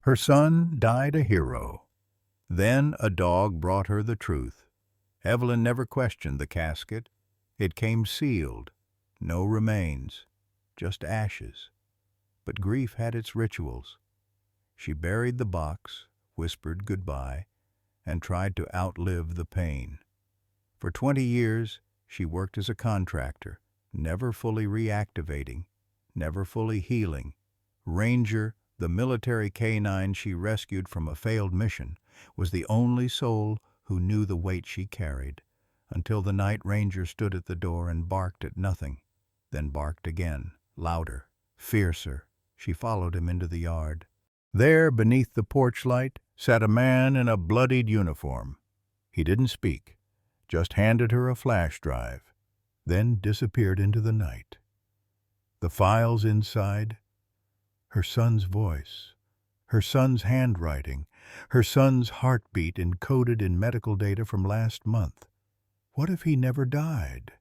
Her son died a hero. Then a dog brought her the truth. Evelyn never questioned the casket. It came sealed. No remains, just ashes. But grief had its rituals. She buried the box, whispered goodbye, and tried to outlive the pain. For 20 years, she worked as a contractor, never fully reactivating, never fully healing. Ranger, the military canine she rescued from a failed mission, was the only soul who knew the weight she carried, until the night Ranger stood at the door and barked at nothing, then barked again, louder, fiercer. She followed him into the yard. There, beneath the porch light, sat a man in a bloodied uniform. He didn't speak, just handed her a flash drive, then disappeared into the night. The files inside, her son's voice, her son's handwriting, her son's heartbeat encoded in medical data from last month. What if he never died?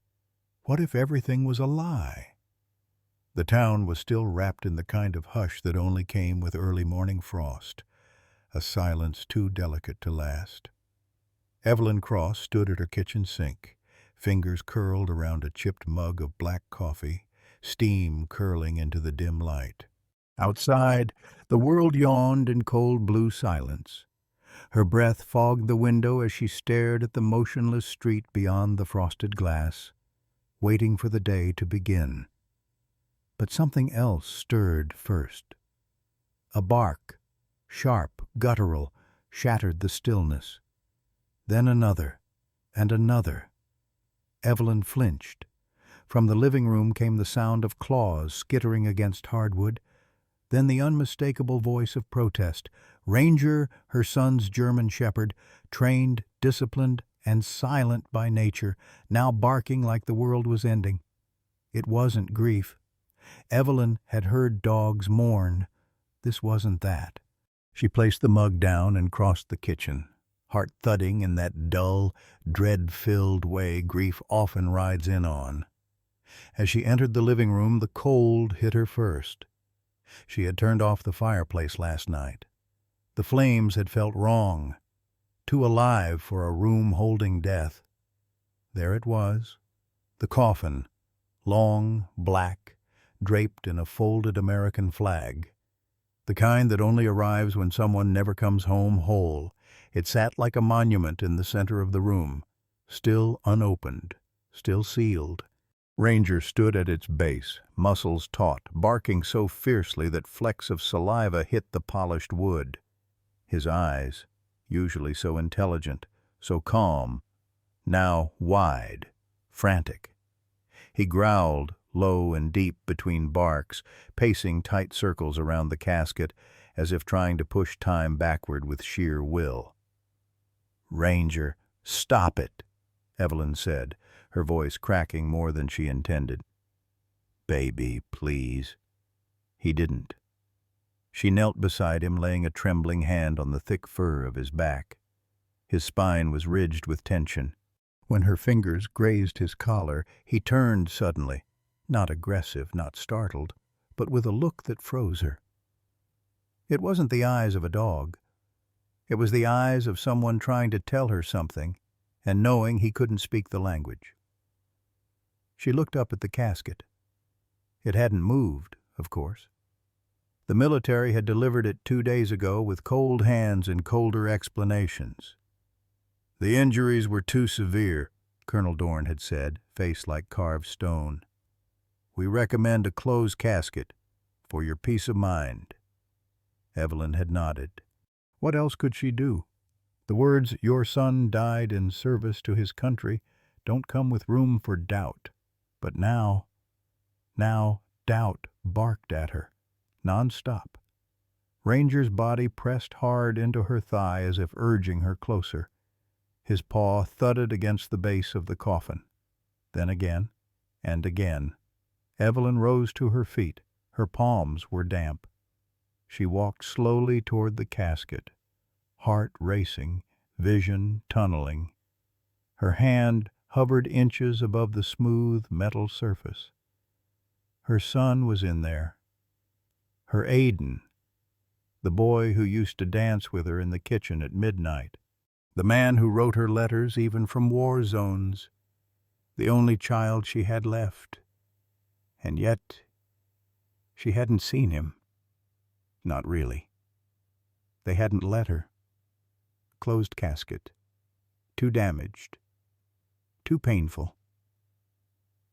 What if everything was a lie? The town was still wrapped in the kind of hush that only came with early morning frost, a silence too delicate to last. Evelyn Cross stood at her kitchen sink, fingers curled around a chipped mug of black coffee, steam curling into the dim light. Outside, the world yawned in cold blue silence. Her breath fogged the window as she stared at the motionless street beyond the frosted glass, waiting for the day to begin. But something else stirred first. A bark, sharp, guttural, shattered the stillness. Then another, and another. Evelyn flinched. From the living room came the sound of claws skittering against hardwood, then the unmistakable voice of protest. Ranger, her son's German shepherd, trained, disciplined, and silent by nature, now barking like the world was ending. It wasn't grief. Evelyn had heard dogs mourn. This wasn't that. She placed the mug down and crossed the kitchen, heart thudding in that dull, dread-filled way grief often rides in on. As she entered the living room, the cold hit her first. She had turned off the fireplace last night. The flames had felt wrong, too alive for a room holding death. There it was, the coffin, long, black, draped in a folded American flag, the kind that only arrives when someone never comes home whole. It sat like a monument in the center of the room, still unopened, still sealed. Ranger stood at its base, muscles taut, barking so fiercely that flecks of saliva hit the polished wood. His eyes, usually so intelligent, so calm, now wide, frantic. He growled, low and deep between barks, pacing tight circles around the casket, as if trying to push time backward with sheer will. "Ranger, stop it," Evelyn said, her voice cracking more than she intended. "Baby, please." He didn't. She knelt beside him, laying a trembling hand on the thick fur of his back. His spine was ridged with tension. When her fingers grazed his collar, he turned suddenly, not aggressive, not startled, but with a look that froze her. It wasn't the eyes of a dog. It was the eyes of someone trying to tell her something, and knowing he couldn't speak the language. She looked up at the casket. It hadn't moved, of course. The military had delivered it 2 days ago with cold hands and colder explanations. "The injuries were too severe," Colonel Dorn had said, face like carved stone. "We recommend a closed casket, for your peace of mind." Evelyn had nodded. What else could she do? The words, "Your son died in service to his country," don't come with room for doubt. But now doubt barked at her, non-stop. Ranger's body pressed hard into her thigh as if urging her closer. His paw thudded against the base of the coffin. Then again, and again. Evelyn rose to her feet. Her palms were damp. She walked slowly toward the casket, heart racing, vision tunneling. Her hand hovered inches above the smooth metal surface. Her son was in there. Her Aiden. The boy who used to dance with her in the kitchen at midnight. The man who wrote her letters even from war zones. The only child she had left. And yet, she hadn't seen him. Not really. They hadn't let her. Closed casket. Too damaged. Too painful.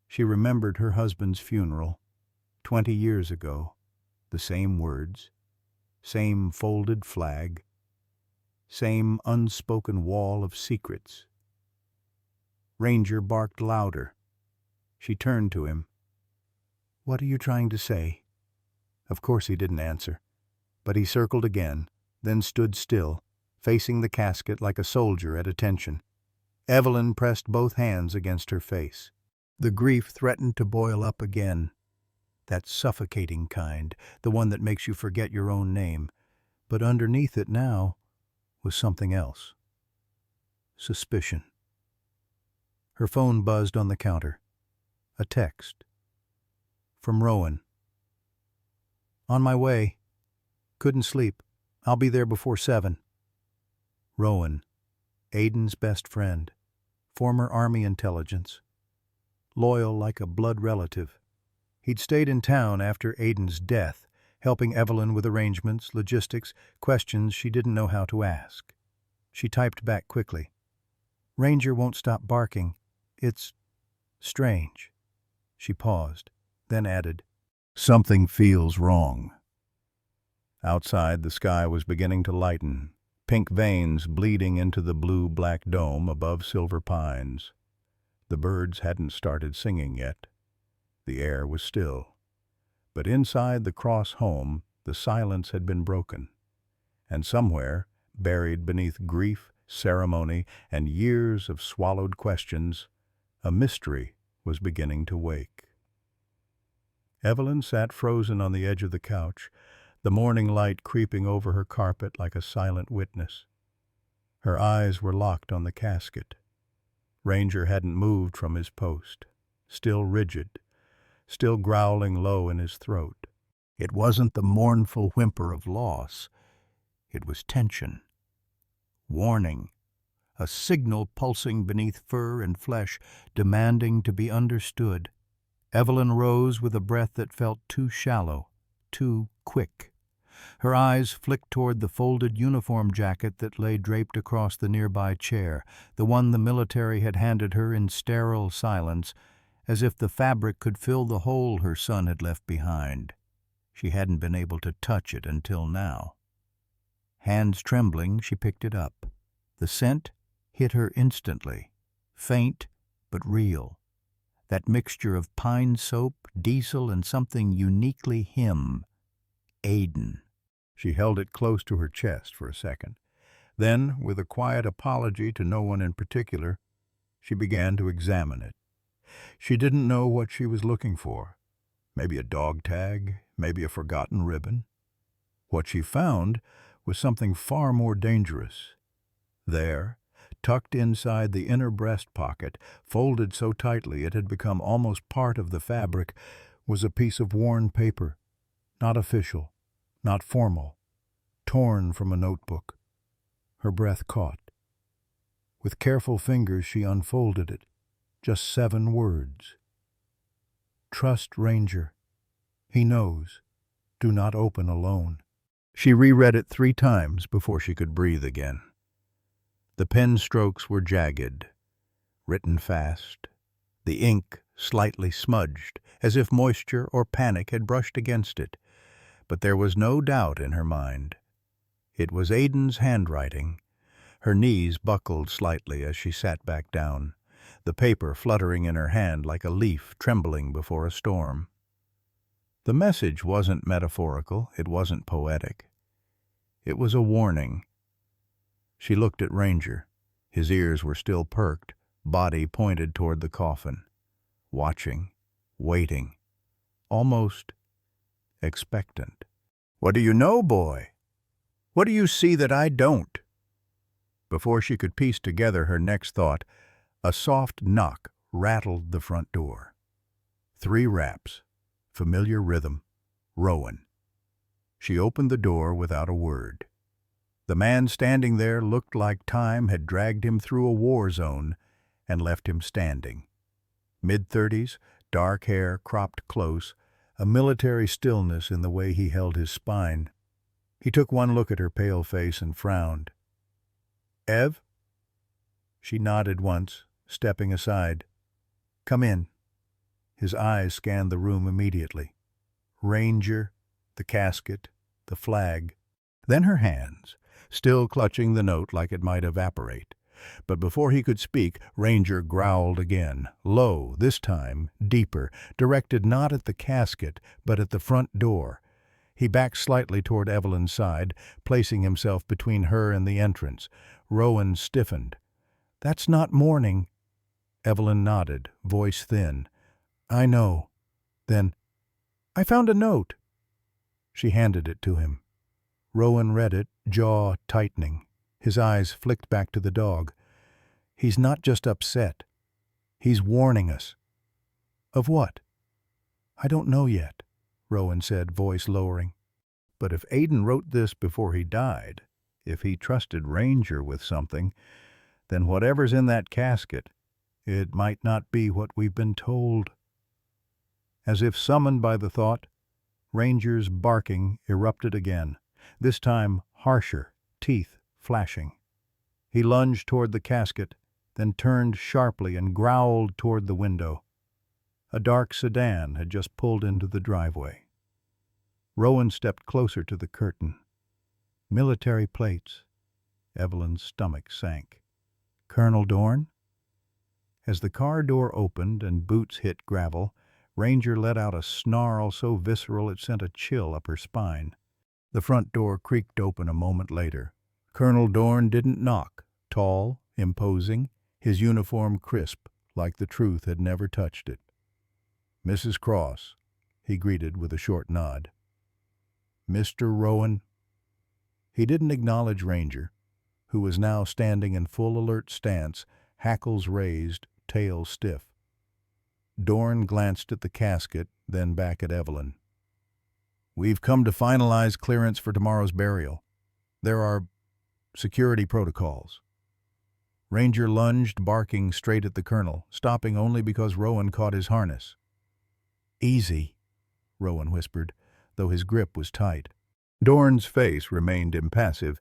She remembered her husband's funeral, 20 years ago. The same words, same folded flag, same unspoken wall of secrets. Ranger barked louder. She turned to him. "What are you trying to say?" Of course he didn't answer, but he circled again, then stood still, facing the casket like a soldier at attention. Evelyn pressed both hands against her face. The grief threatened to boil up again. That suffocating kind, the one that makes you forget your own name. But underneath it now was something else. Suspicion. Her phone buzzed on the counter. A text. From Rowan. "On my way. Couldn't sleep. I'll be there before 7. Rowan. Aiden's best friend. Former Army intelligence. Loyal like a blood relative. He'd stayed in town after Aiden's death, helping Evelyn with arrangements, logistics, questions she didn't know how to ask. She typed back quickly. "Ranger won't stop barking. It's strange." She paused, then added, "Something feels wrong." Outside, the sky was beginning to lighten, pink veins bleeding into the blue-black dome above silver pines. The birds hadn't started singing yet. The air was still. But inside the Cross home, the silence had been broken. And somewhere, buried beneath grief, ceremony, and years of swallowed questions, a mystery was beginning to wake. Evelyn sat frozen on the edge of the couch, the morning light creeping over her carpet like a silent witness. Her eyes were locked on the casket. Ranger hadn't moved from his post, still rigid, still growling low in his throat. It wasn't the mournful whimper of loss. It was tension. Warning. A signal pulsing beneath fur and flesh, demanding to be understood. Evelyn rose with a breath that felt too shallow, too quick. Her eyes flicked toward the folded uniform jacket that lay draped across the nearby chair, the one the military had handed her in sterile silence, as if the fabric could fill the hole her son had left behind. She hadn't been able to touch it until now. Hands trembling, she picked it up. The scent hit her instantly, faint but real. That mixture of pine soap, diesel, and something uniquely him. Aiden. She held it close to her chest for a second. Then, with a quiet apology to no one in particular, she began to examine it. She didn't know what she was looking for. Maybe a dog tag, maybe a forgotten ribbon. What she found was something far more dangerous. There, tucked inside the inner breast pocket, folded so tightly it had become almost part of the fabric, was a piece of worn paper, not official, not formal, torn from a notebook. Her breath caught. With careful fingers she unfolded it, just 7 words. "Trust Ranger. He knows. Do not open alone." She reread it 3 times before she could breathe again. The pen strokes were jagged, written fast, the ink slightly smudged, as if moisture or panic had brushed against it. But there was no doubt in her mind. It was Aiden's handwriting. Her knees buckled slightly as she sat back down, the paper fluttering in her hand like a leaf trembling before a storm. The message wasn't metaphorical, it wasn't poetic. It was a warning. She looked at Ranger. His ears were still perked, body pointed toward the coffin. Watching, waiting, almost expectant. "What do you know, boy? What do you see that I don't?" Before she could piece together her next thought, a soft knock rattled the front door. 3 raps, familiar rhythm, Rowan. She opened the door without a word. The man standing there looked like time had dragged him through a war zone and left him standing. Mid-30s, dark hair cropped close, a military stillness in the way he held his spine. He took one look at her pale face and frowned. "Ev?" She nodded once, stepping aside. "Come in." His eyes scanned the room immediately. Ranger, the casket, the flag. Then her hands, still clutching the note like it might evaporate. But before he could speak, Ranger growled again, low, this time, deeper, directed not at the casket, but at the front door. He backed slightly toward Evelyn's side, placing himself between her and the entrance. Rowan stiffened. "That's not mourning." Evelyn nodded, voice thin. "I know." Then, "I found a note." She handed it to him. Rowan read it, jaw tightening. His eyes flicked back to the dog. "He's not just upset. He's warning us." "Of what?" "I don't know yet," Rowan said, voice lowering. "But if Aiden wrote this before he died, if he trusted Ranger with something, then whatever's in that casket, it might not be what we've been told." As if summoned by the thought, Ranger's barking erupted again, this time harsher, teeth flashing. He lunged toward the casket, then turned sharply and growled toward the window. A dark sedan had just pulled into the driveway. Rowan stepped closer to the curtain. Military plates. Evelyn's stomach sank. "Colonel Dorn?" As the car door opened and boots hit gravel, Ranger let out a snarl so visceral it sent a chill up her spine. The front door creaked open a moment later. Colonel Dorn didn't knock, tall, imposing, his uniform crisp, like the truth had never touched it. "Mrs. Cross," he greeted with a short nod. "Mr. Rowan." He didn't acknowledge Ranger, who was now standing in full alert stance, hackles raised, tail stiff. Dorn glanced at the casket, then back at Evelyn. "We've come to finalize clearance for tomorrow's burial. There are security protocols." Ranger lunged, barking straight at the colonel, stopping only because Rowan caught his harness. "Easy," Rowan whispered, though his grip was tight. Dorn's face remained impassive,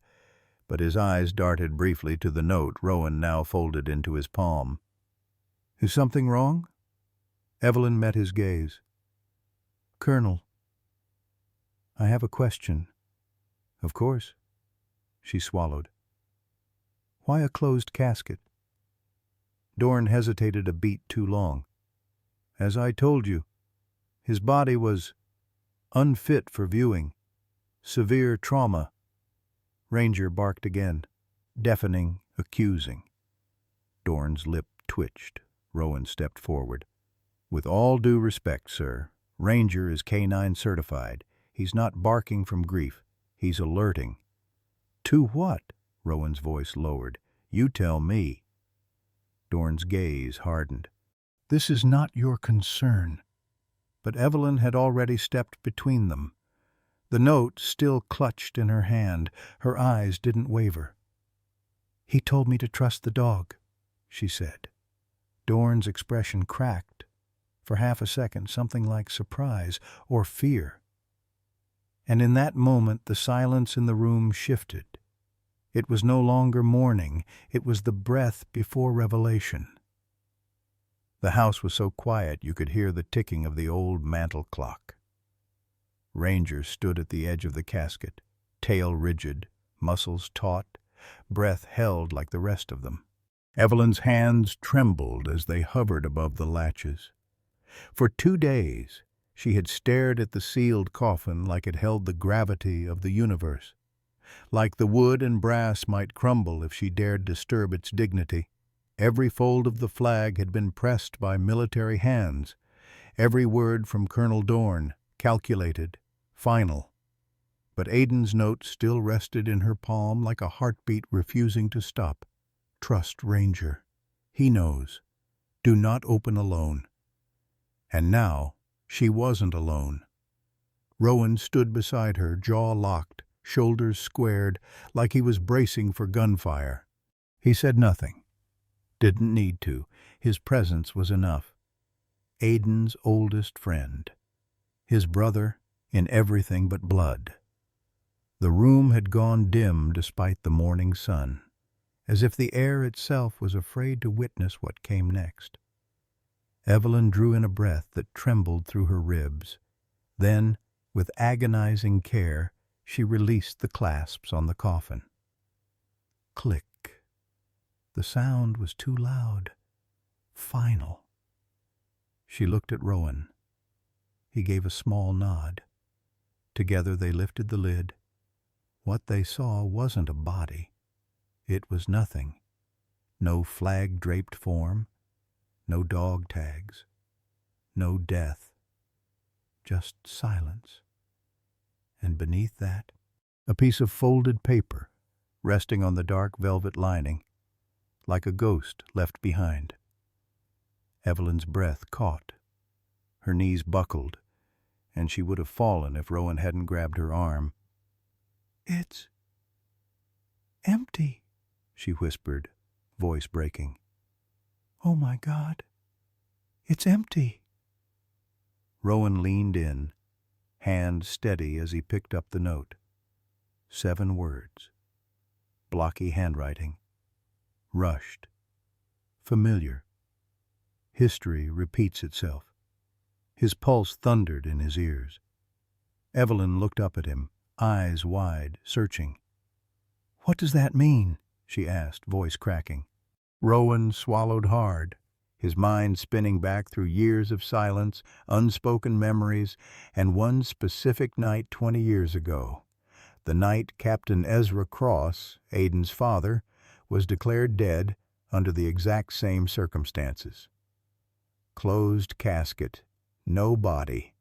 but his eyes darted briefly to the note Rowan now folded into his palm. "Is something wrong?" Evelyn met his gaze. "Colonel, I have a question." "Of course." She swallowed. "Why a closed casket?" Dorn hesitated a beat too long. "As I told you, his body was unfit for viewing. Severe trauma." Ranger barked again, deafening, accusing. Dorn's lip twitched. Rowan stepped forward. "With all due respect, sir, Ranger is K-9 certified. He's not barking from grief. He's alerting." "To what?" Rowan's voice lowered. "You tell me." Dorn's gaze hardened. "This is not your concern." But Evelyn had already stepped between them. The note still clutched in her hand. Her eyes didn't waver. "He told me to trust the dog," she said. Dorn's expression cracked. For half a second, something like surprise or fear. And in that moment, the silence in the room shifted. It was no longer mourning. It was the breath before revelation. The house was so quiet you could hear the ticking of the old mantel clock. Ranger stood at the edge of the casket, tail rigid, muscles taut, breath held like the rest of them. Evelyn's hands trembled as they hovered above the latches. For 2 days, she had stared at the sealed coffin like it held the gravity of the universe, like the wood and brass might crumble if she dared disturb its dignity. Every fold of the flag had been pressed by military hands, every word from Colonel Dorn, calculated, final. But Aiden's note still rested in her palm like a heartbeat refusing to stop. "Trust Ranger. He knows. Do not open alone." And now she wasn't alone. Rowan stood beside her, jaw locked, shoulders squared, like he was bracing for gunfire. He said nothing. Didn't need to. His presence was enough. Aidan's oldest friend. His brother in everything but blood. The room had gone dim despite the morning sun, as if the air itself was afraid to witness what came next. Evelyn drew in a breath that trembled through her ribs. Then, with agonizing care, she released the clasps on the coffin. Click. The sound was too loud. Final. She looked at Rowan. He gave a small nod. Together they lifted the lid. What they saw wasn't a body. It was nothing. No flag-draped form. No dog tags. No death. Just silence. And beneath that, a piece of folded paper resting on the dark velvet lining, like a ghost left behind. Evelyn's breath caught. Her knees buckled, and she would have fallen if Rowan hadn't grabbed her arm. "It's empty," she whispered, voice breaking. "Oh my God, it's empty." Rowan leaned in, hand steady as he picked up the note. 7 words. Blocky handwriting. Rushed. Familiar. History repeats itself. His pulse thundered in his ears. Evelyn looked up at him, eyes wide, searching. "What does that mean?" she asked, voice cracking. Rowan swallowed hard, his mind spinning back through years of silence, unspoken memories, and one specific night 20 years ago. The night Captain Ezra Cross, Aidan's father, was declared dead under the exact same circumstances. Closed casket, no body,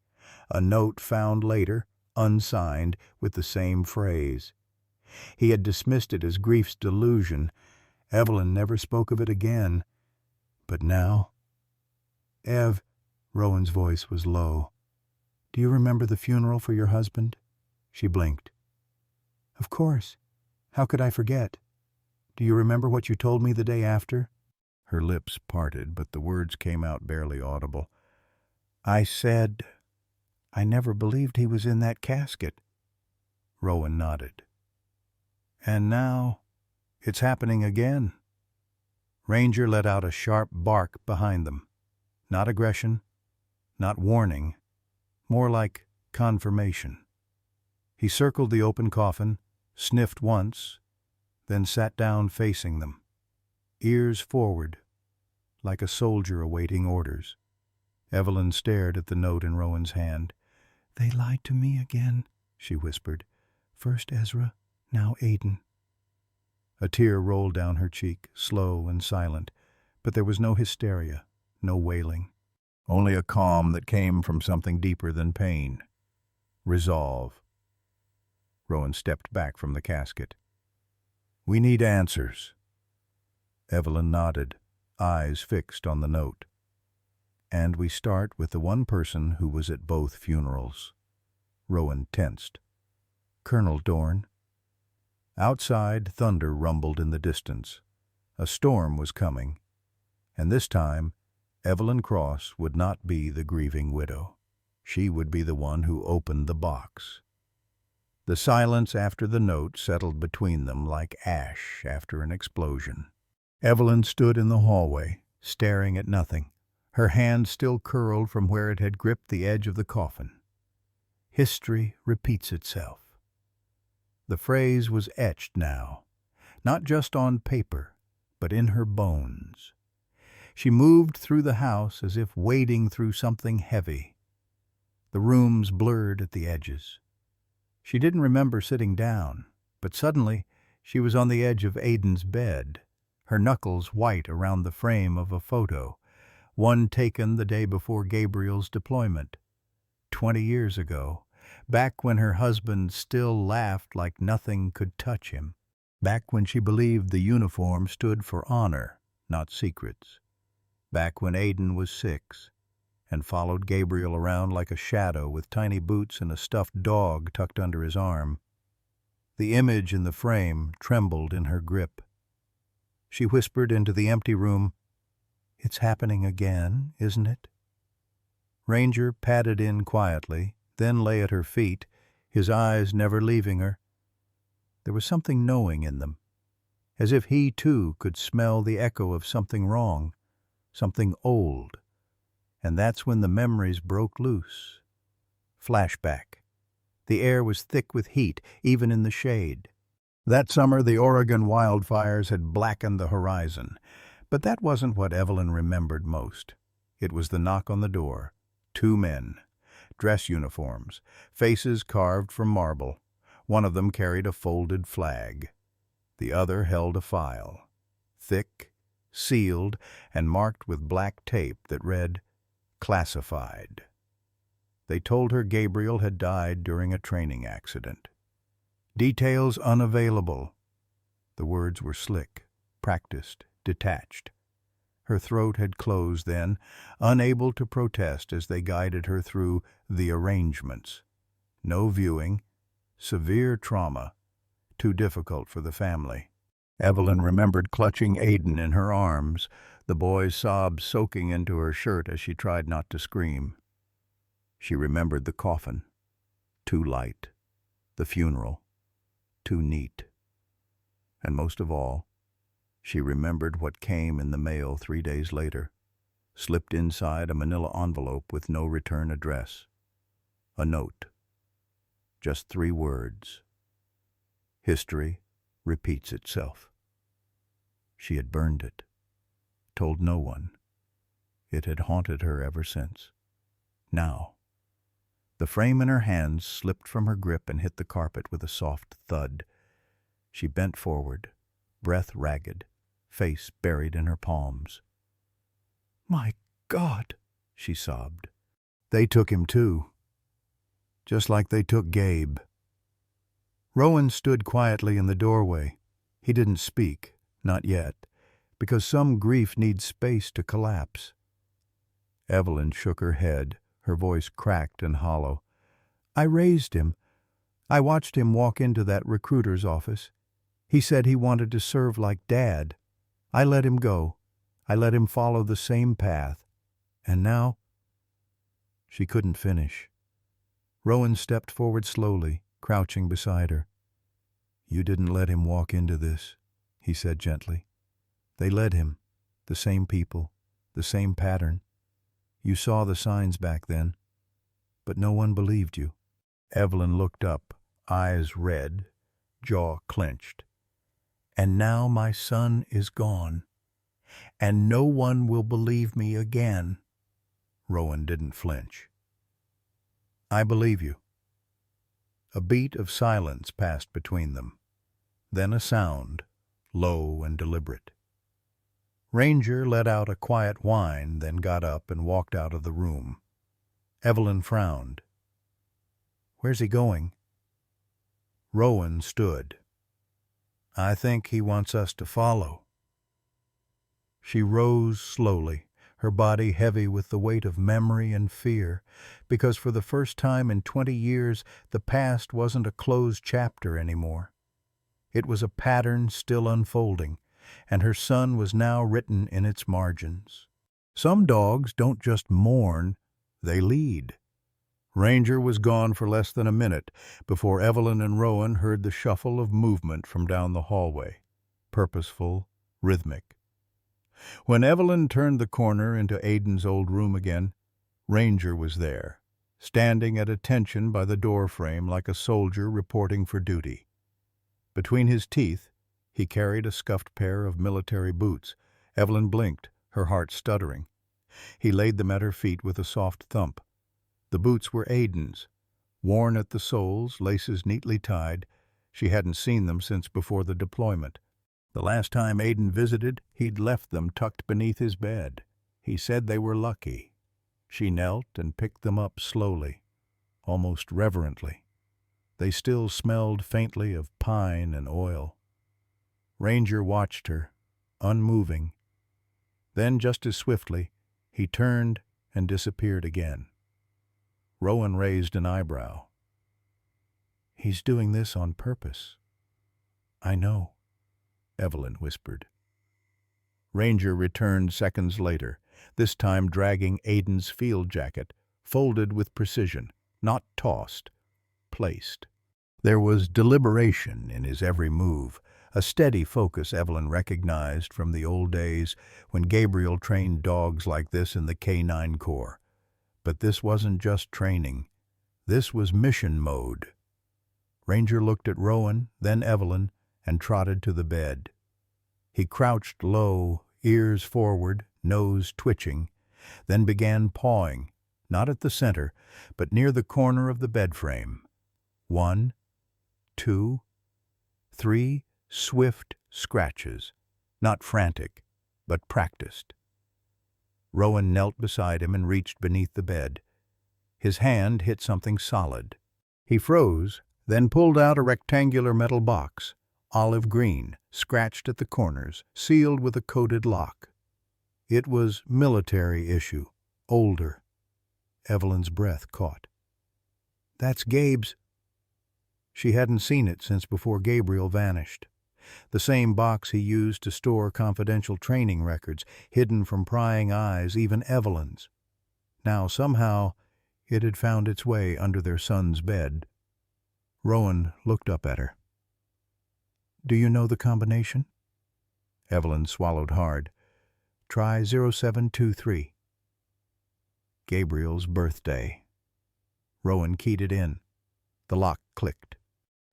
a note found later, unsigned, with the same phrase. He had dismissed it as grief's delusion. Evelyn never spoke of it again. But now... "Ev," Rowan's voice was low. "Do you remember the funeral for your husband?" She blinked. "Of course. How could I forget? Do you remember what you told me the day after?" Her lips parted, but the words came out barely audible. "I said, I never believed he was in that casket." Rowan nodded. "And now, it's happening again." Ranger let out a sharp bark behind them. Not aggression, not warning, more like confirmation. He circled the open coffin, sniffed once, then sat down facing them, ears forward, like a soldier awaiting orders. Evelyn stared at the note in Rowan's hand. "They lied to me again," she whispered. "First Ezra, now Aidan." A tear rolled down her cheek, slow and silent, but there was no hysteria, no wailing. Only a calm that came from something deeper than pain. Resolve. Rowan stepped back from the casket. "We need answers." Evelyn nodded, eyes fixed on the note. "And we start with the one person who was at both funerals." Rowan tensed. "Colonel Dorn." Outside, thunder rumbled in the distance. A storm was coming, and this time, Evelyn Cross would not be the grieving widow. She would be the one who opened the box. The silence after the note settled between them like ash after an explosion. Evelyn stood in the hallway, staring at nothing, her hand still curled from where it had gripped the edge of the coffin. History repeats itself. The phrase was etched now, not just on paper, but in her bones. She moved through the house as if wading through something heavy. The rooms blurred at the edges. She didn't remember sitting down, but suddenly she was on the edge of Aidan's bed, her knuckles white around the frame of a photo, one taken the day before Gabriel's deployment. 20 years ago, back when her husband still laughed like nothing could touch him, back when she believed the uniform stood for honor, not secrets, back when Aidan was 6, and followed Gabriel around like a shadow with tiny boots and a stuffed dog tucked under his arm. The image in the frame trembled in her grip. She whispered into the empty room, "It's happening again, isn't it?" Ranger padded in quietly, then lay at her feet, his eyes never leaving her. There was something knowing in them, as if he, too, could smell the echo of something wrong, something old. And that's when the memories broke loose. Flashback. The air was thick with heat, even in the shade. That summer, the Oregon wildfires had blackened the horizon. But that wasn't what Evelyn remembered most. It was the knock on the door. 2 men. Dress uniforms. Faces carved from marble. One of them carried a folded flag. The other held a file. Thick, sealed, and marked with black tape that read, "Classified." They told her Gabriel had died during a training accident. Details unavailable. The words were slick, practiced, detached. Her throat had closed then, unable to protest as they guided her through the arrangements. No viewing, severe trauma, too difficult for the family. Evelyn remembered clutching Aidan in her arms, the boy's sobs soaking into her shirt as she tried not to scream. She remembered the coffin, too light, the funeral, too neat. And most of all, she remembered what came in the mail 3 days later, slipped inside a manila envelope with no return address. A note. Just 3 words. History repeats itself. She had burned it, told no one. It had haunted her ever since. Now, the frame in her hands slipped from her grip and hit the carpet with a soft thud. She bent forward, breath ragged, face buried in her palms. "My God," she sobbed. "They took him too, just like they took Gabe." Rowan stood quietly in the doorway. He didn't speak, not yet, because some grief needs space to collapse. Evelyn shook her head, her voice cracked and hollow. "I raised him. I watched him walk into that recruiter's office. He said he wanted to serve like Dad. I let him go. I let him follow the same path. And now—" She couldn't finish. Rowan stepped forward slowly, crouching beside her. "You didn't let him walk into this," he said gently. "They led him, the same people, the same pattern. You saw the signs back then, but no one believed you." Evelyn looked up, eyes red, jaw clenched. "And now my son is gone, and no one will believe me again." Rowan didn't flinch. "I believe you." A beat of silence passed between them. Then a sound, low and deliberate. Ranger let out a quiet whine, then got up and walked out of the room. Evelyn frowned. "Where's he going?" Rowan stood. "I think he wants us to follow." She rose slowly, her body heavy with the weight of memory and fear, because for the first time in 20 years the past wasn't a closed chapter anymore. It was a pattern still unfolding, and her son was now written in its margins. Some dogs don't just mourn, they lead. Ranger was gone for less than a minute before Evelyn and Rowan heard the shuffle of movement from down the hallway, purposeful, rhythmic. When Evelyn turned the corner into Aidan's old room again, Ranger was there, standing at attention by the door frame like a soldier reporting for duty. Between his teeth, he carried a scuffed pair of military boots. Evelyn blinked, her heart stuttering. He laid them at her feet with a soft thump. The boots were Aidan's, worn at the soles, laces neatly tied. She hadn't seen them since before the deployment. The last time Aidan visited, he'd left them tucked beneath his bed. He said they were lucky. She knelt and picked them up slowly, almost reverently. They still smelled faintly of pine and oil. Ranger watched her, unmoving. Then, just as swiftly, he turned and disappeared again. Rowan raised an eyebrow. "He's doing this on purpose." "I know," Evelyn whispered. Ranger returned seconds later, this time dragging Aiden's field jacket, folded with precision, not tossed, placed. There was deliberation in his every move, a steady focus Evelyn recognized from the old days when Gabriel trained dogs like this in the K-9 Corps. But this wasn't just training. This was mission mode. Ranger looked at Rowan, then Evelyn, and trotted to the bed. He crouched low, ears forward, nose twitching, then began pawing, not at the center, but near the corner of the bed frame. 1, 2, 3 swift scratches, not frantic, but practiced. Rowan knelt beside him and reached beneath the bed. His hand hit something solid. He froze, then pulled out a rectangular metal box, olive green, scratched at the corners, sealed with a coated lock. It was military issue, older. Evelyn's breath caught. "That's Gabe's." She hadn't seen it since before Gabriel vanished. The same box he used to store confidential training records, hidden from prying eyes, even Evelyn's. Now, somehow, it had found its way under their son's bed. Rowan looked up at her. "Do you know the combination?" Evelyn swallowed hard. "Try 0723. Gabriel's birthday. Rowan keyed it in. The lock clicked.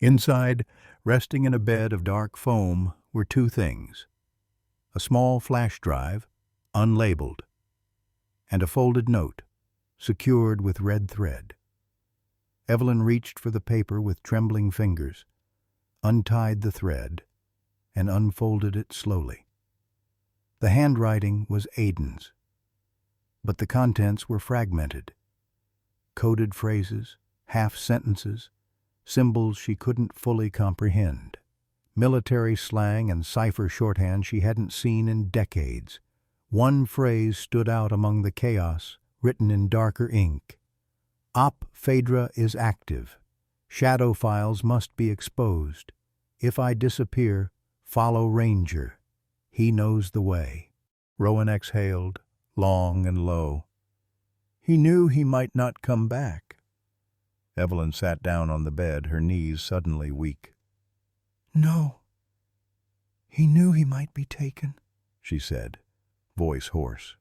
Inside, resting in a bed of dark foam, were two things: a small flash drive, unlabeled, and a folded note, secured with red thread. Evelyn reached for the paper with trembling fingers, untied the thread, and unfolded it slowly. The handwriting was Aiden's, but the contents were fragmented. Coded phrases, half-sentences, symbols she couldn't fully comprehend. Military slang and cipher shorthand she hadn't seen in decades. One phrase stood out among the chaos, written in darker ink. "Op Phaedra is active. Shadow files must be exposed. If I disappear, follow Ranger. He knows the way." Rowan exhaled, long and low. He knew he might not come back. Evelyn sat down on the bed, her knees suddenly weak. "No. He knew he might be taken," she said, voice hoarse.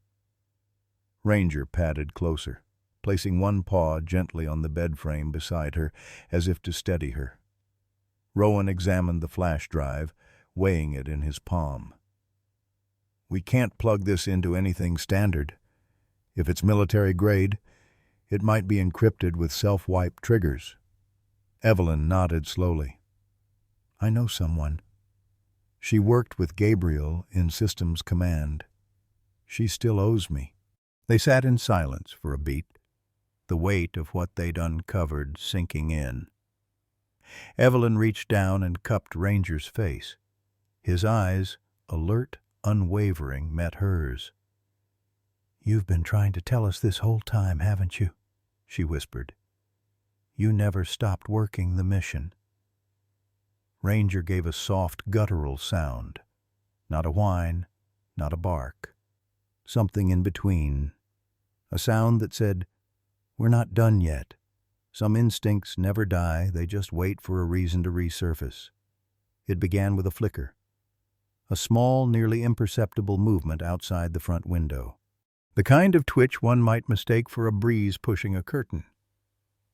Ranger padded closer, placing one paw gently on the bed frame beside her, as if to steady her. Rowan examined the flash drive, weighing it in his palm. "We can't plug this into anything standard. If it's military grade, it might be encrypted with self-wipe triggers." Evelyn nodded slowly. "I know someone. She worked with Gabriel in Systems Command. She still owes me." They sat in silence for a beat, the weight of what they'd uncovered sinking in. Evelyn reached down and cupped Ranger's face. His eyes, alert, unwavering, met hers. "You've been trying to tell us this whole time, haven't you?" she whispered. "You never stopped working the mission." Ranger gave a soft, guttural sound. Not a whine, not a bark. Something in between. A sound that said, "We're not done yet. Some instincts never die, they just wait for a reason to resurface." It began with a flicker. A small, nearly imperceptible movement outside the front window. The kind of twitch one might mistake for a breeze pushing a curtain.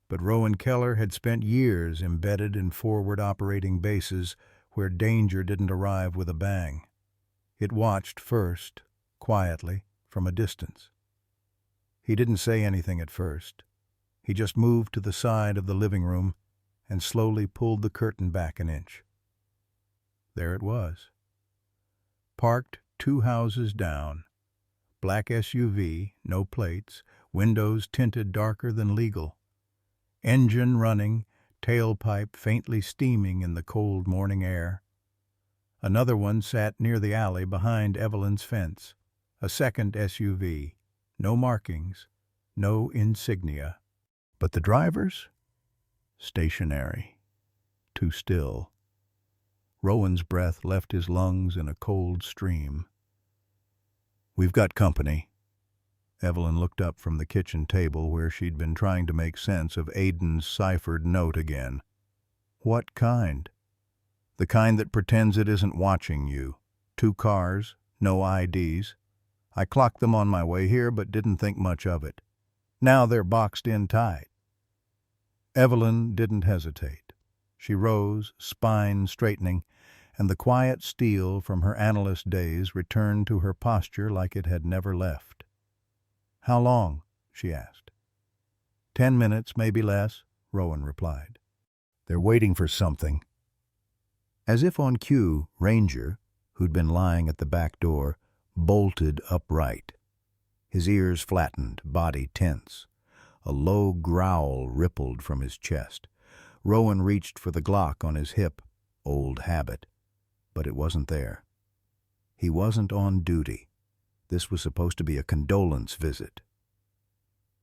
But Rowan Keller had spent years embedded in forward operating bases where danger didn't arrive with a bang. It watched first, quietly, from a distance. He didn't say anything at first. He just moved to the side of the living room and slowly pulled the curtain back an inch. There it was. Parked 2 houses down. Black SUV, no plates, windows tinted darker than legal. Engine running, tailpipe faintly steaming in the cold morning air. Another one sat near the alley behind Evelyn's fence. A second SUV, no markings, no insignia. But the drivers? Stationary, too still. Rowan's breath left his lungs in a cold stream. "We've got company." Evelyn looked up from the kitchen table where she'd been trying to make sense of Aiden's ciphered note again. "What kind?" "The kind that pretends it isn't watching you. 2 cars, no IDs. I clocked them on my way here but didn't think much of it. Now they're boxed in tight." Evelyn didn't hesitate. She rose, spine straightening, and the quiet steel from her analyst days returned to her posture like it had never left. "How long?" she asked. 10 minutes, maybe less," Rowan replied. "They're waiting for something." As if on cue, Ranger, who'd been lying at the back door, bolted upright. His ears flattened, body tense. A low growl rippled from his chest. Rowan reached for the Glock on his hip, old habit, but it wasn't there. He wasn't on duty. This was supposed to be a condolence visit.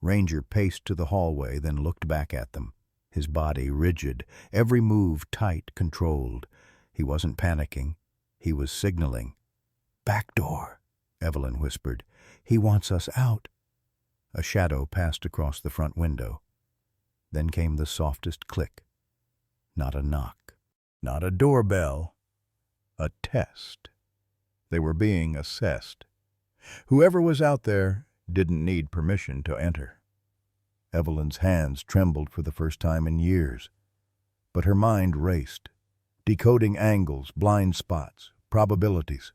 Ranger paced to the hallway, then looked back at them, his body rigid, every move tight, controlled. He wasn't panicking. He was signaling. "Back door," Evelyn whispered. "He wants us out." A shadow passed across the front window. Then came the softest click. Not a knock. Not a doorbell. A test. They were being assessed. Whoever was out there didn't need permission to enter. Evelyn's hands trembled for the first time in years. But her mind raced, decoding angles, blind spots, probabilities.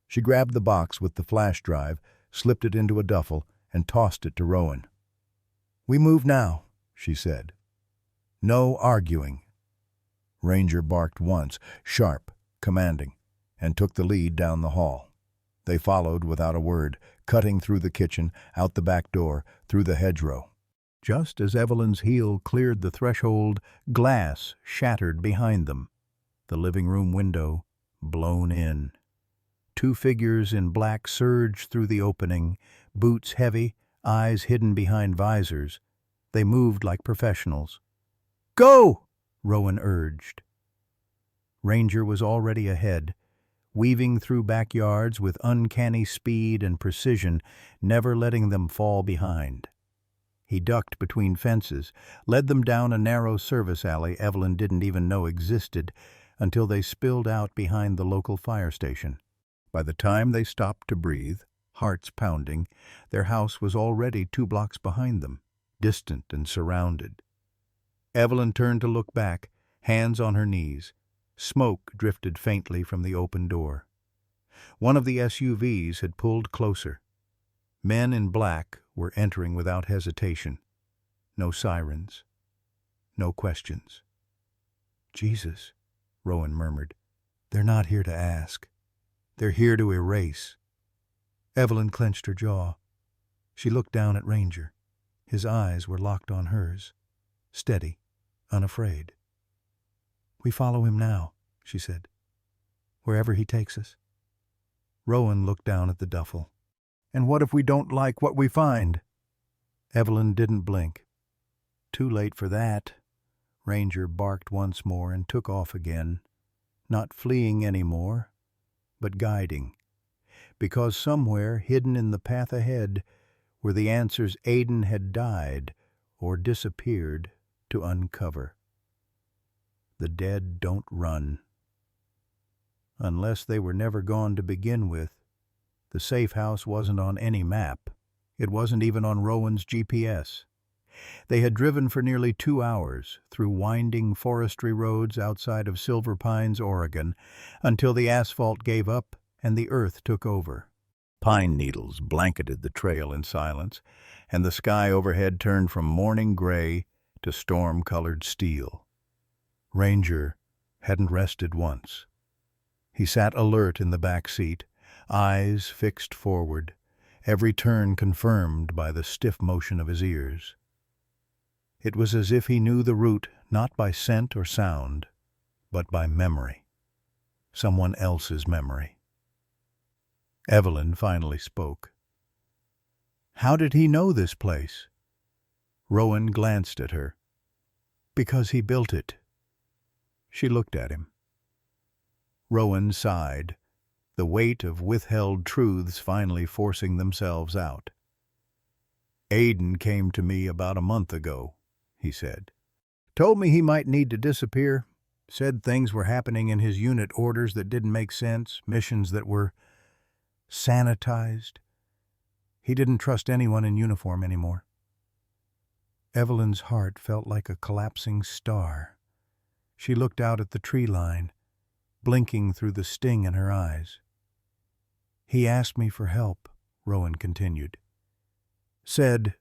She grabbed the box with the flash drive, slipped it into a duffel, and tossed it to Rowan. "We move now," she said. "No arguing." Ranger barked once, sharp, commanding, and took the lead down the hall. They followed without a word, cutting through the kitchen, out the back door, through the hedgerow. Just as Evelyn's heel cleared the threshold, glass shattered behind them. The living room window blown in. 2 figures in black surged through the opening, boots heavy, eyes hidden behind visors. They moved like professionals. "Go!" Rowan urged. Ranger was already ahead, weaving through backyards with uncanny speed and precision, never letting them fall behind. He ducked between fences, led them down a narrow service alley Evelyn didn't even know existed, until they spilled out behind the local fire station. By the time they stopped to breathe, hearts pounding, their house was already 2 blocks behind them, distant and surrounded. Evelyn turned to look back, hands on her knees. Smoke drifted faintly from the open door. One of the SUVs had pulled closer. Men in black were entering without hesitation. No sirens. No questions. "Jesus," Rowan murmured. "They're not here to ask. They're here to erase." Evelyn clenched her jaw. She looked down at Ranger. His eyes were locked on hers, steady, unafraid. "We follow him now," she said. "Wherever he takes us." Rowan looked down at the duffel. "And what if we don't like what we find?" Evelyn didn't blink. "Too late for that." Ranger barked once more and took off again, not fleeing anymore, but guiding, because somewhere hidden in the path ahead were the answers Aiden had died or disappeared to uncover. The dead don't run. Unless they were never gone to begin with. The safe house wasn't on any map. It wasn't even on Rowan's GPS. They had driven for nearly 2 hours through winding forestry roads outside of Silver Pines, Oregon, until the asphalt gave up and the earth took over. Pine needles blanketed the trail in silence, and the sky overhead turned from morning gray to storm-colored steel. Ranger hadn't rested once. He sat alert in the back seat, eyes fixed forward, every turn confirmed by the stiff motion of his ears. It was as if he knew the route not by scent or sound, but by memory. Someone else's memory. Evelyn finally spoke. "How did he know this place?" Rowan glanced at her. "Because he built it." She looked at him. Rowan sighed, the weight of withheld truths finally forcing themselves out. "Aiden came to me about a month ago," he said. "Told me he might need to disappear. Said things were happening in his unit orders that didn't make sense, missions that were sanitized. He didn't trust anyone in uniform anymore." Evelyn's heart felt like a collapsing star. She looked out at the tree line, blinking through the sting in her eyes. "He asked me for help," Rowan continued. "Said,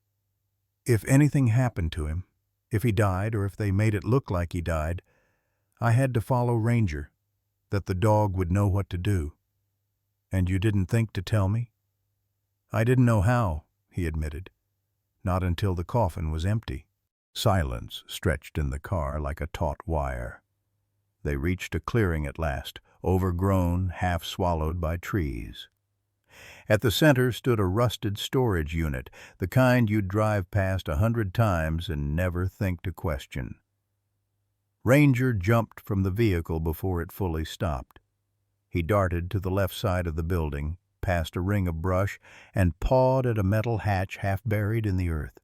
if anything happened to him, if he died or if they made it look like he died, I had to follow Ranger, that the dog would know what to do. And you didn't think to tell me?" "I didn't know how," he admitted. "Not until the coffin was empty." Silence stretched in the car like a taut wire. They reached a clearing at last, overgrown, half swallowed by trees. At the center stood a rusted storage unit, the kind you'd drive past 100 times and never think to question. Ranger jumped from the vehicle before it fully stopped. He darted to the left side of the building, past a ring of brush, and pawed at a metal hatch half buried in the earth.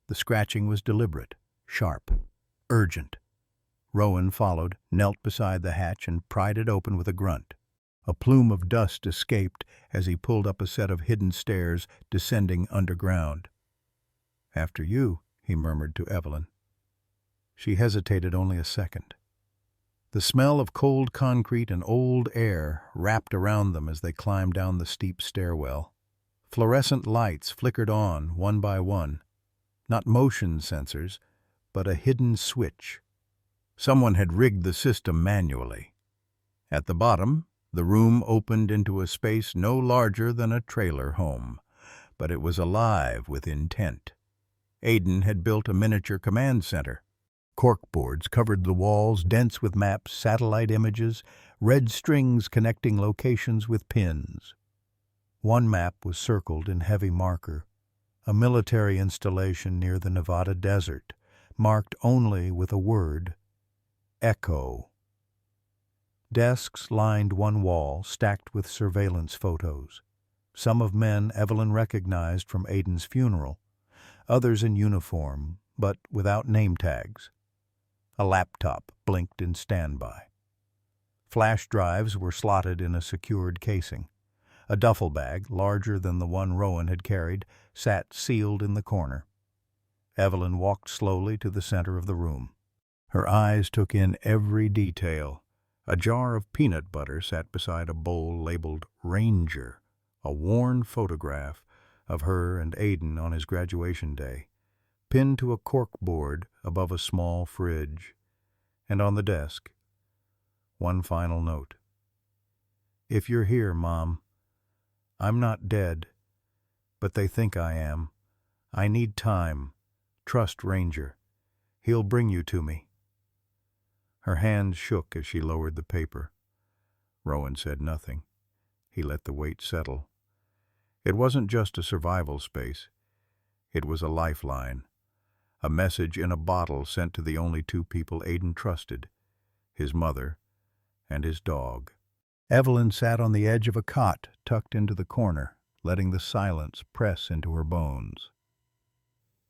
The scratching was deliberate, sharp, urgent. Rowan followed, knelt beside the hatch, and pried it open with a grunt. A plume of dust escaped as he pulled up a set of hidden stairs descending underground. "After you," he murmured to Evelyn. She hesitated only a second. The smell of cold concrete and old air wrapped around them as they climbed down the steep stairwell. Fluorescent lights flickered on, one by one. Not motion sensors, but a hidden switch. Someone had rigged the system manually. At the bottom, the room opened into a space no larger than a trailer home, but it was alive with intent. Aiden had built a miniature command center. Corkboards covered the walls, dense with maps, satellite images, red strings connecting locations with pins. One map was circled in heavy marker, a military installation near the Nevada desert, marked only with a word, Echo. Desks lined one wall, stacked with surveillance photos. Some of men Evelyn recognized from Aiden's funeral, others in uniform, but without name tags. A laptop blinked in standby. Flash drives were slotted in a secured casing. A duffel bag, larger than the one Rowan had carried, sat sealed in the corner. Evelyn walked slowly to the center of the room. Her eyes took in every detail. A jar of peanut butter sat beside a bowl labeled Ranger, a worn photograph of her and Aiden on his graduation day, pinned to a cork board above a small fridge, and on the desk, one final note. "If you're here, Mom, I'm not dead, but they think I am. I need time. Trust Ranger. He'll bring you to me." Her hands shook as she lowered the paper. Rowan said nothing. He let the weight settle. It wasn't just a survival space. It was a lifeline. A message in a bottle sent to the only two people Aiden trusted, his mother and his dog. Evelyn sat on the edge of a cot tucked into the corner, letting the silence press into her bones.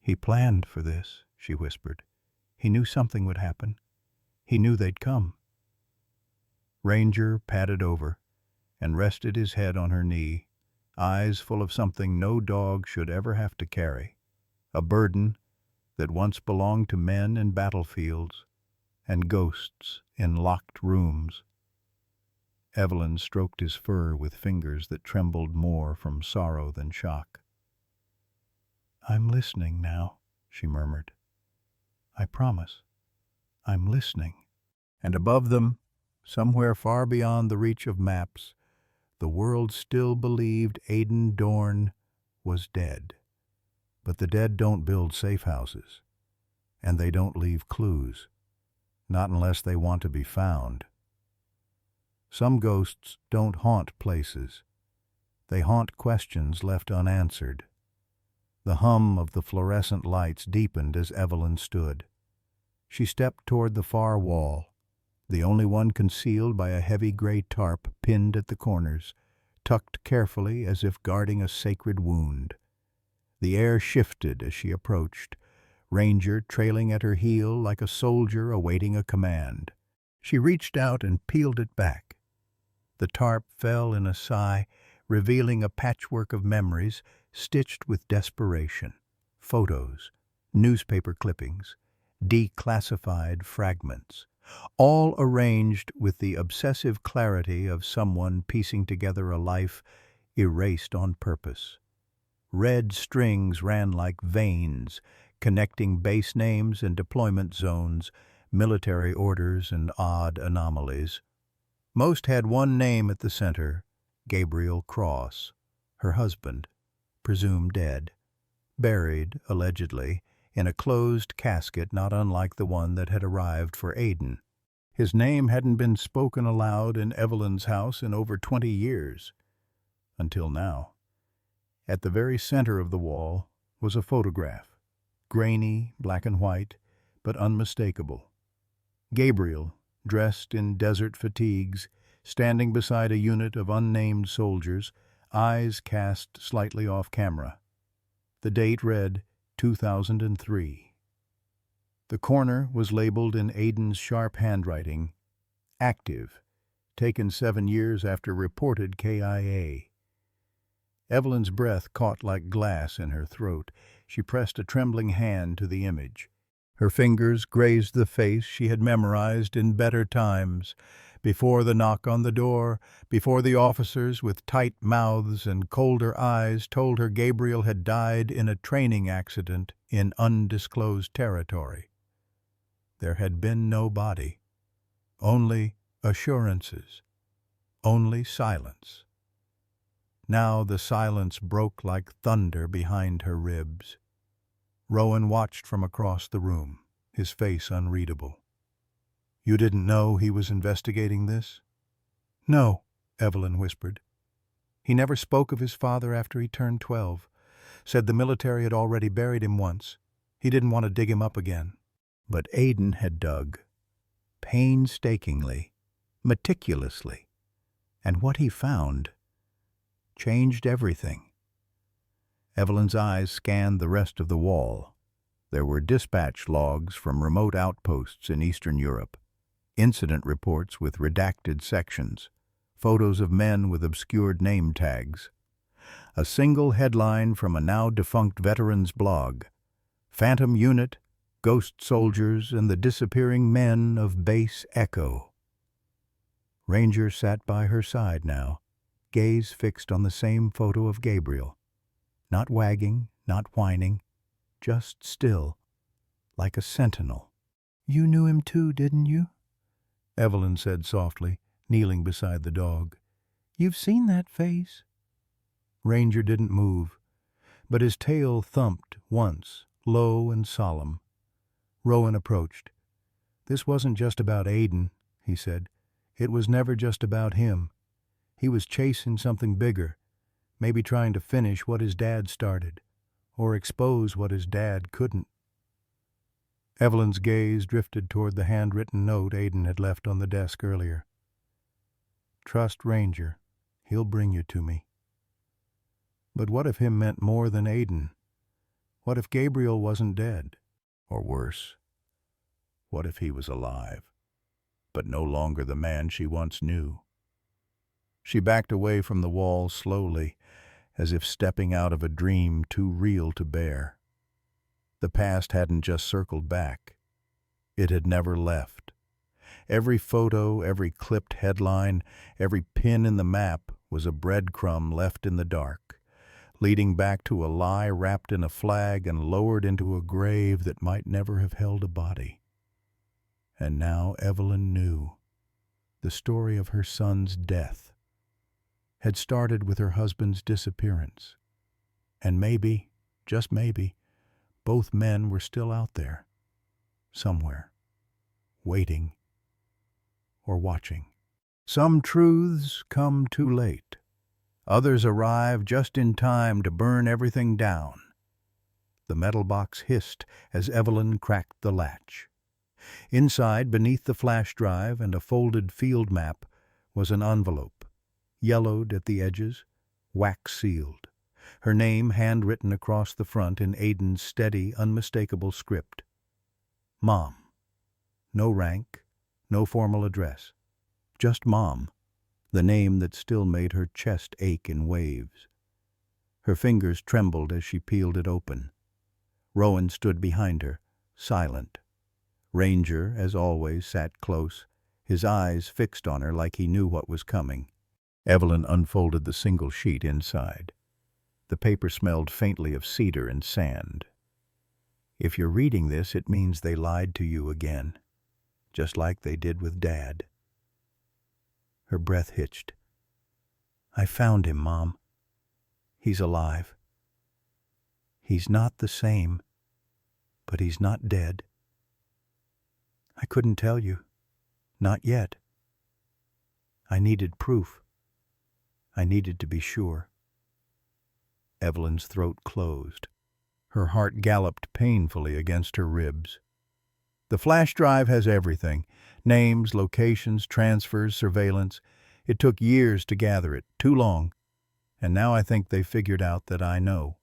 "He planned for this," she whispered. "He knew something would happen. He knew they'd come." Ranger padded over and rested his head on her knee, eyes full of something no dog should ever have to carry, a burden that once belonged to men in battlefields and ghosts in locked rooms. Evelyn stroked his fur with fingers that trembled more from sorrow than shock. "I'm listening now," she murmured. "I promise. I'm listening." And above them, somewhere far beyond the reach of maps, the world still believed Aiden Dorn was dead. But the dead don't build safe houses, and they don't leave clues, not unless they want to be found. Some ghosts don't haunt places. They haunt questions left unanswered. The hum of the fluorescent lights deepened as Evelyn stood. She stepped toward the far wall, the only one concealed by a heavy gray tarp pinned at the corners, tucked carefully as if guarding a sacred wound. The air shifted as she approached, Ranger trailing at her heel like a soldier awaiting a command. She reached out and peeled it back. The tarp fell in a sigh, revealing a patchwork of memories stitched with desperation. Photos, newspaper clippings, declassified fragments, all arranged with the obsessive clarity of someone piecing together a life erased on purpose. Red strings ran like veins, connecting base names and deployment zones, military orders and odd anomalies. Most had one name at the center, Gabriel Cross, her husband, presumed dead, buried, allegedly, in a closed casket not unlike the one that had arrived for Aidan. His name hadn't been spoken aloud in Evelyn's house in over 20 years, until now. At the very center of the wall was a photograph, grainy, black and white, but unmistakable. Gabriel, dressed in desert fatigues, standing beside a unit of unnamed soldiers, eyes cast slightly off camera. The date read 2003. The corner was labeled in Aidan's sharp handwriting, "Active, taken 7 years after reported KIA." Evelyn's breath caught like glass in her throat. She pressed a trembling hand to the image. Her fingers grazed the face she had memorized in better times, before the knock on the door, before the officers with tight mouths and colder eyes told her Gabriel had died in a training accident in undisclosed territory. There had been no body, only assurances, only silence. Now the silence broke like thunder behind her ribs. Rowan watched from across the room, his face unreadable. "You didn't know he was investigating this?" "No," Evelyn whispered. "He never spoke of his father after he turned 12. Said the military had already buried him once. He didn't want to dig him up again." But Aidan had dug, painstakingly, meticulously, and what he found changed everything. Evelyn's eyes scanned the rest of the wall. There were dispatch logs from remote outposts in Eastern Europe, incident reports with redacted sections, photos of men with obscured name tags. A single headline from a now-defunct veteran's blog, "Phantom Unit, Ghost Soldiers, and the Disappearing Men of Base Echo." Ranger sat by her side now, gaze fixed on the same photo of Gabriel. Not wagging, not whining, just still, like a sentinel. "You knew him too, didn't you?" Evelyn said softly, kneeling beside the dog. "You've seen that face." Ranger didn't move, but his tail thumped once, low and solemn. Rowan approached. "This wasn't just about Aidan," he said. "It was never just about him. He was chasing something bigger, maybe trying to finish what his dad started, or expose what his dad couldn't." Evelyn's gaze drifted toward the handwritten note Aidan had left on the desk earlier. "Trust Ranger. He'll bring you to me." But what if him meant more than Aidan? What if Gabriel wasn't dead? Or worse, what if he was alive, but no longer the man she once knew? She backed away from the wall slowly, as if stepping out of a dream too real to bear. The past hadn't just circled back. It had never left. Every photo, every clipped headline, every pin in the map was a breadcrumb left in the dark, leading back to a lie wrapped in a flag and lowered into a grave that might never have held a body. And now Evelyn knew. The story of her son's death had started with her husband's disappearance. And maybe, just maybe, both men were still out there, somewhere, waiting or watching. Some truths come too late. Others arrive just in time to burn everything down. The metal box hissed as Evelyn cracked the latch. Inside, beneath the flash drive and a folded field map, was an envelope, yellowed at the edges, wax-sealed. Her name handwritten across the front in Aiden's steady, unmistakable script. Mom. No rank, no formal address. Just Mom, the name that still made her chest ache in waves. Her fingers trembled as she peeled it open. Rowan stood behind her, silent. Ranger, as always, sat close, his eyes fixed on her like he knew what was coming. Evelyn unfolded the single sheet inside. The paper smelled faintly of cedar and sand. If you're reading this, it means they lied to you again, just like they did with Dad. Her breath hitched. I found him, Mom. He's alive. He's not the same, but he's not dead. I couldn't tell you. Not yet. I needed proof. I needed to be sure. Evelyn's throat closed. Her heart galloped painfully against her ribs. The flash drive has everything. Names, locations, transfers, surveillance. It took years to gather it, too long. And now I think they figured out that I know.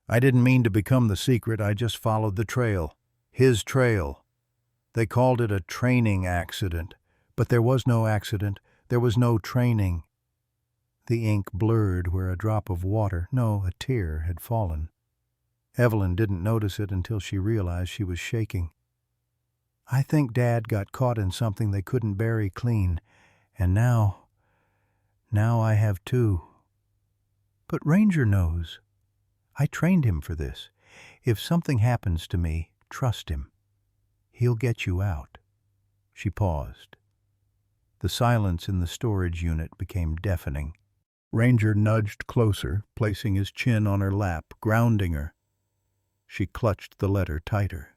I didn't mean to become the secret, I just followed the trail. His trail. They called it a training accident. But there was no accident. There was no training. The ink blurred where a drop of water, no, a tear, had fallen. Evelyn didn't notice it until she realized she was shaking. I think Dad got caught in something they couldn't bury clean, and now I have too. But Ranger knows. I trained him for this. If something happens to me, trust him. He'll get you out. She paused. The silence in the storage unit became deafening. Ranger nudged closer, placing his chin on her lap, grounding her. She clutched the letter tighter.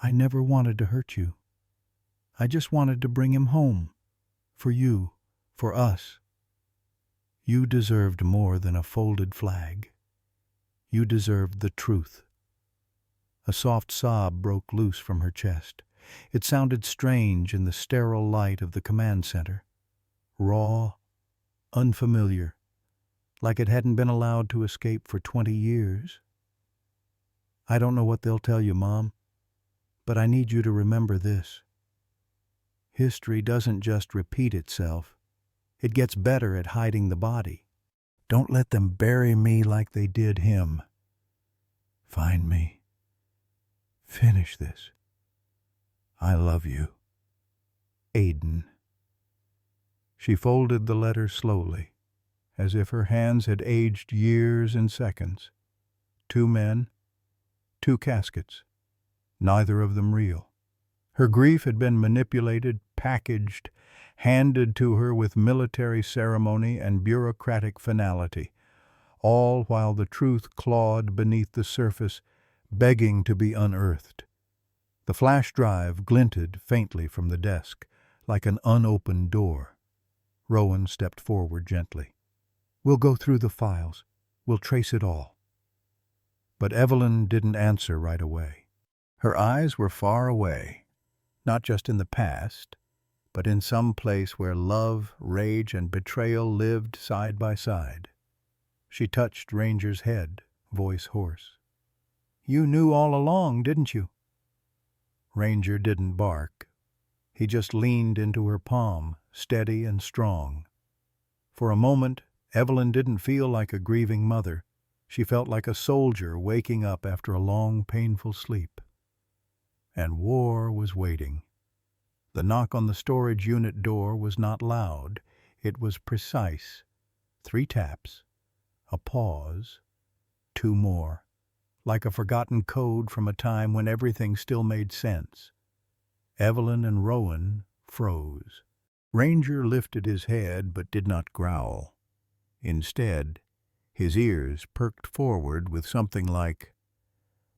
I never wanted to hurt you. I just wanted to bring him home. For you, for us. You deserved more than a folded flag. You deserved the truth. A soft sob broke loose from her chest. It sounded strange in the sterile light of the command center. Raw, unfamiliar, like it hadn't been allowed to escape for 20 years. I don't know what they'll tell you, Mom, but I need you to remember this. History doesn't just repeat itself. It gets better at hiding the body. Don't let them bury me like they did him. Find me. Finish this. I love you. Aiden. She folded the letter slowly, as if her hands had aged years in seconds. 2 men, 2 caskets, neither of them real. Her grief had been manipulated, packaged, handed to her with military ceremony and bureaucratic finality, all while the truth clawed beneath the surface, begging to be unearthed. The flash drive glinted faintly from the desk, like an unopened door. Rowan stepped forward gently. We'll go through the files. We'll trace it all. But Evelyn didn't answer right away. Her eyes were far away, not just in the past, but in some place where love, rage, and betrayal lived side by side. She touched Ranger's head, voice hoarse. You knew all along, didn't you? Ranger didn't bark. He just leaned into her palm, steady and strong. For a moment, Evelyn didn't feel like a grieving mother. She felt like a soldier waking up after a long, painful sleep. And war was waiting. The knock on the storage unit door was not loud. It was precise. 3 taps, a pause, 2 more, like a forgotten code from a time when everything still made sense. Evelyn and Rowan froze. Ranger lifted his head but did not growl. Instead, his ears perked forward with something like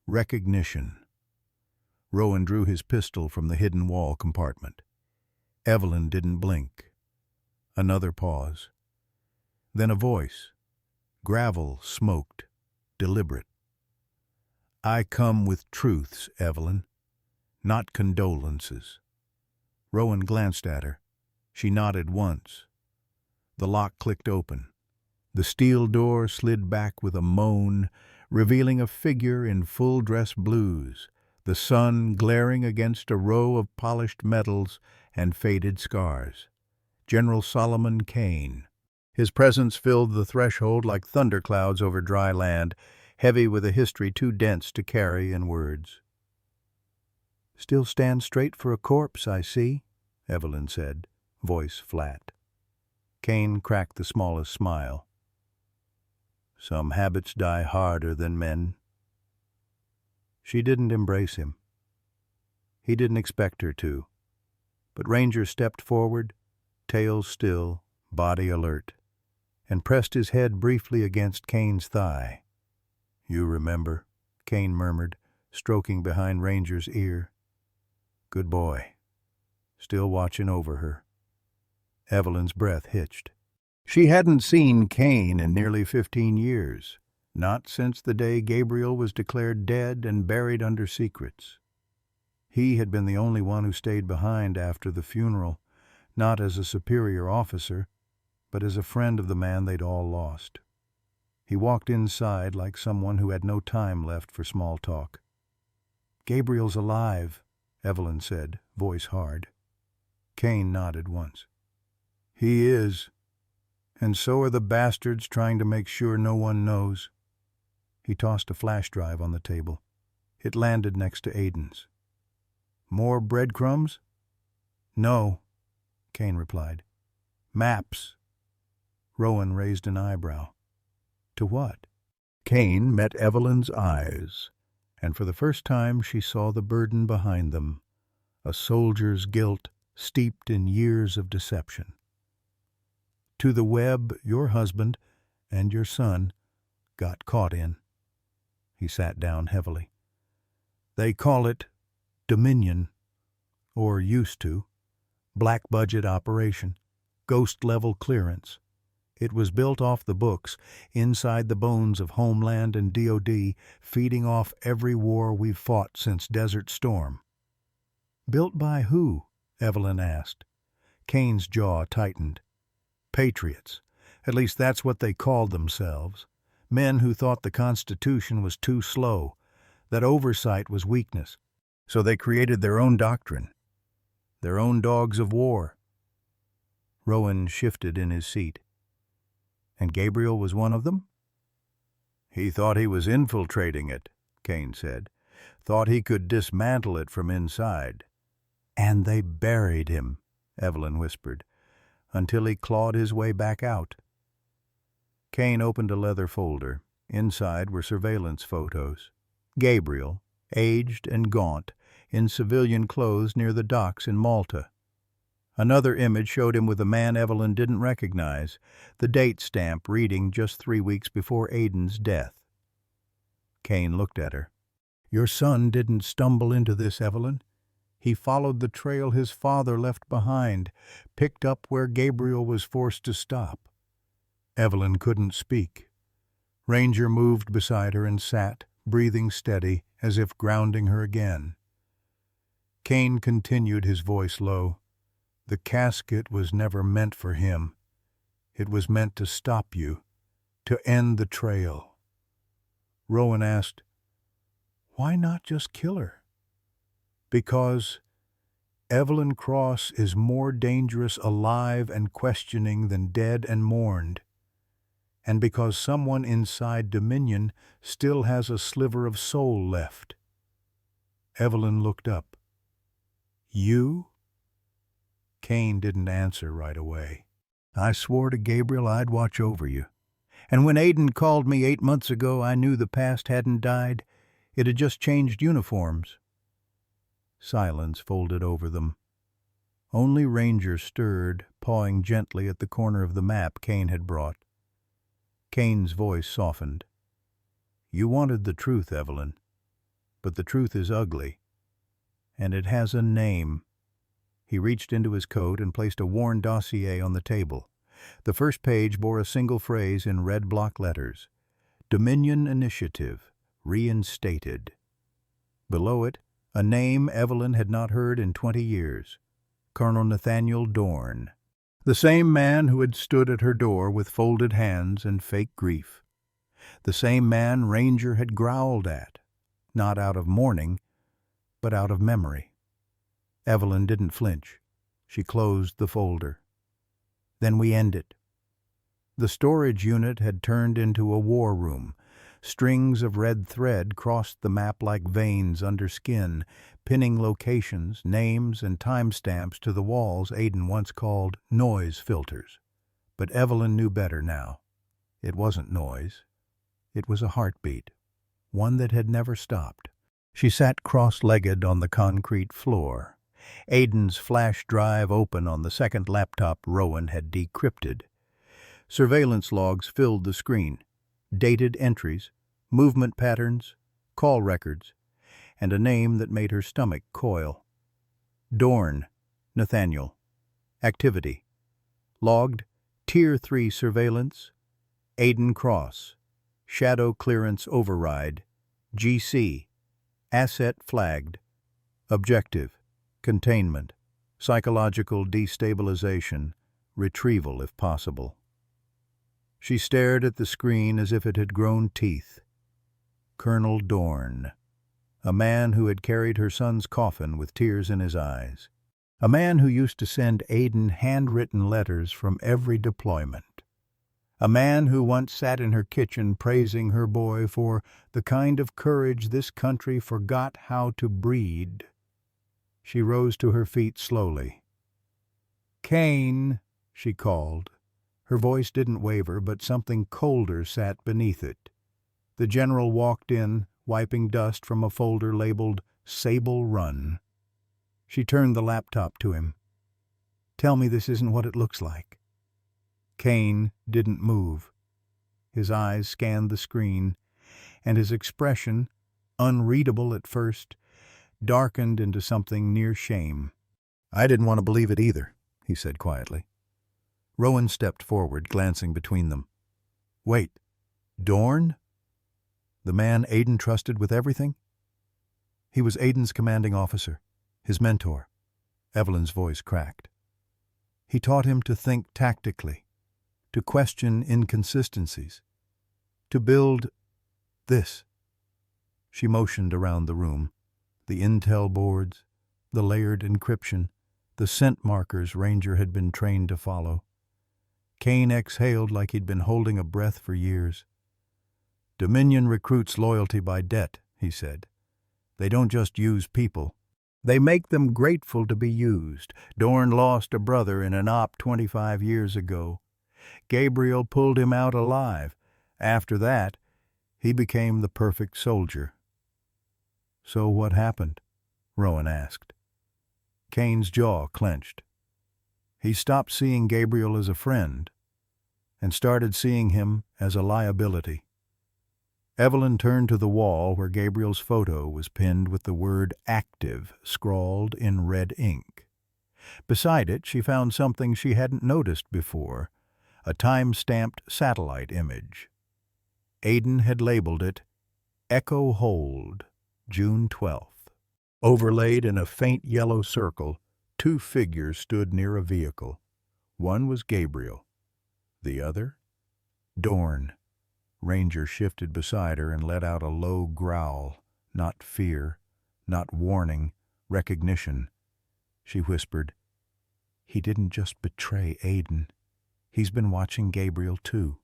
recognition. Rowan drew his pistol from the hidden wall compartment. Evelyn didn't blink. Another pause. Then a voice, gravel smoked, deliberate. I come with truths, Evelyn, not condolences. Rowan glanced at her. She nodded once. The lock clicked open. The steel door slid back with a moan, revealing a figure in full-dress blues, the sun glaring against a row of polished metals and faded scars. General Solomon Kane. His presence filled the threshold like thunderclouds over dry land, heavy with a history too dense to carry in words. "Still stand straight for a corpse, I see," Evelyn said, voice flat. Kane cracked the smallest smile. "Some habits die harder than men." She didn't embrace him. He didn't expect her to. But Ranger stepped forward, tail still, body alert, and pressed his head briefly against Kane's thigh. "You remember," Kane murmured, stroking behind Ranger's ear. "Good boy." Still watching over her. Evelyn's breath hitched. She hadn't seen Kane in nearly 15 years, not since the day Gabriel was declared dead and buried under secrets. He had been the only one who stayed behind after the funeral, not as a superior officer, but as a friend of the man they'd all lost. He walked inside like someone who had no time left for small talk. "Gabriel's alive," Evelyn said, voice hard. Kane nodded once. "He is. And so are the bastards trying to make sure no one knows." He tossed a flash drive on the table. It landed next to Aiden's. "More breadcrumbs?" "No," Kane replied. "Maps." Rowan raised an eyebrow. "To what?" Kane met Evelyn's eyes, and for the first time she saw the burden behind them, a soldier's guilt steeped in years of deception. "To the web your husband and your son got caught in." He sat down heavily. "They call it Dominion, or used to. Black budget operation, ghost-level clearance. It was built off the books, inside the bones of Homeland and DOD, feeding off every war we've fought since Desert Storm." "Built by who?" Evelyn asked. Kane's jaw tightened. "Patriots. At least that's what they called themselves. Men who thought the Constitution was too slow, that oversight was weakness. So they created their own doctrine, their own dogs of war." Rowan shifted in his seat. "And Gabriel was one of them?" "He thought he was infiltrating it," Kane said. "Thought he could dismantle it from inside." "And they buried him," Evelyn whispered, "until he clawed his way back out." Kane opened a leather folder. Inside were surveillance photos. Gabriel, aged and gaunt, in civilian clothes near the docks in Malta. Another image showed him with a man Evelyn didn't recognize, the date stamp reading just 3 weeks before Aiden's death. Kane looked at her. "Your son didn't stumble into this, Evelyn. He followed the trail his father left behind, picked up where Gabriel was forced to stop." Evelyn couldn't speak. Ranger moved beside her and sat, breathing steady, as if grounding her again. Kane continued, his voice low. "The casket was never meant for him. It was meant to stop you, to end the trail." Rowan asked, "Why not just kill her?" "Because Evelyn Cross is more dangerous alive and questioning than dead and mourned. And because someone inside Dominion still has a sliver of soul left." Evelyn looked up. "You?" Kane didn't answer right away. "I swore to Gabriel I'd watch over you. And when Aiden called me 8 months ago, I knew the past hadn't died. It had just changed uniforms." Silence folded over them. Only Ranger stirred, pawing gently at the corner of the map Kane had brought. Kane's voice softened. "You wanted the truth, Evelyn. But the truth is ugly. And it has a name." He reached into his coat and placed a worn dossier on the table. The first page bore a single phrase in red block letters. "Dominion Initiative. reinstated. Below it, a name Evelyn had not heard in 20 years. Colonel Nathaniel Dorn. The same man who had stood at her door with folded hands and fake grief. The same man Ranger had growled at, not out of mourning, but out of memory. Evelyn didn't flinch. She closed the folder. Then we ended. The storage unit had turned into a war room. Strings of red thread crossed the map like veins under skin, pinning locations, names, and timestamps to the walls Aiden once called noise filters. But Evelyn knew better now. It wasn't noise. It was a heartbeat, one that had never stopped. She sat cross-legged on the concrete floor, Aiden's flash drive open on the second laptop Rowan had decrypted. Surveillance logs filled the screen, dated entries, movement patterns, call records, and a name that made her stomach coil. Dorn, Nathaniel. Activity. Logged, Tier 3 surveillance, Aiden Cross. Shadow clearance override, GC. Asset flagged. Objective, containment, psychological destabilization, retrieval if possible. She stared at the screen as if it had grown teeth. Colonel Dorn. A man who had carried her son's coffin with tears in his eyes. A man who used to send Aiden handwritten letters from every deployment. A man who once sat in her kitchen praising her boy for the kind of courage this country forgot how to breed. She rose to her feet slowly. "Kane," she called. Her voice didn't waver, but something colder sat beneath it. The general walked in, wiping dust from a folder labeled Sable Run. She turned the laptop to him. "Tell me this isn't what it looks like." Kane didn't move. His eyes scanned the screen, and his expression, unreadable at first, darkened into something near shame. "I didn't want to believe it either," he said quietly. Rowan stepped forward, glancing between them. "Wait, Dorn? The man Aiden trusted with everything?" "He was Aiden's commanding officer, his mentor." Evelyn's voice cracked. "He taught him to think tactically, to question inconsistencies, to build this." She motioned around the room. The intel boards, the layered encryption, the scent markers Ranger had been trained to follow. Kane exhaled like he'd been holding a breath for years. "Dominion recruits loyalty by debt," he said. "They don't just use people. They make them grateful to be used. Dorn lost a brother in an op 25 years ago. Gabriel pulled him out alive. After that, he became the perfect soldier." "So what happened?" Rowan asked. Kane's jaw clenched. He stopped seeing Gabriel as a friend and started seeing him as a liability. Evelyn turned to the wall where Gabriel's photo was pinned with the word active scrawled in red ink. Beside it, she found something she hadn't noticed before, a time-stamped satellite image. Aiden had labeled it Echo Hold, June 12th. Overlaid in a faint yellow circle, two figures stood near a vehicle. One was Gabriel. The other? Dorn. Ranger shifted beside her and let out a low growl, not fear, not warning, recognition. She whispered, "He didn't just betray Aiden. He's been watching Gabriel too."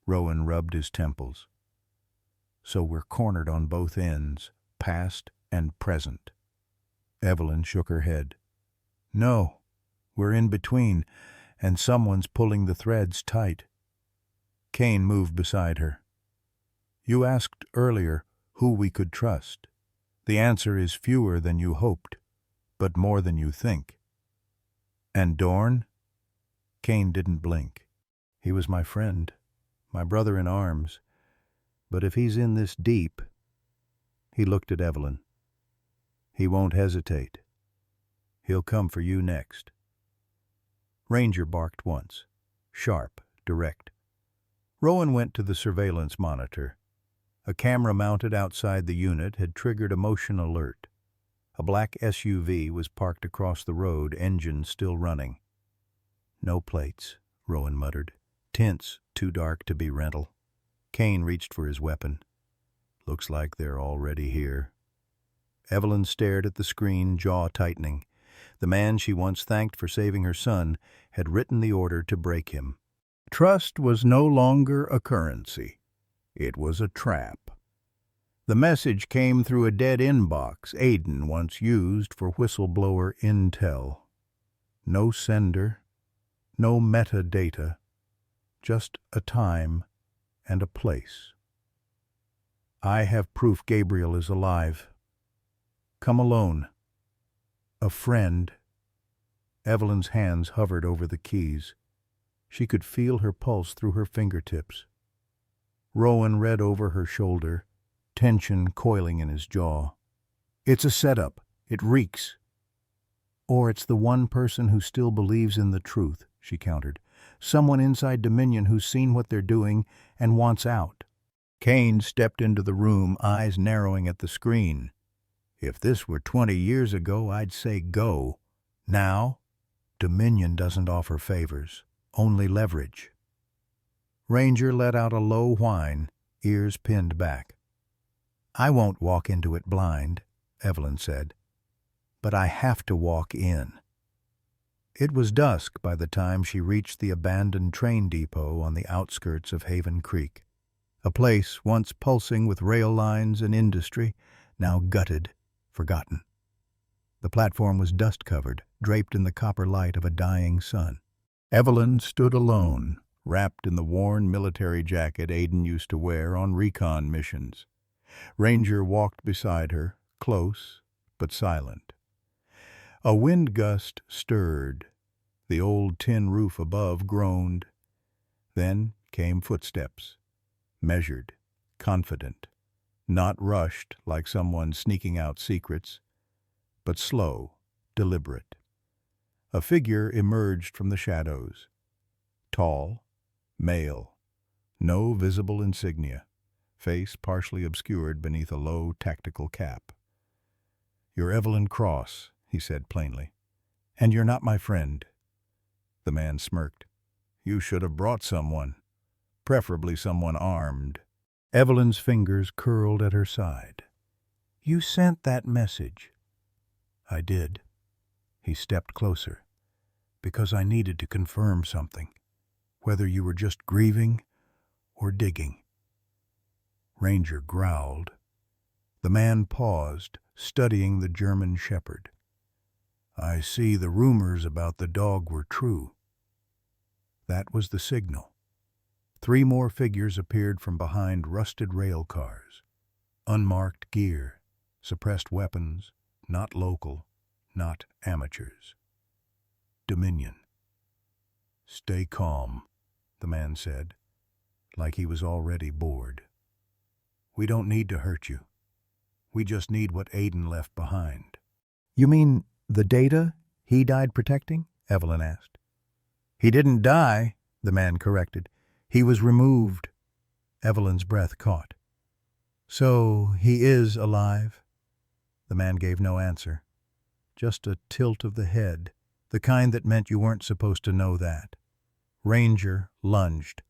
Rowan rubbed his temples. "So we're cornered on both ends, past and present." Evelyn shook her head. "No, we're in between, and someone's pulling the threads tight." Kane moved beside her. "You asked earlier who we could trust. The answer is fewer than you hoped, but more than you think." "And Dorn?" Kane didn't blink. "He was my friend, my brother in arms. But if he's in this deep—" He looked at Evelyn. "He won't hesitate. He'll come for you next." Ranger barked once, sharp, direct. Rowan went to the surveillance monitor. A camera mounted outside the unit had triggered a motion alert. A black SUV was parked across the road, engine still running. "No plates," Rowan muttered. "Tints too dark to be rental." Kane reached for his weapon. "Looks like they're already here." Evelyn stared at the screen, jaw tightening. The man she once thanked for saving her son had written the order to break him. Trust was no longer a currency. It was a trap. The message came through a dead inbox Aiden once used for whistleblower intel. No sender, no metadata, just a time and a place. "I have proof Gabriel is alive. Come alone. A friend." Evelyn's hands hovered over the keys. She could feel her pulse through her fingertips. Rowan read over her shoulder, tension coiling in his jaw. "It's a setup. It reeks." "Or it's the one person who still believes in the truth," she countered. "Someone inside Dominion who's seen what they're doing and wants out." Kane stepped into the room, eyes narrowing at the screen. "If this were 20 years ago, I'd say go. Now, Dominion doesn't offer favors, only leverage." Ranger let out a low whine, ears pinned back. "I won't walk into it blind," Evelyn said. "But I have to walk in." It was dusk by the time she reached the abandoned train depot on the outskirts of Haven Creek, a place once pulsing with rail lines and industry, now gutted, forgotten. The platform was dust-covered, draped in the copper light of a dying sun. Evelyn stood alone, wrapped in the worn military jacket Aiden used to wear on recon missions. Ranger walked beside her, close but silent. A wind gust stirred. The old tin roof above groaned. Then came footsteps, measured, confident, not rushed like someone sneaking out secrets, but slow, deliberate. A figure emerged from the shadows. Tall, male, no visible insignia, face partially obscured beneath a low tactical cap. "You're Evelyn Cross," he said plainly. "And you're not my friend." The man smirked. "You should have brought someone, preferably someone armed." Evelyn's fingers curled at her side. "You sent that message." "I did." He stepped closer. "Because I needed to confirm something, whether you were just grieving or digging." Ranger growled. The man paused, studying the German shepherd. "I see the rumors about the dog were true." That was the signal. 3 more figures appeared from behind rusted rail cars. Unmarked gear, suppressed weapons, not local, not amateurs. Dominion. "Stay calm," the man said, like he was already bored. "We don't need to hurt you. We just need what Aiden left behind." "You mean the data he died protecting?" Evelyn asked. "He didn't die," the man corrected. "He was removed." Evelyn's breath caught. "So he is alive?" The man gave no answer. Just a tilt of the head, the kind that meant you weren't supposed to know that. Ranger lunged.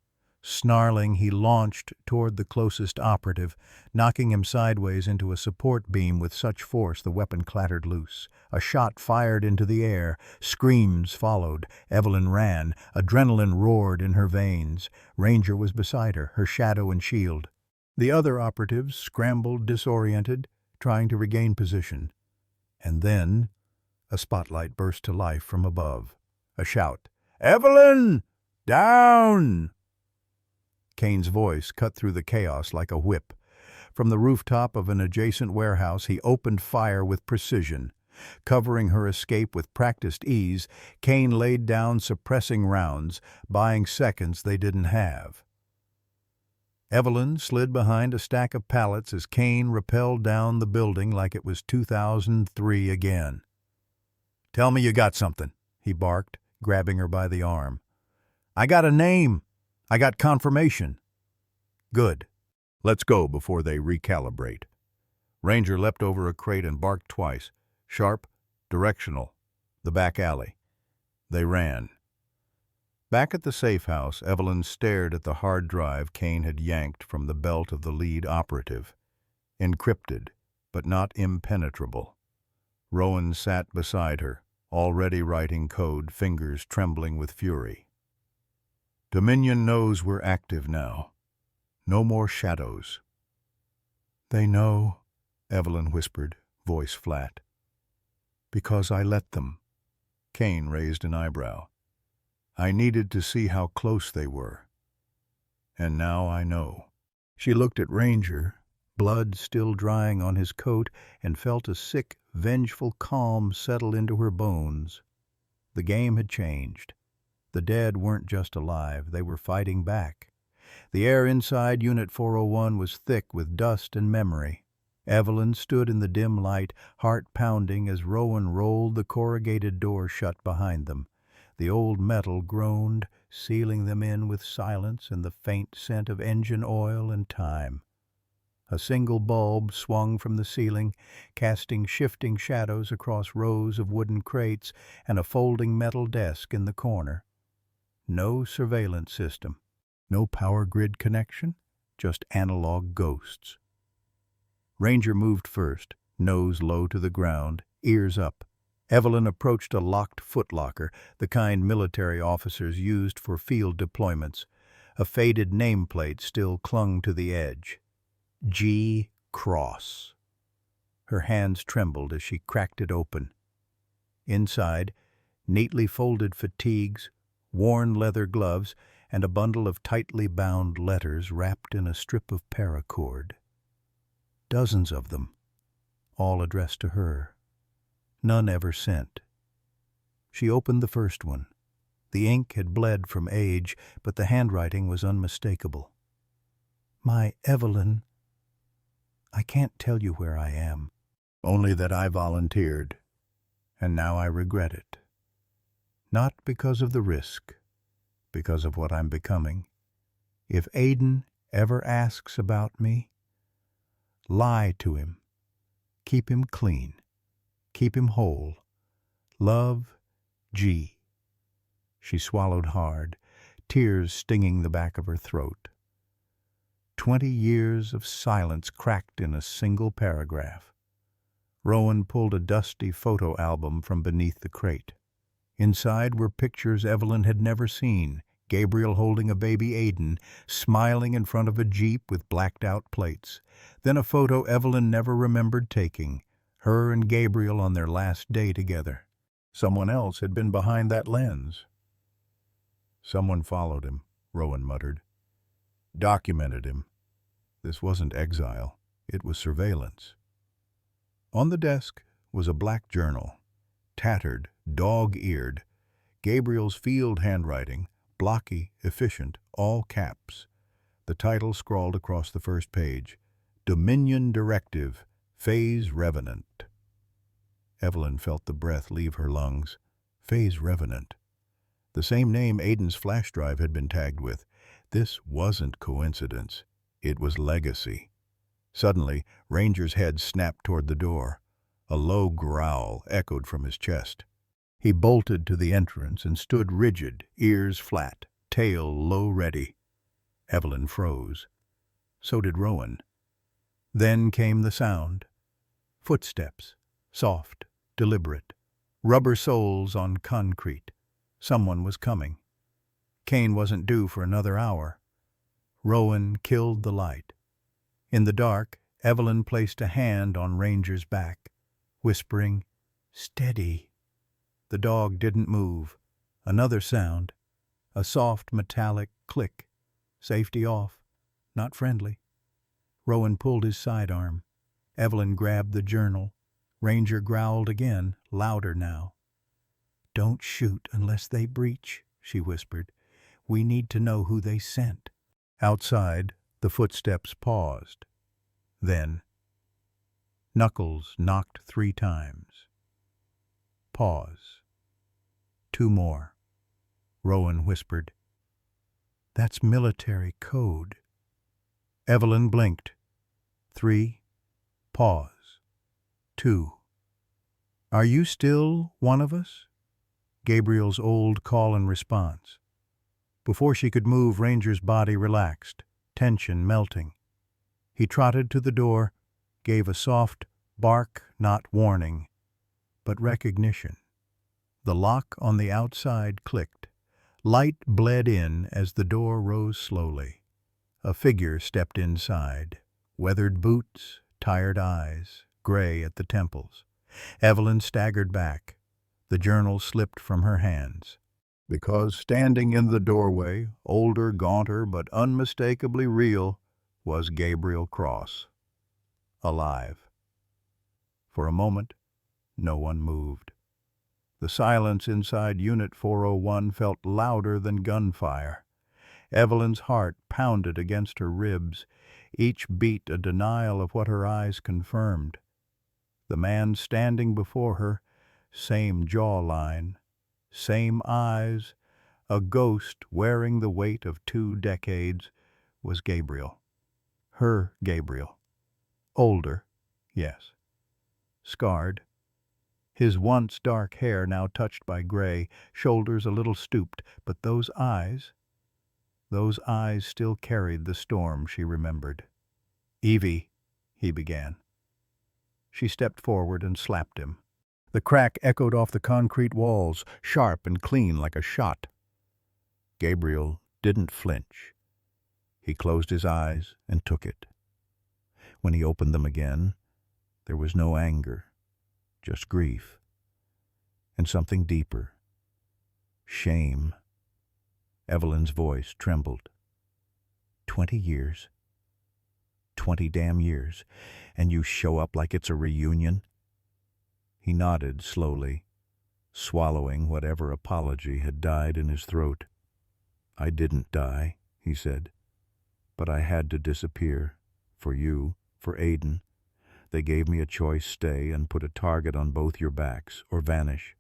Snarling, he launched toward the closest operative, knocking him sideways into a support beam with such force the weapon clattered loose. A shot fired into the air. Screams followed. Evelyn ran. Adrenaline roared in her veins. Ranger was beside her, her shadow and shield. The other operatives scrambled disoriented, trying to regain position. And then a spotlight burst to life from above. A shout. "Evelyn! Down!" Kane's voice cut through the chaos like a whip. From the rooftop of an adjacent warehouse, he opened fire with precision. Covering her escape with practiced ease, Kane laid down suppressing rounds, buying seconds they didn't have. Evelyn slid behind a stack of pallets as Kane rappelled down the building like it was 2003 again. "Tell me you got something," he barked, grabbing her by the arm. "I got a name. I got confirmation." "Good." Let's go before they recalibrate. Ranger leapt over a crate and barked twice. Sharp, directional. The back alley. They ran. Back at the safe house, Evelyn stared at the hard drive Kane had yanked from the belt of the lead operative. Encrypted, but not impenetrable. Rowan sat beside her, already writing code, fingers trembling with fury. Dominion knows we're active now. No more shadows. They know, Evelyn whispered, voice flat. Because I let them. Kane raised an eyebrow. I needed to see how close they were. And now I know. She looked at Ranger, blood still drying on his coat, and felt a sick, vengeful calm settle into her bones. The game had changed. The dead weren't just alive, they were fighting back. The air inside Unit 401 was thick with dust and memory. Evelyn stood in the dim light, heart pounding as Rowan rolled the corrugated door shut behind them. The old metal groaned, sealing them in with silence and the faint scent of engine oil and time. A single bulb swung from the ceiling, casting shifting shadows across rows of wooden crates and a folding metal desk in the corner. No surveillance system, no power grid connection, just analog ghosts. Ranger moved first, nose low to the ground, ears up. Evelyn approached a locked footlocker, the kind military officers used for field deployments. A faded nameplate still clung to the edge. G. Cross. Her hands trembled as she cracked it open. Inside, neatly folded fatigues, worn leather gloves, and a bundle of tightly bound letters wrapped in a strip of paracord. Dozens of them, all addressed to her. None ever sent. She opened the first one. The ink had bled from age, but the handwriting was unmistakable. My Evelyn, I can't tell you where I am. Only that I volunteered, and now I regret it. Not because of the risk, because of what I'm becoming. If Aiden ever asks about me, lie to him. Keep him clean. Keep him whole. Love, G. She swallowed hard, tears stinging the back of her throat. 20 years of silence cracked in a single paragraph. Rowan pulled a dusty photo album from beneath the crate. Inside were pictures Evelyn had never seen, Gabriel holding a baby Aiden, smiling in front of a Jeep with blacked-out plates. Then a photo Evelyn never remembered taking, her and Gabriel on their last day together. Someone else had been behind that lens. Someone followed him, Rowan muttered. Documented him. This wasn't exile. It was surveillance. On the desk was a black journal, tattered, dog-eared. Gabriel's field handwriting, blocky, efficient, all caps. The title scrawled across the first page, Dominion Directive, Phase Revenant. Evelyn felt the breath leave her lungs. Phase Revenant. The same name Aiden's flash drive had been tagged with. This wasn't coincidence. It was legacy. Suddenly, Ranger's head snapped toward the door. A low growl echoed from his chest. He bolted to the entrance and stood rigid, ears flat, tail low-ready. Evelyn froze. So did Rowan. Then came the sound. Footsteps, soft, deliberate. Rubber soles on concrete. Someone was coming. Kane wasn't due for another hour. Rowan killed the light. In the dark, Evelyn placed a hand on Ranger's back, whispering, "Steady." The dog didn't move. Another sound. A soft metallic click. Safety off. Not friendly. Rowan pulled his sidearm. Evelyn grabbed the journal. Ranger growled again, louder now. "Don't shoot unless they breach," she whispered. "We need to know who they sent." Outside, the footsteps paused. Then, knuckles knocked 3 times. Pause. 2 more. Rowan whispered, "That's military code." Evelyn blinked. 3. Pause. 2. Are you still one of us? Gabriel's old call and response. Before she could move, Ranger's body relaxed, tension melting. He trotted to the door, gave a soft bark, not warning, but recognition. The lock on the outside clicked. Light bled in as the door rose slowly. A figure stepped inside. Weathered boots, tired eyes, gray at the temples. Evelyn staggered back. The journal slipped from her hands. Because standing in the doorway, older, gaunter, but unmistakably real, was Gabriel Cross. Alive. For a moment, no one moved. The silence inside Unit 401 felt louder than gunfire. Evelyn's heart pounded against her ribs, each beat a denial of what her eyes confirmed. The man standing before her, same jawline, same eyes, a ghost wearing the weight of 2 decades, was Gabriel. Her Gabriel. Older, yes. Scarred. His once dark hair now touched by gray, shoulders a little stooped, but those eyes still carried the storm she remembered. "Evie," he began. She stepped forward and slapped him. The crack echoed off the concrete walls, sharp and clean like a shot. Gabriel didn't flinch. He closed his eyes and took it. When he opened them again, there was no anger, just grief. And something deeper. Shame. Evelyn's voice trembled. 20 years. 20 damn years. And you show up like it's a reunion? He nodded slowly, swallowing whatever apology had died in his throat. "I didn't die," he said. "But I had to disappear. For you, for Aiden. They gave me a choice: stay and put a target on both your backs, or vanish."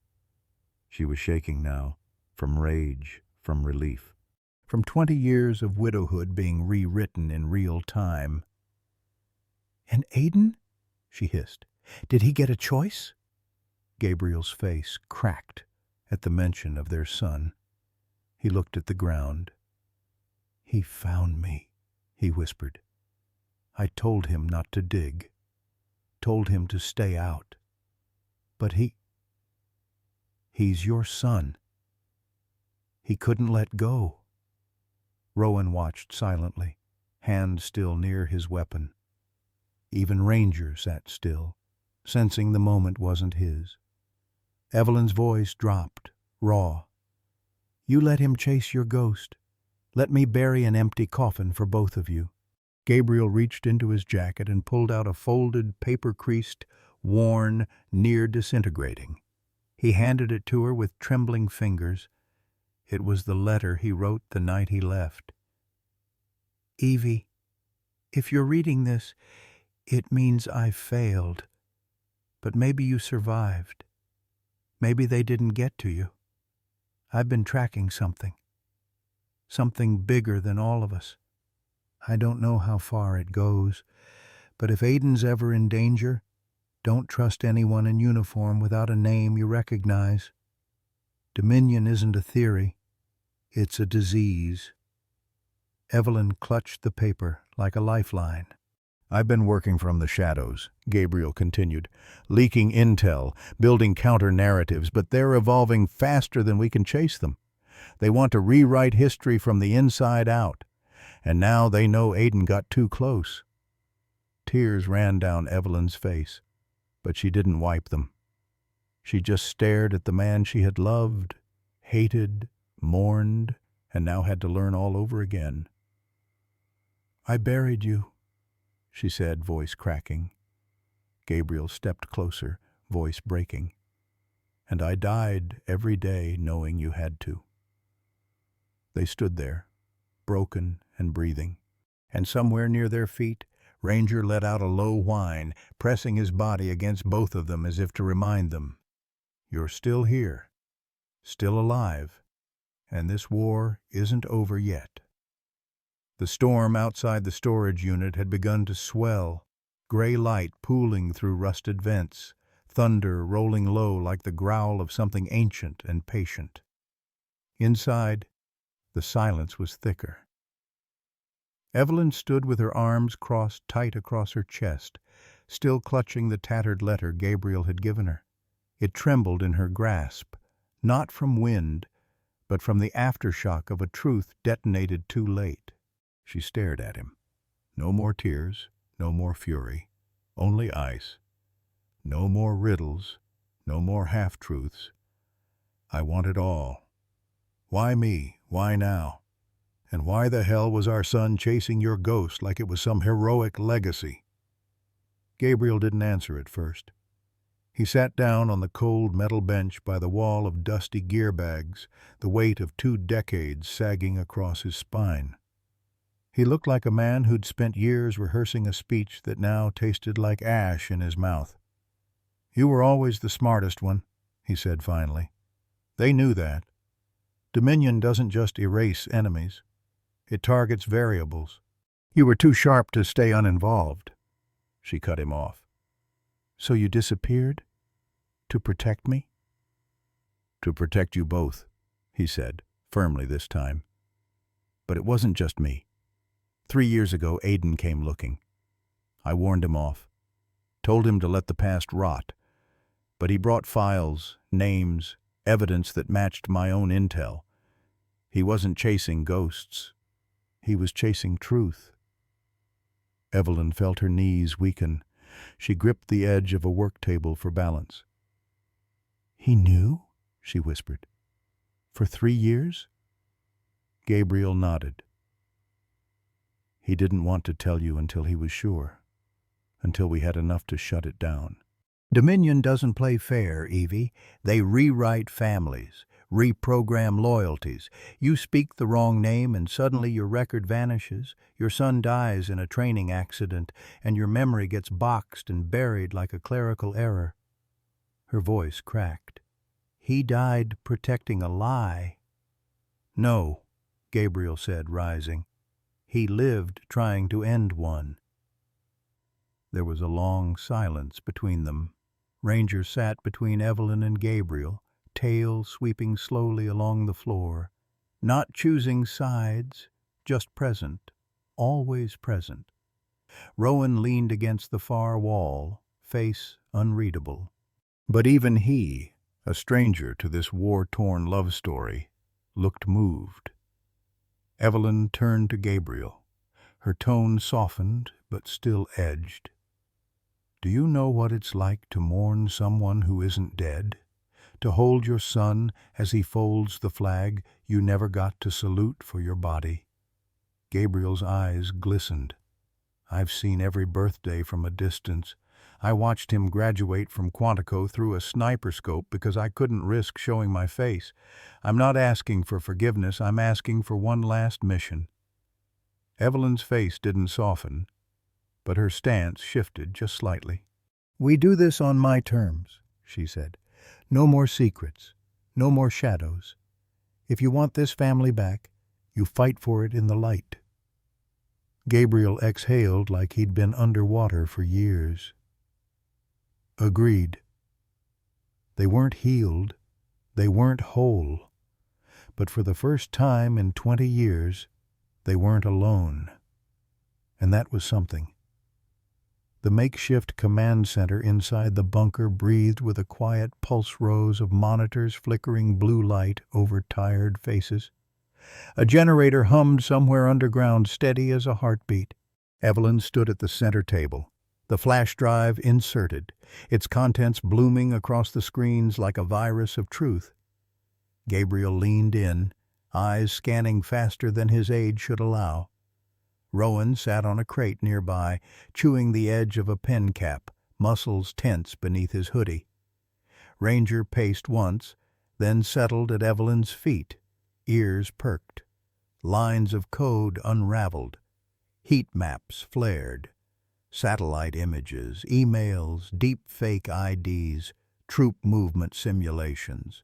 She was shaking now, from rage, from relief. From 20 years of widowhood being rewritten in real time. "And Aiden?" she hissed. "Did he get a choice?" Gabriel's face cracked at the mention of their son. He looked at the ground. "He found me," he whispered. "I told him not to dig. Told him to stay out. But he's your son. He couldn't let go." Rowan watched silently, hand still near his weapon. Even Ranger sat still, sensing the moment wasn't his. Evelyn's voice dropped, raw. "You let him chase your ghost. Let me bury an empty coffin for both of you." Gabriel reached into his jacket and pulled out a folded, paper-creased, worn, near disintegrating. He handed it to her with trembling fingers. It was the letter he wrote the night he left. "Evie, if you're reading this, it means I failed. But maybe you survived. Maybe they didn't get to you. I've been tracking something. Something bigger than all of us. I don't know how far it goes, but if Aiden's ever in danger, don't trust anyone in uniform without a name you recognize. Dominion isn't a theory. It's a disease." Evelyn clutched the paper like a lifeline. "I've been working from the shadows," Gabriel continued, "leaking intel, building counter-narratives, but they're evolving faster than we can chase them. They want to rewrite history from the inside out. And now they know Aiden got too close." Tears ran down Evelyn's face, but she didn't wipe them. She just stared at the man she had loved, hated, mourned, and now had to learn all over again. "I buried you," she said, voice cracking. Gabriel stepped closer, voice breaking. "And I died every day knowing you had to." They stood there, broken and breathing, and somewhere near their feet, Ranger let out a low whine, pressing his body against both of them as if to remind them, "You're still here, still alive, and this war isn't over yet." The storm outside the storage unit had begun to swell, gray light pooling through rusted vents, thunder rolling low like the growl of something ancient and patient. Inside, the silence was thicker. Evelyn stood with her arms crossed tight across her chest, still clutching the tattered letter Gabriel had given her. It trembled in her grasp, not from wind, but from the aftershock of a truth detonated too late. She stared at him. No more tears, no more fury, only ice. No more riddles, no more half-truths. I want it all. Why me? Why now? And why the hell was our son chasing your ghost like it was some heroic legacy? Gabriel didn't answer at first. He sat down on the cold metal bench by the wall of dusty gear bags, the weight of 2 decades sagging across his spine. He looked like a man who'd spent years rehearsing a speech that now tasted like ash in his mouth. "You were always the smartest one," he said finally. "They knew that. Dominion doesn't just erase enemies. It targets variables. You were too sharp to stay uninvolved." She cut him off. "So you disappeared? To protect me?" "To protect you both," he said, firmly this time. "But it wasn't just me. 3 years ago, Aiden came looking. I warned him off, told him to let the past rot. But he brought files, names, evidence that matched my own intel. He wasn't chasing ghosts. He was chasing truth." Evelyn felt her knees weaken. She gripped the edge of a work table for balance. "He knew?" she whispered. "For 3 years?" Gabriel nodded. "He didn't want to tell you until he was sure, until we had enough to shut it down." Dominion doesn't play fair, Evie. They rewrite families, reprogram loyalties. You speak the wrong name and suddenly your record vanishes. Your son dies in a training accident and your memory gets boxed and buried like a clerical error. Her voice cracked. "He died protecting a lie." "No," Gabriel said, rising. "He lived trying to end one." There was a long silence between them. Ranger sat between Evelyn and Gabriel, tail sweeping slowly along the floor, not choosing sides, just present, always present. Rowan leaned against the far wall, face unreadable. But even he, a stranger to this war-torn love story, looked moved. Evelyn turned to Gabriel. Her tone softened, but still edged. "Do you know what it's like to mourn someone who isn't dead? To hold your son as he folds the flag you never got to salute for your body?" Gabriel's eyes glistened. "I've seen every birthday from a distance. I watched him graduate from Quantico through a sniper scope because I couldn't risk showing my face. I'm not asking for forgiveness, I'm asking for one last mission." Evelyn's face didn't soften, but her stance shifted just slightly. "We do this on my terms," she said. "No more secrets, no more shadows. If you want this family back, you fight for it in the light." Gabriel exhaled like he'd been underwater for years. Agreed. They weren't healed, they weren't whole, but for the first time in 20 years, they weren't alone. And that was something. The makeshift command center inside the bunker breathed with a quiet pulse rows of monitors flickering blue light over tired faces. A generator hummed somewhere underground, steady as a heartbeat. Evelyn stood at the center table, the flash drive inserted, its contents blooming across the screens like a virus of truth. Gabriel leaned in, eyes scanning faster than his age should allow. Rowan sat on a crate nearby, chewing the edge of a pen cap, muscles tense beneath his hoodie. Ranger paced once, then settled at Evelyn's feet, ears perked. Lines of code unraveled. Heat maps flared. Satellite images, emails, deep-fake IDs, troop movement simulations.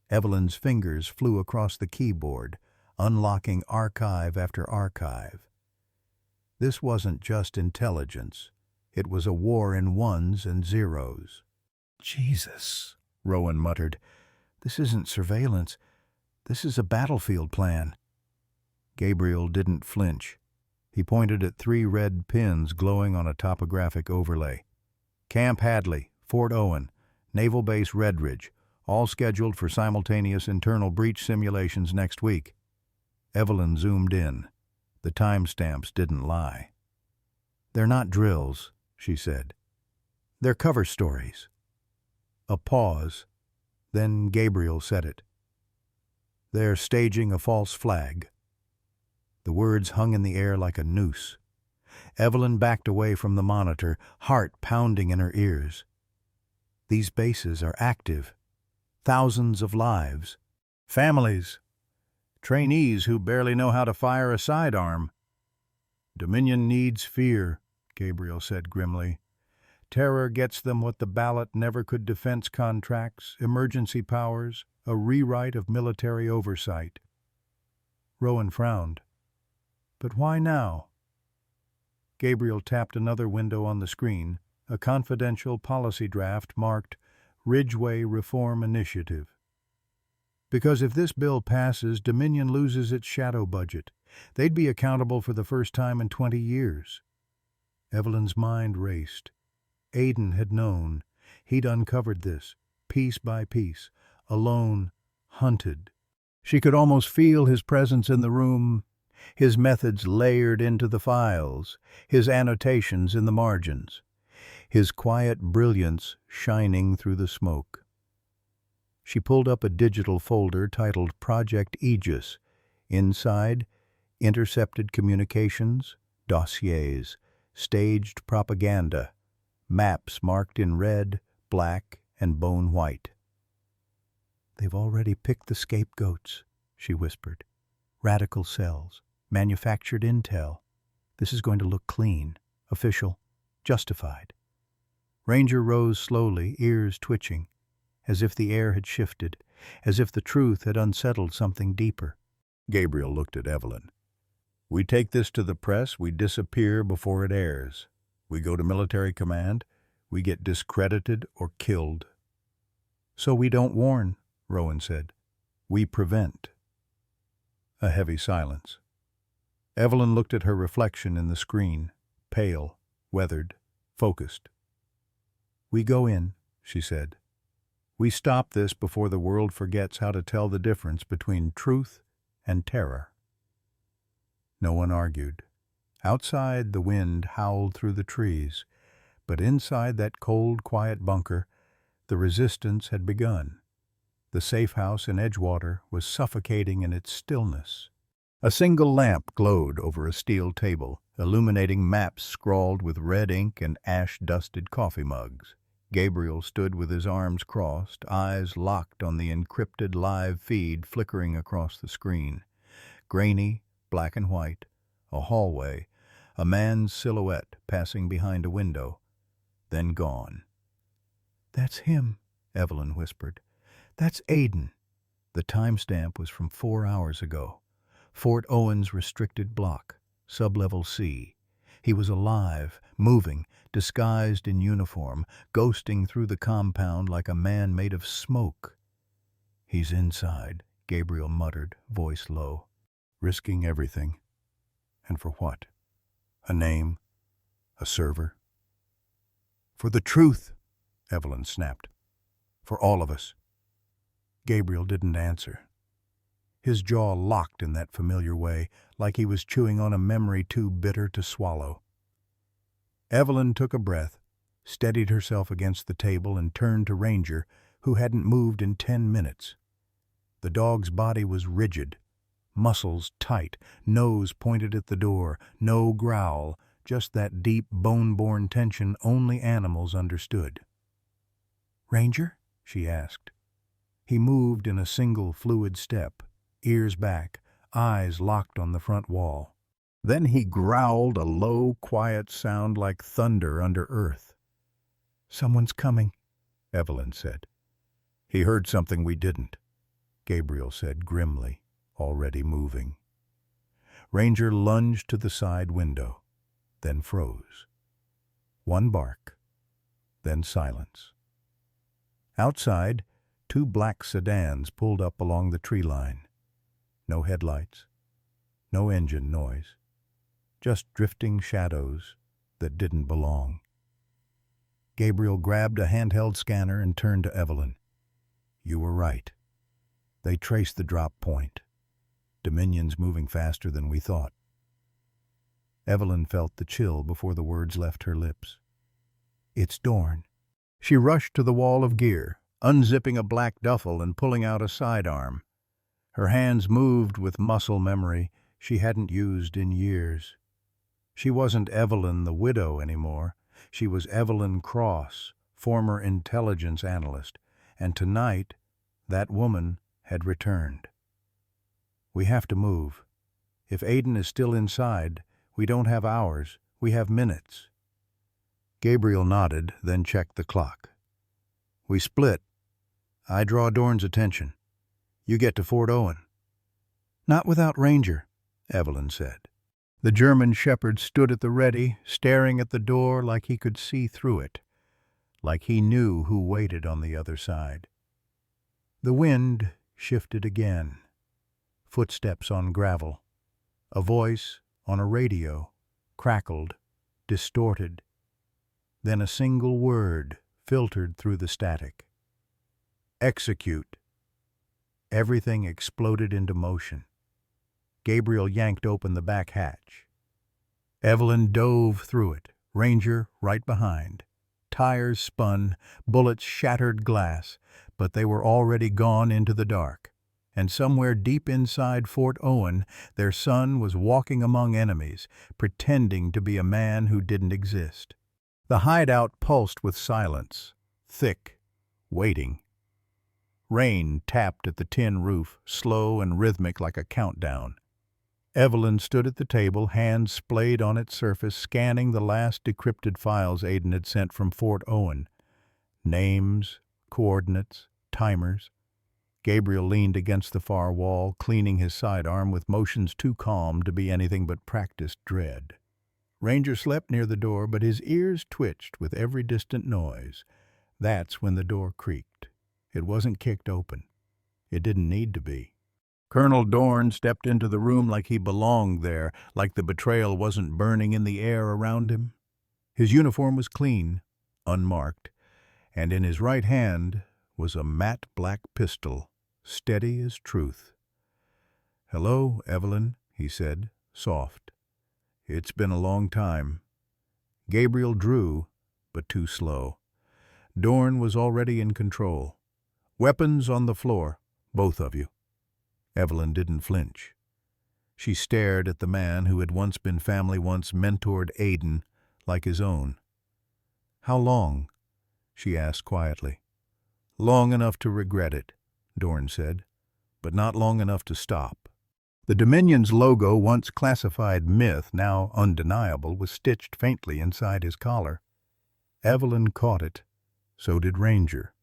Evelyn's fingers flew across the keyboard, unlocking archive after archive. This wasn't just intelligence. It was a war in ones and zeros. "Jesus," Rowan muttered. "This isn't surveillance. This is a battlefield plan." Gabriel didn't flinch. He pointed at 3 red pins glowing on a topographic overlay. "Camp Hadley, Fort Owen, Naval Base Red Ridge, all scheduled for simultaneous internal breach simulations next week." Evelyn zoomed in. The timestamps didn't lie. "They're not drills," she said. "They're cover stories." A pause. Then Gabriel said it. "They're staging a false flag." The words hung in the air like a noose. Evelyn backed away from the monitor, heart pounding in her ears. These bases are active. Thousands of lives. Families. Trainees who barely know how to fire a sidearm. "Dominion needs fear," Gabriel said grimly. "Terror gets them what the ballot never could: defense contracts, emergency powers, a rewrite of military oversight." Rowan frowned. "But why now?" Gabriel tapped another window on the screen, a confidential policy draft marked Ridgeway Reform Initiative. "Because if this bill passes, Dominion loses its shadow budget. They'd be accountable for the first time in 20 years. Evelyn's mind raced. Aidan had known. He'd uncovered this, piece by piece, alone, hunted. She could almost feel his presence in the room, his methods layered into the files, his annotations in the margins, his quiet brilliance shining through the smoke. She pulled up a digital folder titled Project Aegis. Inside, intercepted communications, dossiers, staged propaganda, maps marked in red, black, and bone white. "They've already picked the scapegoats," she whispered. "Radical cells, manufactured intel. This is going to look clean, official, justified." Ranger rose slowly, ears twitching, as if the air had shifted, as if the truth had unsettled something deeper. Gabriel looked at Evelyn. "We take this to the press, we disappear before it airs. We go to military command, we get discredited or killed." "So we don't warn," Rowan said. "We prevent." A heavy silence. Evelyn looked at her reflection in the screen, pale, weathered, focused. "We go in," she said. "We stop this before the world forgets how to tell the difference between truth and terror." No one argued. Outside, the wind howled through the trees, but inside that cold, quiet bunker, the resistance had begun. The safe house in Edgewater was suffocating in its stillness. A single lamp glowed over a steel table, illuminating maps scrawled with red ink and ash-dusted coffee mugs. Gabriel stood with his arms crossed, eyes locked on the encrypted live feed flickering across the screen. Grainy, black and white, a hallway, a man's silhouette passing behind a window, then gone. "That's him," Evelyn whispered. "That's Aidan." The timestamp was from 4 hours ago. Fort Owen's restricted block, sublevel C. He was alive, moving, disguised in uniform, ghosting through the compound like a man made of smoke. "He's inside," Gabriel muttered, voice low. "Risking everything. And for what? A name? A server?" "For the truth," Evelyn snapped. "For all of us." Gabriel didn't answer. His jaw locked in that familiar way, like he was chewing on a memory too bitter to swallow. Evelyn took a breath, steadied herself against the table, and turned to Ranger, who hadn't moved in 10 minutes. The dog's body was rigid, muscles tight, nose pointed at the door, no growl, just that deep, bone-born tension only animals understood. "Ranger?" she asked. He moved in a single fluid step, ears back, eyes locked on the front wall. Then he growled a low, quiet sound like thunder under earth. "Someone's coming," Evelyn said. "He heard something we didn't," Gabriel said grimly, already moving. Ranger lunged to the side window. then froze. One bark, then silence. Outside, two black sedans pulled up along the tree line. No headlights, no engine noise, just drifting shadows that didn't belong. Gabriel grabbed a handheld scanner and turned to Evelyn. "You were right. They traced the drop point. Dominion's moving faster than we thought." Evelyn felt the chill before the words left her lips. "It's Dorn." She rushed to the wall of gear, unzipping a black duffel and pulling out a sidearm. Her hands moved with muscle memory she hadn't used in years. She wasn't Evelyn the widow anymore. She was Evelyn Cross, former intelligence analyst, and tonight that woman had returned. "We have to move. If Aiden is still inside, we don't have hours, we have minutes." Gabriel nodded, then checked the clock. "We split. I draw Dorn's attention. You get to Fort Owen." "Not without Ranger," Evelyn said. The German shepherd stood at the ready, staring at the door like he could see through it, like he knew who waited on the other side. The wind shifted again. Footsteps on gravel. A voice on a radio, crackled, distorted. Then a single word filtered through the static. "Execute." Everything exploded into motion. Gabriel yanked open the back hatch. Evelyn dove through it, Ranger right behind. Tires spun, bullets shattered glass, but they were already gone into the dark. And somewhere deep inside Fort Owen, their son was walking among enemies, pretending to be a man who didn't exist. The hideout pulsed with silence, thick, waiting. Rain tapped at the tin roof, slow and rhythmic like a countdown. Evelyn stood at the table, hands splayed on its surface, scanning the last decrypted files Aiden had sent from Fort Owen. Names, coordinates, timers. Gabriel leaned against the far wall, cleaning his sidearm with motions too calm to be anything but practiced dread. Ranger slept near the door, but his ears twitched with every distant noise. That's when the door creaked. It wasn't kicked open. It didn't need to be. Colonel Dorn stepped into the room like he belonged there, like the betrayal wasn't burning in the air around him. His uniform was clean, unmarked, and in his right hand was a matte black pistol, steady as truth. "Hello, Evelyn," he said, soft. "It's been a long time." Gabriel drew, but too slow. Dorn was already in control. "Weapons on the floor, both of you." Evelyn didn't flinch. She stared at the man who had once been family, once mentored Aiden like his own. "How long?" she asked quietly. "Long enough to regret it," Dorn said, "but not long enough to stop." The Dominion's logo, once classified myth, now undeniable, was stitched faintly inside his collar. Evelyn caught it. So did Ranger,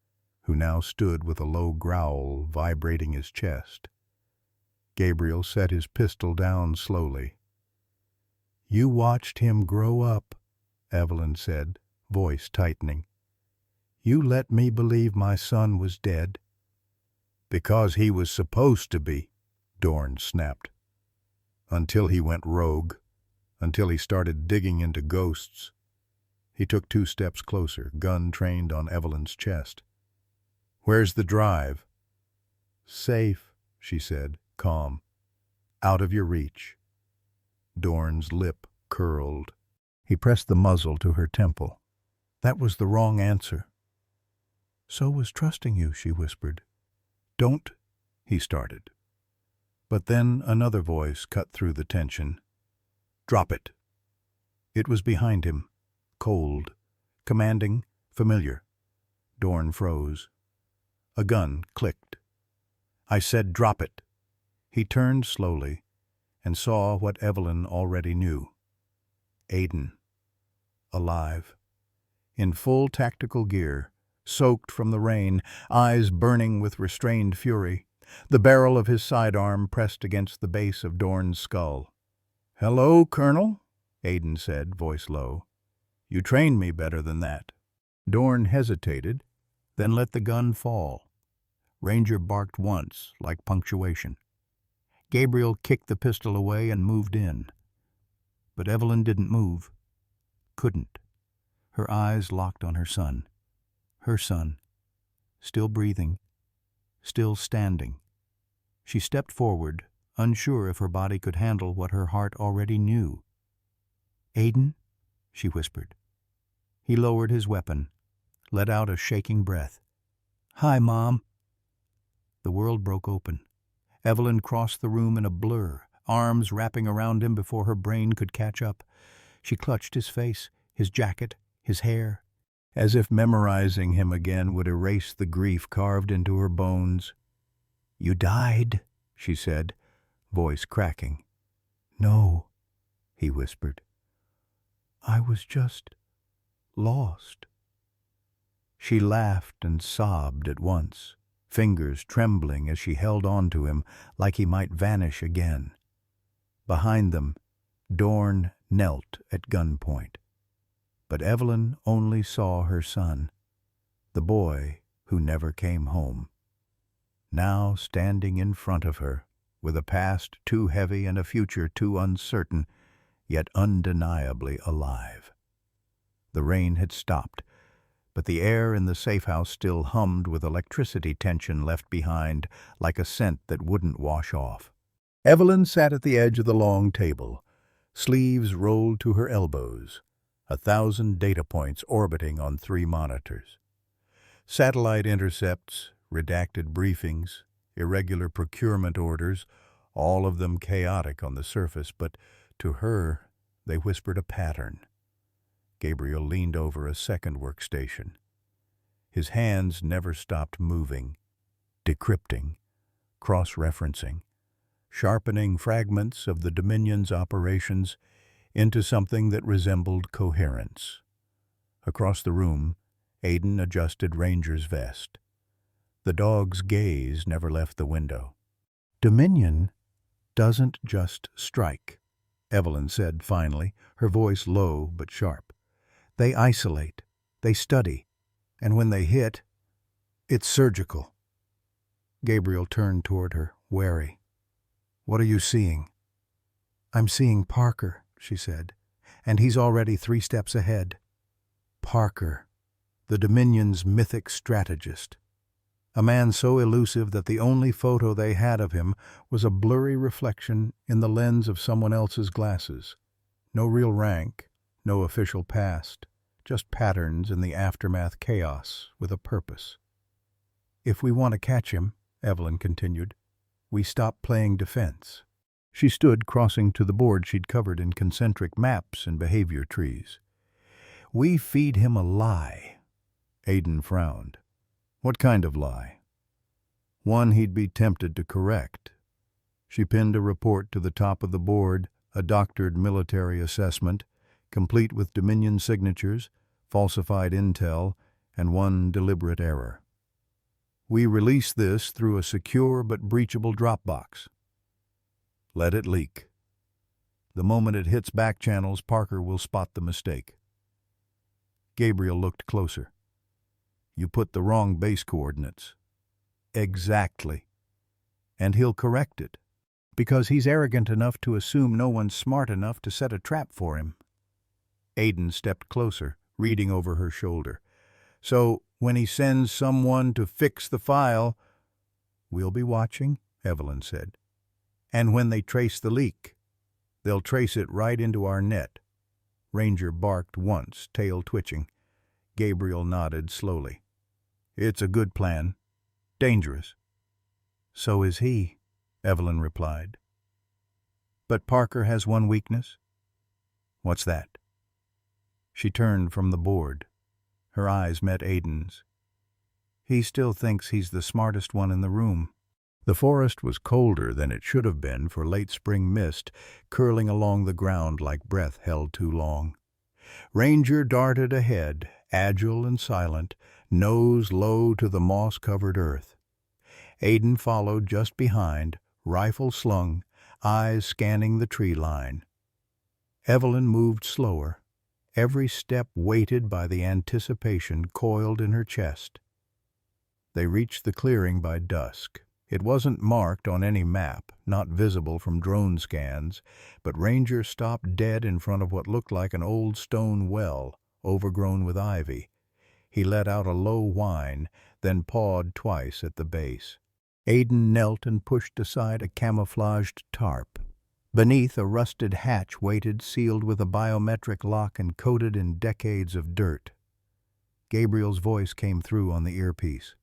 who now stood with a low growl vibrating his chest. Gabriel set his pistol down slowly. "You watched him grow up," Evelyn said, voice tightening. "You let me believe my son was dead." "Because he was supposed to be," Dorn snapped. "Until he went rogue. Until he started digging into ghosts." He took 2 steps closer, gun trained on Evelyn's chest. "Where's the drive?" "Safe," she said, calm. "Out of your reach." Dorn's lip curled. He pressed the muzzle to her temple. "That was the wrong answer." "So was trusting you," she whispered. "Don't," he started. But then another voice cut through the tension. "Drop it." It was behind him, cold, commanding, familiar. Dorn froze. A gun clicked. "I said drop it." He turned slowly and saw what Evelyn already knew. Aiden. Alive. In full tactical gear, soaked from the rain, eyes burning with restrained fury, the barrel of his sidearm pressed against the base of Dorn's skull. "Hello, Colonel," Aiden said, voice low. "You trained me better than that." Dorn hesitated, then let the gun fall. Ranger barked once, like punctuation. Gabriel kicked the pistol away and moved in. But Evelyn didn't move. Couldn't. Her eyes locked on her son. Her son. Still breathing. Still standing. She stepped forward, unsure if her body could handle what her heart already knew. "Aiden?" she whispered. He lowered his weapon, let out a shaking breath. "Hi, Mom." The world broke open. Evelyn crossed the room in a blur, arms wrapping around him before her brain could catch up. She clutched his face, his jacket, his hair, as if memorizing him again would erase the grief carved into her bones. "You died," she said, voice cracking. "No," he whispered. "I was just lost." She laughed and sobbed at once, fingers trembling as she held on to him like he might vanish again. Behind them, Dorn knelt at gunpoint. But Evelyn only saw her son, the boy who never came home. Now standing in front of her, with a past too heavy and a future too uncertain, yet undeniably alive. The rain had stopped, but the air in the safe house still hummed with electricity tension left behind, like a scent that wouldn't wash off. Evelyn sat at the edge of the long table, sleeves rolled to her elbows, 1,000 data points orbiting on 3 monitors. Satellite intercepts, redacted briefings, irregular procurement orders, all of them chaotic on the surface, but to her they whispered a pattern. Gabriel leaned over a second workstation. His hands never stopped moving, decrypting, cross-referencing, sharpening fragments of the Dominion's operations into something that resembled coherence. Across the room, Aiden adjusted Ranger's vest. The dog's gaze never left the window. "Dominion doesn't just strike," Evelyn said finally, her voice low but sharp. "They isolate, they study, and when they hit, it's surgical." Gabriel turned toward her, wary. "What are you seeing?" "I'm seeing Parker," she said, "and he's already 3 steps ahead." Parker, the Dominion's mythic strategist. A man so elusive that the only photo they had of him was a blurry reflection in the lens of someone else's glasses. No real rank, no official past, just patterns in the aftermath chaos with a purpose. "If we want to catch him," Evelyn continued, "we stop playing defense." She stood crossing to the board she'd covered in concentric maps and behavior trees. "We feed him a lie." Aiden frowned. "What kind of lie?" "One he'd be tempted to correct." She pinned a report to the top of the board, a doctored military assessment, complete with Dominion signatures, falsified intel, and one deliberate error. "We release this through a secure but breachable Dropbox. Let it leak. The moment it hits back channels, Parker will spot the mistake." Gabriel looked closer. "You put the wrong base coordinates." "Exactly. And he'll correct it, because he's arrogant enough to assume no one's smart enough to set a trap for him." Aiden stepped closer, reading over her shoulder. "So, when he sends someone to fix the file—" "We'll be watching," Evelyn said. "And when they trace the leak, they'll trace it right into our net." Ranger barked once, tail twitching. Gabriel nodded slowly. "It's a good plan. Dangerous." "So is he," Evelyn replied. "But Parker has one weakness." "What's that?" She turned from the board. Her eyes met Aiden's. "He still thinks he's the smartest one in the room." The forest was colder than it should have been for late spring mist, curling along the ground like breath held too long. Ranger darted ahead, agile and silent, nose low to the moss-covered earth. Aiden followed just behind, rifle slung, eyes scanning the tree line. Evelyn moved slower, every step weighted by the anticipation coiled in her chest. They reached the clearing by dusk. It wasn't marked on any map, not visible from drone scans, but Ranger stopped dead in front of what looked like an old stone well, overgrown with ivy. He let out a low whine, then pawed twice at the base. Aidan knelt and pushed aside a camouflaged tarp. Beneath, a rusted hatch waited, sealed with a biometric lock and coated in decades of dirt. Gabriel's voice came through on the earpiece.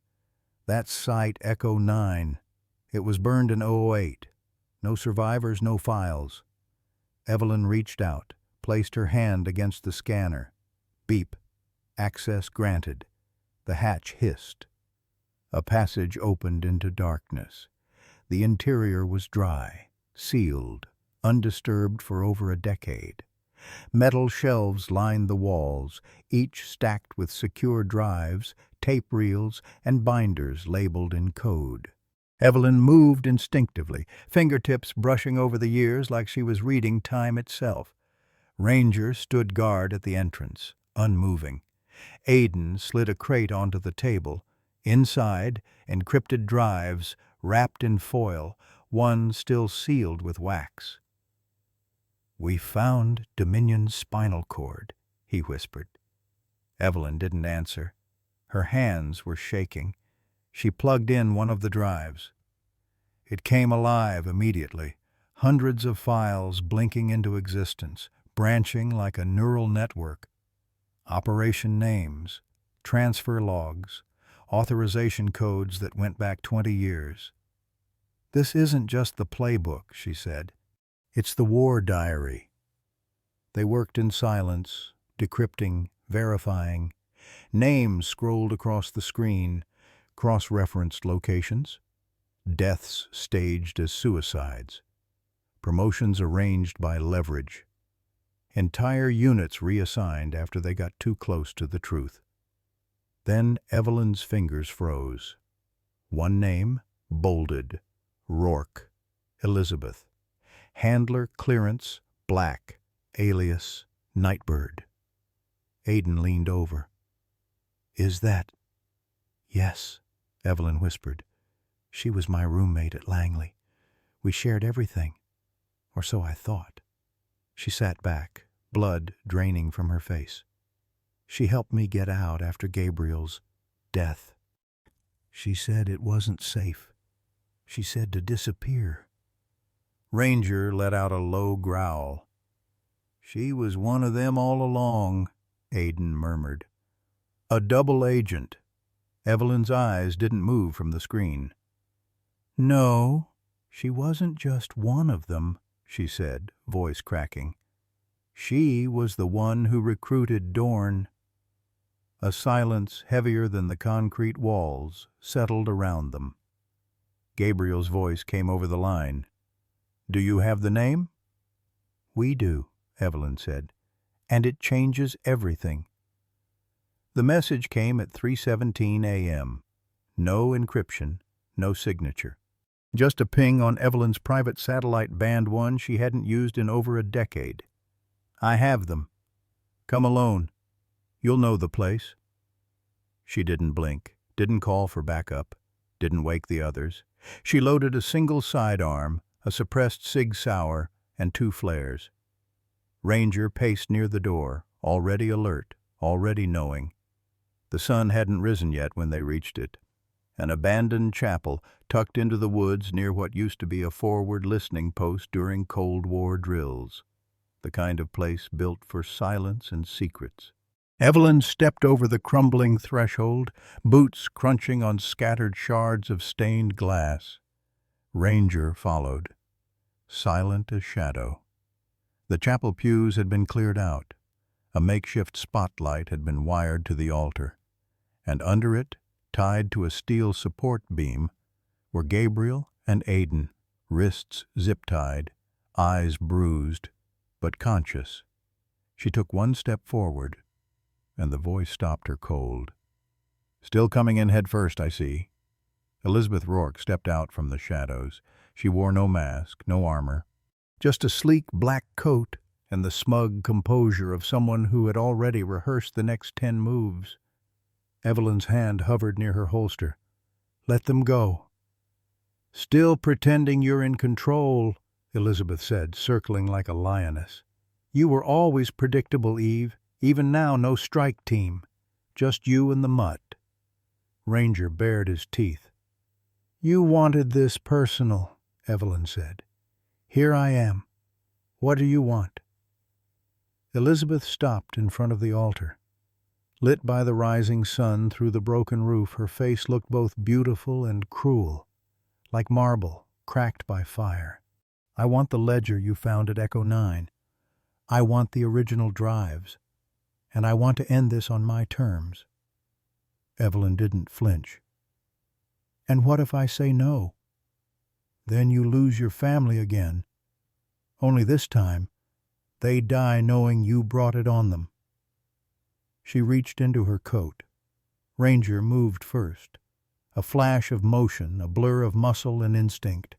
"That's Site Echo 9. It was burned in '08. No survivors, no files." Evelyn reached out, placed her hand against the scanner. Beep. Access granted. The hatch hissed. A passage opened into darkness. The interior was dry, sealed, undisturbed for over a decade. Metal shelves lined the walls, each stacked with secure drives, tape reels, and binders labeled in code. Evelyn moved instinctively, fingertips brushing over the years like she was reading time itself. Ranger stood guard at the entrance, unmoving. Aidan slid a crate onto the table. Inside, encrypted drives, wrapped in foil, one still sealed with wax. "We found Dominion's spinal cord," he whispered. Evelyn didn't answer. Her hands were shaking. She plugged in one of the drives. It came alive immediately, hundreds of files blinking into existence, branching like a neural network. Operation names, transfer logs, authorization codes that went back 20 years. "This isn't just the playbook," she said. "It's the war diary." They worked in silence, decrypting, verifying. Names scrolled across the screen, cross-referenced locations. Deaths staged as suicides. Promotions arranged by leverage. Entire units reassigned after they got too close to the truth. Then Evelyn's fingers froze. One name, bolded. Rourke. Elizabeth. Handler clearance, black. Alias, Nightbird. Aidan leaned over. "Is that—" "Yes," Evelyn whispered. "She was my roommate at Langley. We shared everything. Or so I thought." She sat back, blood draining from her face. "She helped me get out after Gabriel's death. She said it wasn't safe. She said to disappear." Ranger let out a low growl. "She was one of them all along," Aidan murmured. "A double agent." Evelyn's eyes didn't move from the screen. "No, she wasn't just one of them," she said, voice cracking. "She was the one who recruited Dorn." A silence heavier than the concrete walls settled around them. Gabriel's voice came over the line. "Do you have the name?" "We do," Evelyn said, "and it changes everything." The message came at 3:17 a.m. No encryption, no signature. Just a ping on Evelyn's private satellite Band 1 she hadn't used in over a decade. "I have them. Come alone. You'll know the place." She didn't blink, didn't call for backup, didn't wake the others. She loaded a single sidearm, a suppressed Sig Sauer, and 2 flares. Ranger paced near the door, already alert, already knowing. The sun hadn't risen yet when they reached it. An abandoned chapel tucked into the woods near what used to be a forward listening post during Cold War drills. The kind of place built for silence and secrets. Evelyn stepped over the crumbling threshold, boots crunching on scattered shards of stained glass. Ranger followed, silent as shadow. The chapel pews had been cleared out. A makeshift spotlight had been wired to the altar, and under it, tied to a steel support beam, were Gabriel and Aidan, wrists zip-tied, eyes bruised, but conscious. She took one step forward, and the voice stopped her cold. "Still coming in head first, I see." Elizabeth Rourke stepped out from the shadows. She wore no mask, no armor, just a sleek black coat and the smug composure of someone who had already rehearsed the next 10 moves. Evelyn's hand hovered near her holster. "Let them go." "Still pretending you're in control," Elizabeth said, circling like a lioness. "You were always predictable, Eve. Even now, no strike team. Just you and the mutt." Ranger bared his teeth. "You wanted this personal," Evelyn said. "Here I am. What do you want?" Elizabeth stopped in front of the altar. Lit by the rising sun through the broken roof, her face looked both beautiful and cruel, like marble cracked by fire. "I want the ledger you found at Echo 9. I want the original drives. And I want to end this on my terms." Evelyn didn't flinch. "And what if I say no?" "Then you lose your family again. Only this time, they die knowing you brought it on them." She reached into her coat. Ranger moved first. A flash of motion, a blur of muscle and instinct.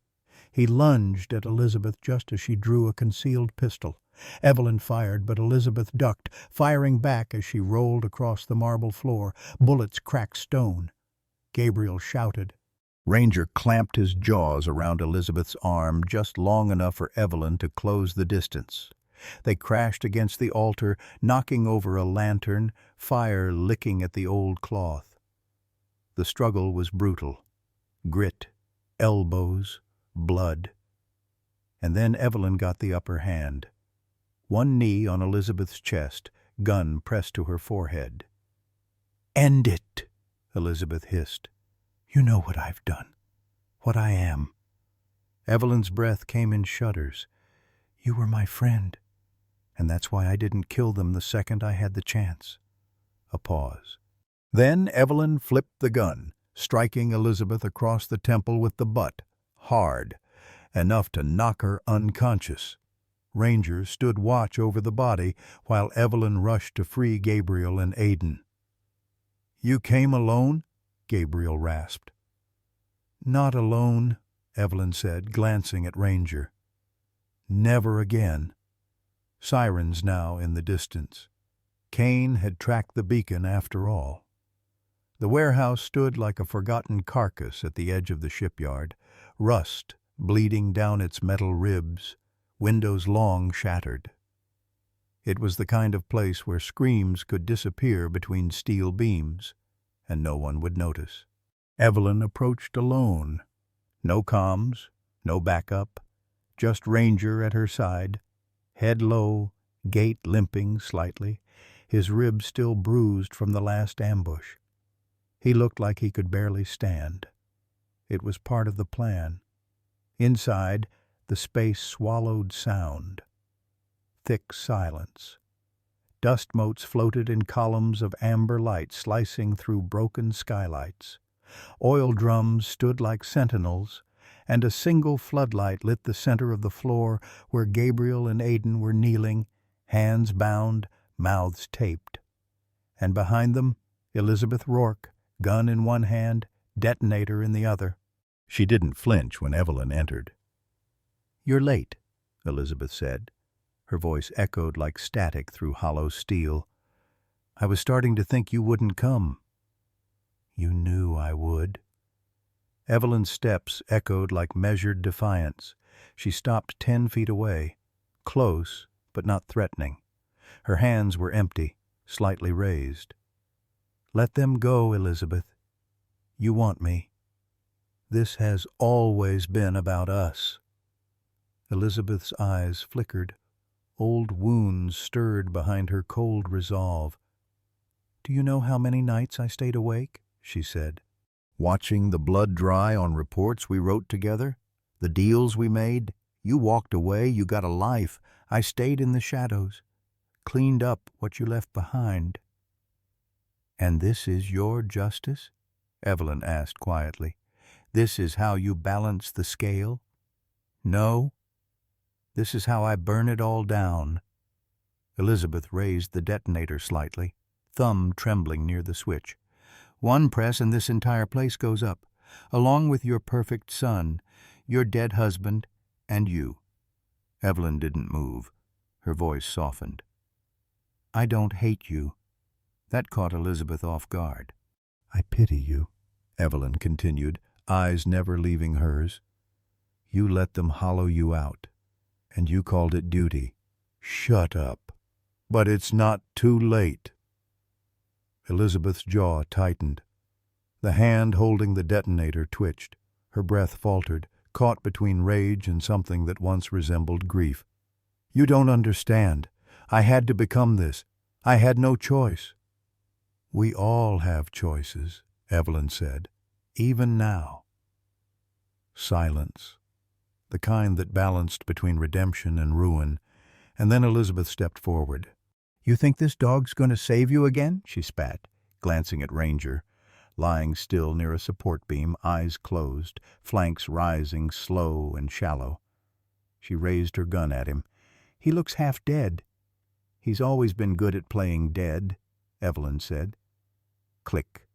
He lunged at Elizabeth just as she drew a concealed pistol. Evelyn fired, but Elizabeth ducked, firing back as she rolled across the marble floor. Bullets cracked stone. Gabriel shouted. Ranger clamped his jaws around Elizabeth's arm just long enough for Evelyn to close the distance. They crashed against the altar, knocking over a lantern, fire licking at the old cloth. The struggle was brutal. Grit, elbows, blood. And then Evelyn got the upper hand. One knee on Elizabeth's chest, gun pressed to her forehead. "End it," Elizabeth hissed. "You know what I've done, what I am." Evelyn's breath came in shudders. "You were my friend, and that's why I didn't kill them the second I had the chance." A pause. Then Evelyn flipped the gun, striking Elizabeth across the temple with the butt, hard, enough to knock her unconscious. Ranger stood watch over the body while Evelyn rushed to free Gabriel and Aidan. "You came alone?" Gabriel rasped. "Not alone," Evelyn said, glancing at Ranger. "Never again." Sirens now in the distance. Cain had tracked the beacon after all. The warehouse stood like a forgotten carcass at the edge of the shipyard, rust bleeding down its metal ribs, windows long shattered. It was the kind of place where screams could disappear between steel beams, and no one would notice. Evelyn approached alone. No comms, no backup, just Ranger at her side, head low, gait limping slightly, his ribs still bruised from the last ambush. He looked like he could barely stand. It was part of the plan. Inside, the space swallowed sound. Thick silence. Dust motes floated in columns of amber light slicing through broken skylights. Oil drums stood like sentinels, and a single floodlight lit the center of the floor where Gabriel and Aidan were kneeling, hands bound, mouths taped. And behind them, Elizabeth Rourke, gun in one hand, detonator in the other. She didn't flinch when Evelyn entered. "You're late," Elizabeth said. Her voice echoed like static through hollow steel. "I was starting to think you wouldn't come." "You knew I would." Evelyn's steps echoed like measured defiance. She stopped 10 feet away, close but not threatening. Her hands were empty, slightly raised. "Let them go, Elizabeth. You want me. This has always been about us." Elizabeth's eyes flickered. Old wounds stirred behind her cold resolve. "Do you know how many nights I stayed awake?" she said. "Watching the blood dry on reports we wrote together, the deals we made. You walked away, you got a life. I stayed in the shadows, cleaned up what you left behind." "And this is your justice?" Evelyn asked quietly. "This is how you balance the scale?" "No. This is how I burn it all down." Elizabeth raised the detonator slightly, thumb trembling near the switch. "One press and this entire place goes up, along with your perfect son, your dead husband, and you." Evelyn didn't move. Her voice softened. "I don't hate you." That caught Elizabeth off guard. "I pity you," Evelyn continued, eyes never leaving hers. "You let them hollow you out, and you called it duty." "Shut up. But it's not too late." Elizabeth's jaw tightened. The hand holding the detonator twitched. Her breath faltered, caught between rage and something that once resembled grief. "You don't understand. I had to become this. I had no choice." "We all have choices," Evelyn said, "even now." Silence, the kind that balanced between redemption and ruin, and then Elizabeth stepped forward. "You think this dog's going to save you again?" she spat, glancing at Ranger, lying still near a support beam, eyes closed, flanks rising slow and shallow. She raised her gun at him. "He looks half dead." "He's always been good at playing dead," Evelyn said. Click.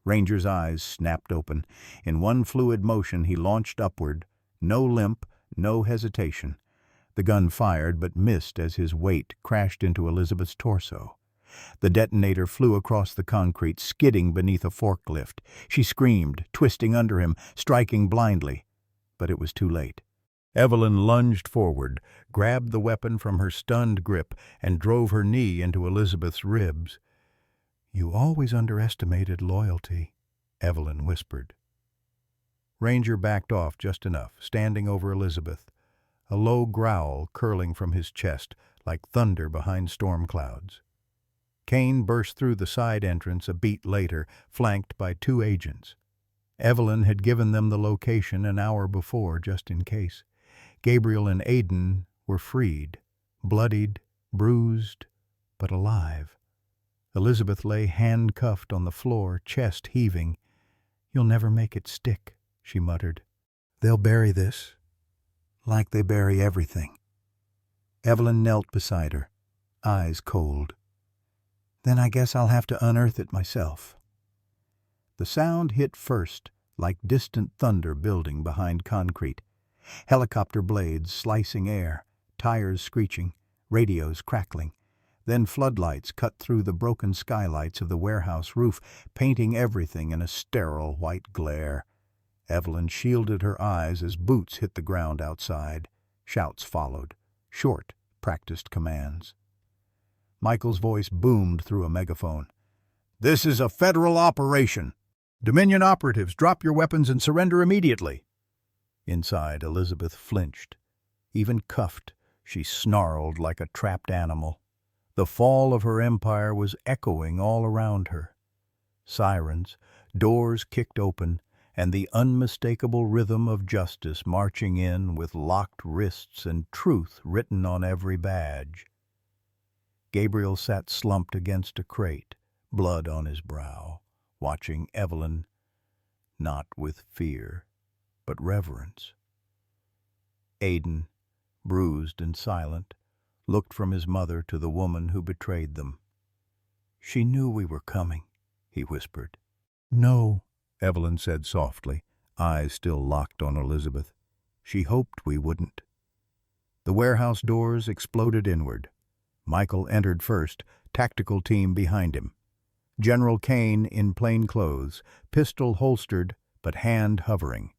Ranger's eyes snapped open. In one fluid motion he launched upward. No limp, no hesitation. The gun fired but missed as his weight crashed into Elizabeth's torso. The detonator flew across the concrete, skidding beneath a forklift. She screamed, twisting under him, striking blindly. But it was too late. Evelyn lunged forward, grabbed the weapon from her stunned grip, and drove her knee into Elizabeth's ribs. "You always underestimated loyalty," Evelyn whispered. Ranger backed off just enough, standing over Elizabeth, a low growl curling from his chest like thunder behind storm clouds. Kane burst through the side entrance a beat later, flanked by 2 agents. Evelyn had given them the location an hour before, just in case. Gabriel and Aidan were freed, bloodied, bruised, but alive. Elizabeth lay handcuffed on the floor, chest heaving. "You'll never make it stick," she muttered. "They'll bury this, like they bury everything." Evelyn knelt beside her, eyes cold. "Then I guess I'll have to unearth it myself." The sound hit first, like distant thunder building behind concrete. Helicopter blades slicing air, tires screeching, radios crackling. Then floodlights cut through the broken skylights of the warehouse roof, painting everything in a sterile white glare. Evelyn shielded her eyes as boots hit the ground outside. Shouts followed, short, practiced commands. Michael's voice boomed through a megaphone. "This is a federal operation. Dominion operatives, drop your weapons and surrender immediately." Inside, Elizabeth flinched. Even cuffed, she snarled like a trapped animal. The fall of her empire was echoing all around her. Sirens, doors kicked open, and the unmistakable rhythm of justice marching in with locked wrists and truth written on every badge. Gabriel sat slumped against a crate, blood on his brow, watching Evelyn, not with fear, but reverence. Aidan, bruised and silent, looked from his mother to the woman who betrayed them. "She knew we were coming," he whispered. "No," Evelyn said softly, eyes still locked on Elizabeth. "She hoped we wouldn't." The warehouse doors exploded inward. Michael entered first, tactical team behind him. General Kane in plain clothes, pistol holstered but hand hovering.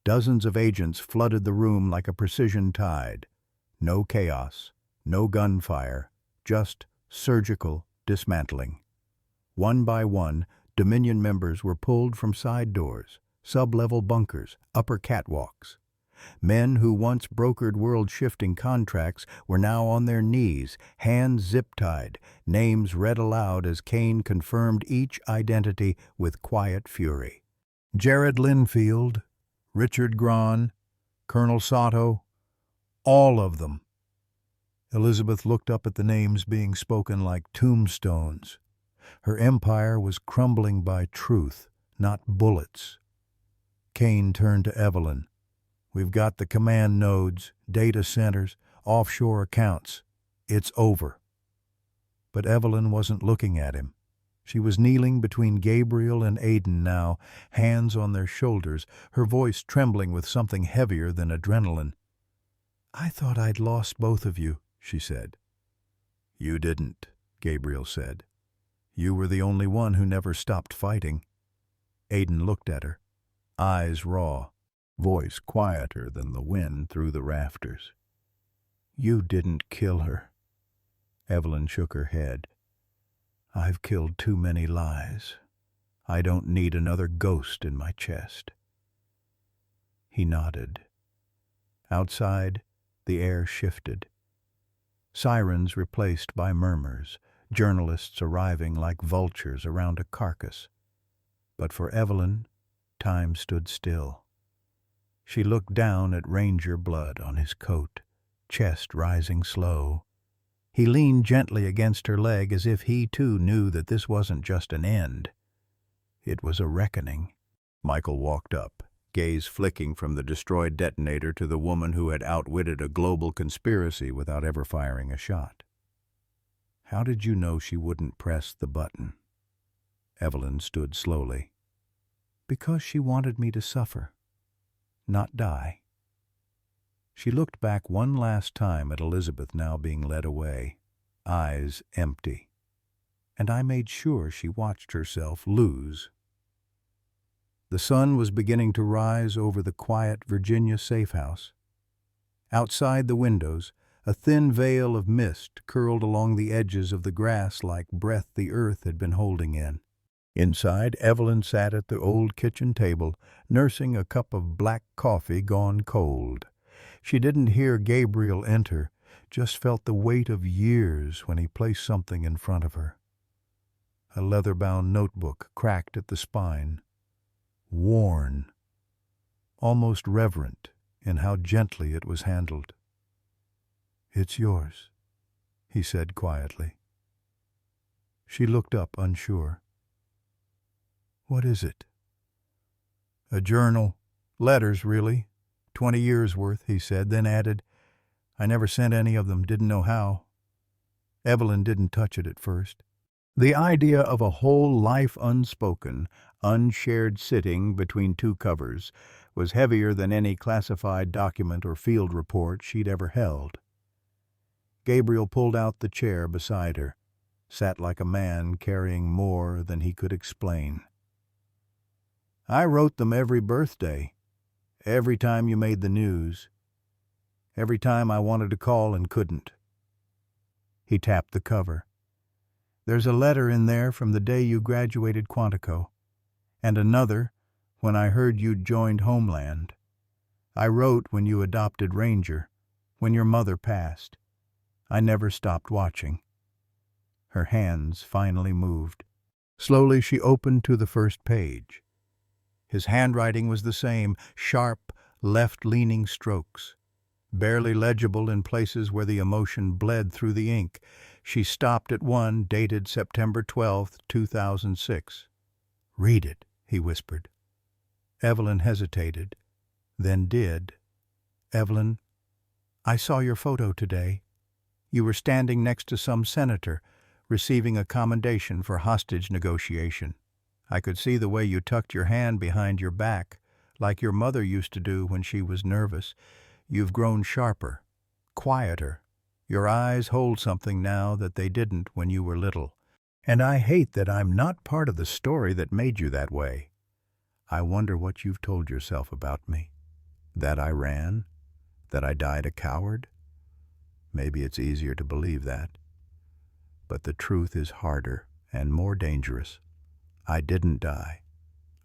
Dozens of agents flooded the room like a precision tide. No chaos, no gunfire, just surgical dismantling. One by one, Dominion members were pulled from side doors, sub-level bunkers, upper catwalks. Men who once brokered world-shifting contracts were now on their knees, hands zip-tied, names read aloud as Kane confirmed each identity with quiet fury. Jared Linfield, Richard Grahn, Colonel Sato, all of them. Elizabeth looked up at the names being spoken like tombstones. Her empire was crumbling by truth, not bullets. Kane turned to Evelyn. "We've got the command nodes, data centers, offshore accounts. It's over." But Evelyn wasn't looking at him. She was kneeling between Gabriel and Aidan now, hands on their shoulders, her voice trembling with something heavier than adrenaline. "I thought I'd lost both of you," she said. You didn't, Gabriel said. You were the only one who never stopped fighting. Aidan looked at her, eyes raw, voice quieter than the wind through the rafters. You didn't kill her. Evelyn shook her head. I've killed too many lies. I don't need another ghost in my chest. He nodded. Outside, the air shifted. Sirens replaced by murmurs, journalists arriving like vultures around a carcass. But for Evelyn, time stood still. She looked down at Ranger blood on his coat, chest rising slow. He leaned gently against her leg as if he too knew that this wasn't just an end. It was a reckoning. Michael walked up, gaze flicking from the destroyed detonator to the woman who had outwitted a global conspiracy without ever firing a shot. How did you know she wouldn't press the button? Evelyn stood slowly. Because she wanted me to suffer, not die. She looked back one last time at Elizabeth now being led away, eyes empty. And I made sure she watched herself lose. The sun was beginning to rise over the quiet Virginia safe house. Outside the windows, a thin veil of mist curled along the edges of the grass like breath the earth had been holding in. Inside, Evelyn sat at the old kitchen table, nursing a cup of black coffee gone cold. She didn't hear Gabriel enter, just felt the weight of years when he placed something in front of her. A leather-bound notebook cracked at the spine. Worn, almost reverent in how gently it was handled. It's yours, he said quietly. She looked up unsure. What is it? A journal. Letters, really. 20 years worth, he said, then added, I never sent any of them, didn't know how. Evelyn didn't touch it at first. The idea of a whole life unspoken, unshared sitting between two covers was heavier than any classified document or field report she'd ever held. Gabriel pulled out the chair beside her, sat like a man carrying more than he could explain. I wrote them every birthday, every time you made the news, every time I wanted to call and couldn't. He tapped the cover. There's a letter in there from the day you graduated Quantico, and another when I heard you'd joined Homeland. I wrote when you adopted Ranger, when your mother passed. I never stopped watching. Her hands finally moved. Slowly she opened to the first page. His handwriting was the same, sharp, left-leaning strokes. Barely legible in places where the emotion bled through the ink. She stopped at one dated September 12, 2006. Read it, he whispered. Evelyn hesitated, then did. Evelyn, I saw your photo today. You were standing next to some senator, receiving a commendation for hostage negotiation. I could see the way you tucked your hand behind your back, like your mother used to do when she was nervous. You've grown sharper, quieter. Your eyes hold something now that they didn't when you were little. And I hate that I'm not part of the story that made you that way. I wonder what you've told yourself about me. That I ran? That I died a coward? Maybe it's easier to believe that. But the truth is harder and more dangerous. I didn't die.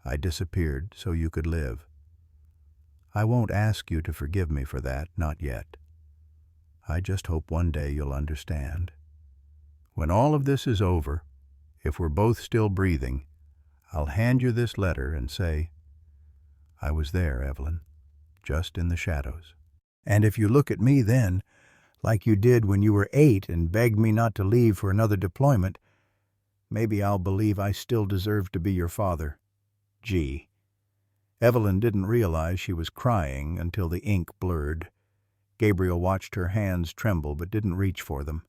I disappeared so you could live. I won't ask you to forgive me for that, not yet. I just hope one day you'll understand. When all of this is over, if we're both still breathing, I'll hand you this letter and say, I was there, Evelyn, just in the shadows. And if you look at me then, like you did when you were 8 and begged me not to leave for another deployment, maybe I'll believe I still deserve to be your father. G. Evelyn didn't realize she was crying until the ink blurred. Gabriel watched her hands tremble but didn't reach for them.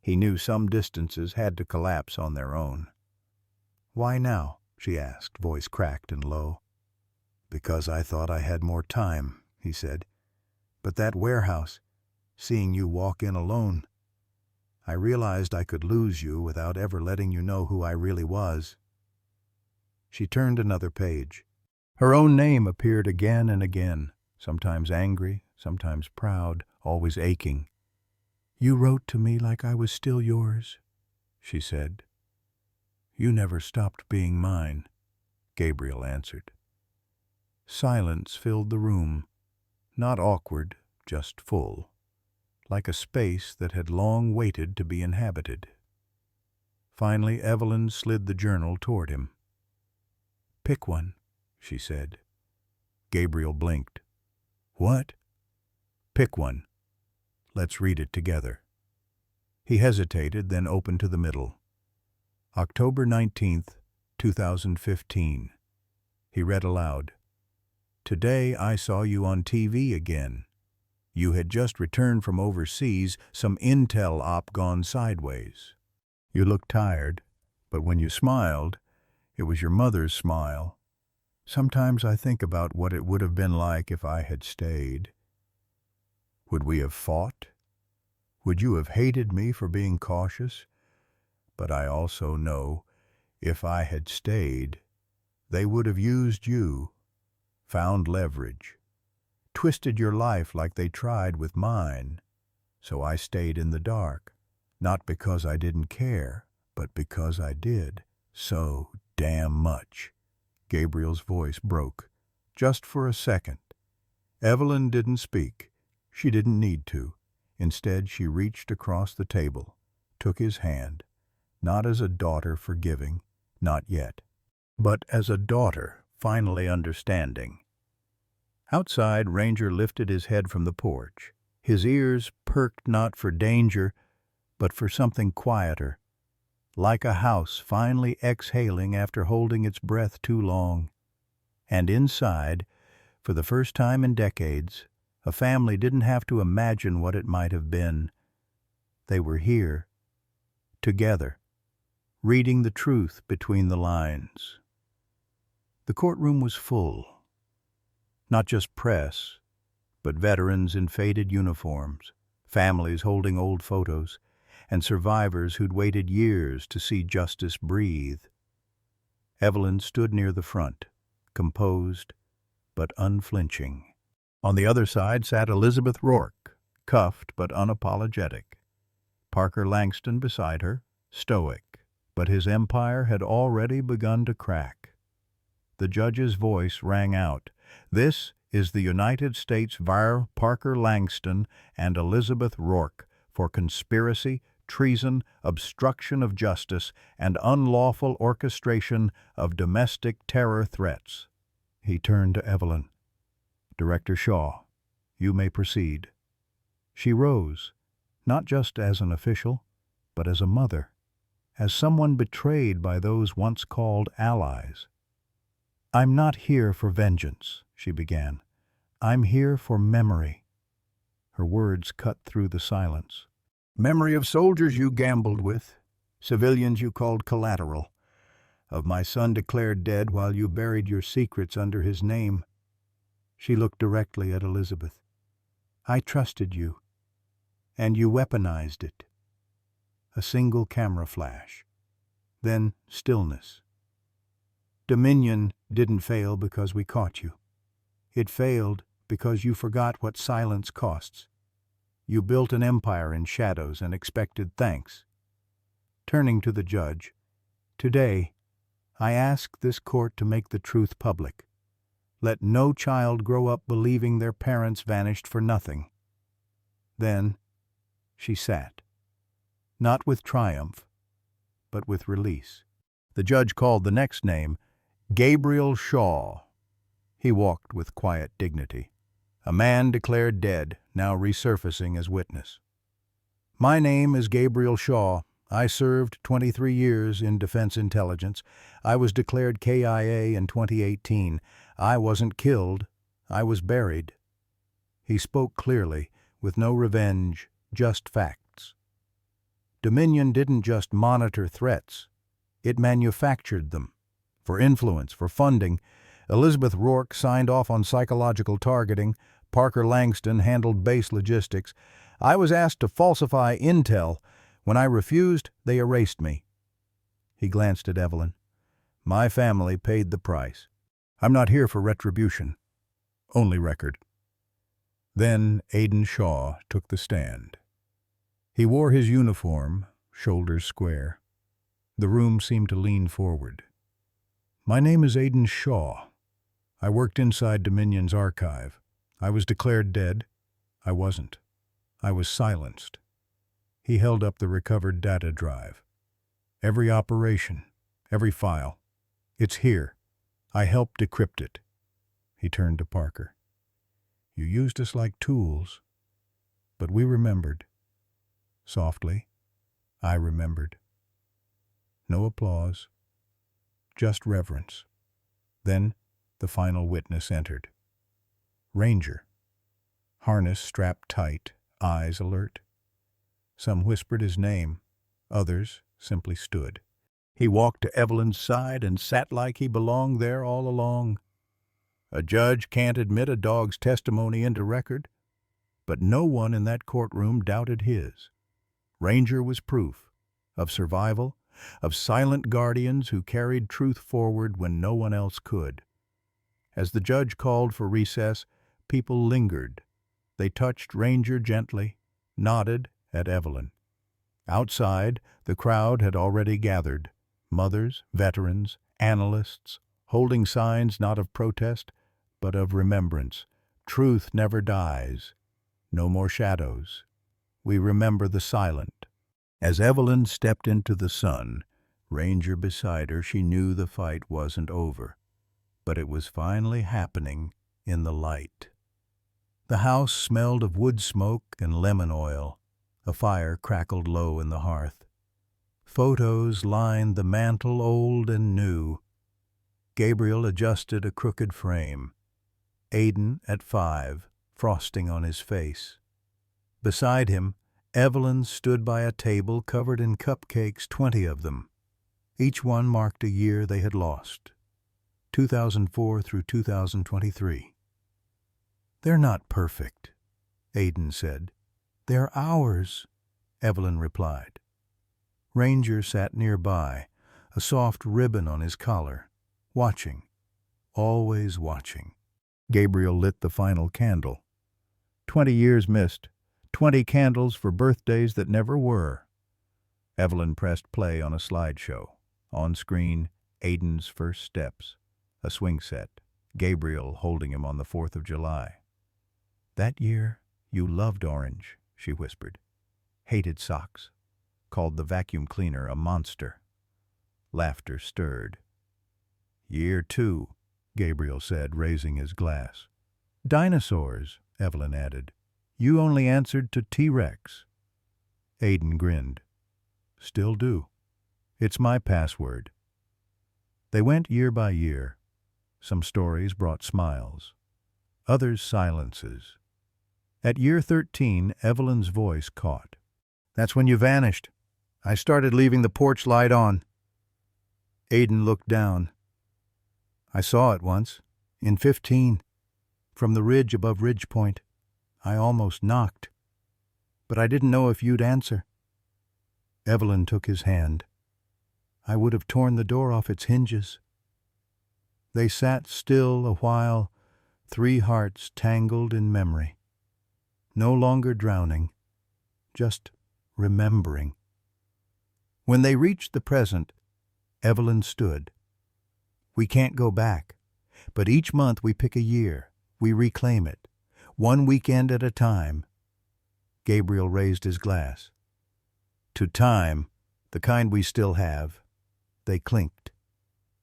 He knew some distances had to collapse on their own. Why now? She asked, voice cracked and low. Because I thought I had more time, he said. But that warehouse, seeing you walk in alone. I realized I could lose you without ever letting you know who I really was." She turned another page. Her own name appeared again and again, sometimes angry, sometimes proud, always aching. "You wrote to me like I was still yours," she said. "You never stopped being mine," Gabriel answered. Silence filled the room, not awkward, just full, like a space that had long waited to be inhabited. Finally, Evelyn slid the journal toward him. "Pick one," she said. Gabriel blinked. "What?" "Pick one. Let's read it together." He hesitated, then opened to the middle. October 19th, 2015. He read aloud. "Today I saw you on TV again. You had just returned from overseas, some intel op gone sideways. You looked tired, but when you smiled, it was your mother's smile. Sometimes I think about what it would have been like if I had stayed. Would we have fought? Would you have hated me for being cautious? But I also know, if I had stayed, they would have used you, found leverage, twisted your life like they tried with mine. So I stayed in the dark, not because I didn't care, but because I did. So damn much." Gabriel's voice broke, just for a second. Evelyn didn't speak. She didn't need to. Instead, she reached across the table, took his hand, not as a daughter forgiving, not yet, but as a daughter finally understanding. Outside, Ranger lifted his head from the porch. His ears perked not for danger, but for something quieter, like a house finally exhaling after holding its breath too long. And inside, for the first time in decades, a family didn't have to imagine what it might have been. They were here, together, reading the truth between the lines. The courtroom was full. Not just press, but veterans in faded uniforms, families holding old photos, and survivors who'd waited years to see justice breathe. Evelyn stood near the front, composed but unflinching. On the other side sat Elizabeth Rourke, cuffed but unapologetic. Parker Langston beside her, stoic, but his empire had already begun to crack. The judge's voice rang out. "This is the United States v. Parker Langston and Elizabeth Rourke for conspiracy, treason, obstruction of justice, and unlawful orchestration of domestic terror threats." He turned to Evelyn. "Director Shaw, you may proceed." She rose, not just as an official, but as a mother, as someone betrayed by those once called allies. "I'm not here for vengeance," she began. "I'm here for memory." Her words cut through the silence. "Memory of soldiers you gambled with, civilians you called collateral, of my son declared dead while you buried your secrets under his name." She looked directly at Elizabeth. "I trusted you, and you weaponized it." A single camera flash. Then stillness. "Dominion didn't fail because we caught you. It failed because you forgot what silence costs. You built an empire in shadows and expected thanks." Turning to the judge, "Today, I ask this court to make the truth public. Let no child grow up believing their parents vanished for nothing." Then she sat, not with triumph, but with release. The judge called the next name, Gabriel Shaw. He walked with quiet dignity. A man declared dead, now resurfacing as witness. "My name is Gabriel Shaw. I served 23 years in Defense Intelligence. I was declared KIA in 2018. I wasn't killed. I was buried." He spoke clearly, with no revenge, just facts. Dominion didn't just monitor threats. It manufactured them. For influence, for funding, Elizabeth Rourke signed off on psychological targeting, Parker Langston handled base logistics, I was asked to falsify intel. When I refused, they erased me." He glanced at Evelyn. "My family paid the price. I'm not here for retribution. Only record." Then Aidan Shaw took the stand. He wore his uniform, shoulders square. The room seemed to lean forward. "My name is Aidan Shaw. I worked inside Dominion's archive. I was declared dead. I wasn't. I was silenced." He held up the recovered data drive. "Every operation, every file. It's here. I helped decrypt it." He turned to Parker. "You used us like tools, but we remembered." Softly, I remembered. No applause, just reverence. Then the final witness entered. Ranger. Harness strapped tight, eyes alert. Some whispered his name, others simply stood. He walked to Evelyn's side and sat like he belonged there all along. A judge can't admit a dog's testimony into record, but no one in that courtroom doubted his. Ranger was proof of survival, of silent guardians who carried truth forward when no one else could. As the judge called for recess, people lingered. They touched Ranger gently, nodded at Evelyn. Outside, the crowd had already gathered. Mothers, veterans, analysts, holding signs not of protest, but of remembrance. Truth never dies. No more shadows. We remember the silent. As Evelyn stepped into the sun, Ranger beside her, she knew the fight wasn't over. But it was finally happening in the light. The house smelled of wood smoke and lemon oil. A fire crackled low in the hearth. Photos lined the mantel, old and new. Gabriel adjusted a crooked frame. Aidan at 5, frosting on his face. Beside him, Evelyn stood by a table covered in cupcakes, 20 of them. Each one marked a year they had lost. 2004 through 2023. "They're not perfect," Aidan said. "They're ours," Evelyn replied. Ranger sat nearby, a soft ribbon on his collar, watching, always watching. Gabriel lit the final candle. 20 years missed, 20 candles for birthdays that never were. Evelyn pressed play on a slideshow. On screen, Aidan's first steps, a swing set, Gabriel holding him on the 4th of July. "That year, you loved orange," she whispered. "Hated socks. Called the vacuum cleaner a monster." Laughter stirred. "Year 2, Gabriel said, raising his glass. "Dinosaurs," Evelyn added. "You only answered to T-Rex." Aidan grinned. "Still do. It's my password." They went year by year. Some stories brought smiles, others silences. At year 13, Evelyn's voice caught. "That's when you vanished. I started leaving the porch light on." Aidan looked down. "I saw it once, in 15, from the ridge above Ridge Point. I almost knocked. But I didn't know if you'd answer." Evelyn took his hand. "I would have torn the door off its hinges." They sat still a while, 3 hearts tangled in memory. No longer drowning, just remembering. When they reached the present, Evelyn stood. "We can't go back, but each month we pick a year. We reclaim it, one weekend at a time." Gabriel raised his glass. "To time, the kind we still have." They clinked.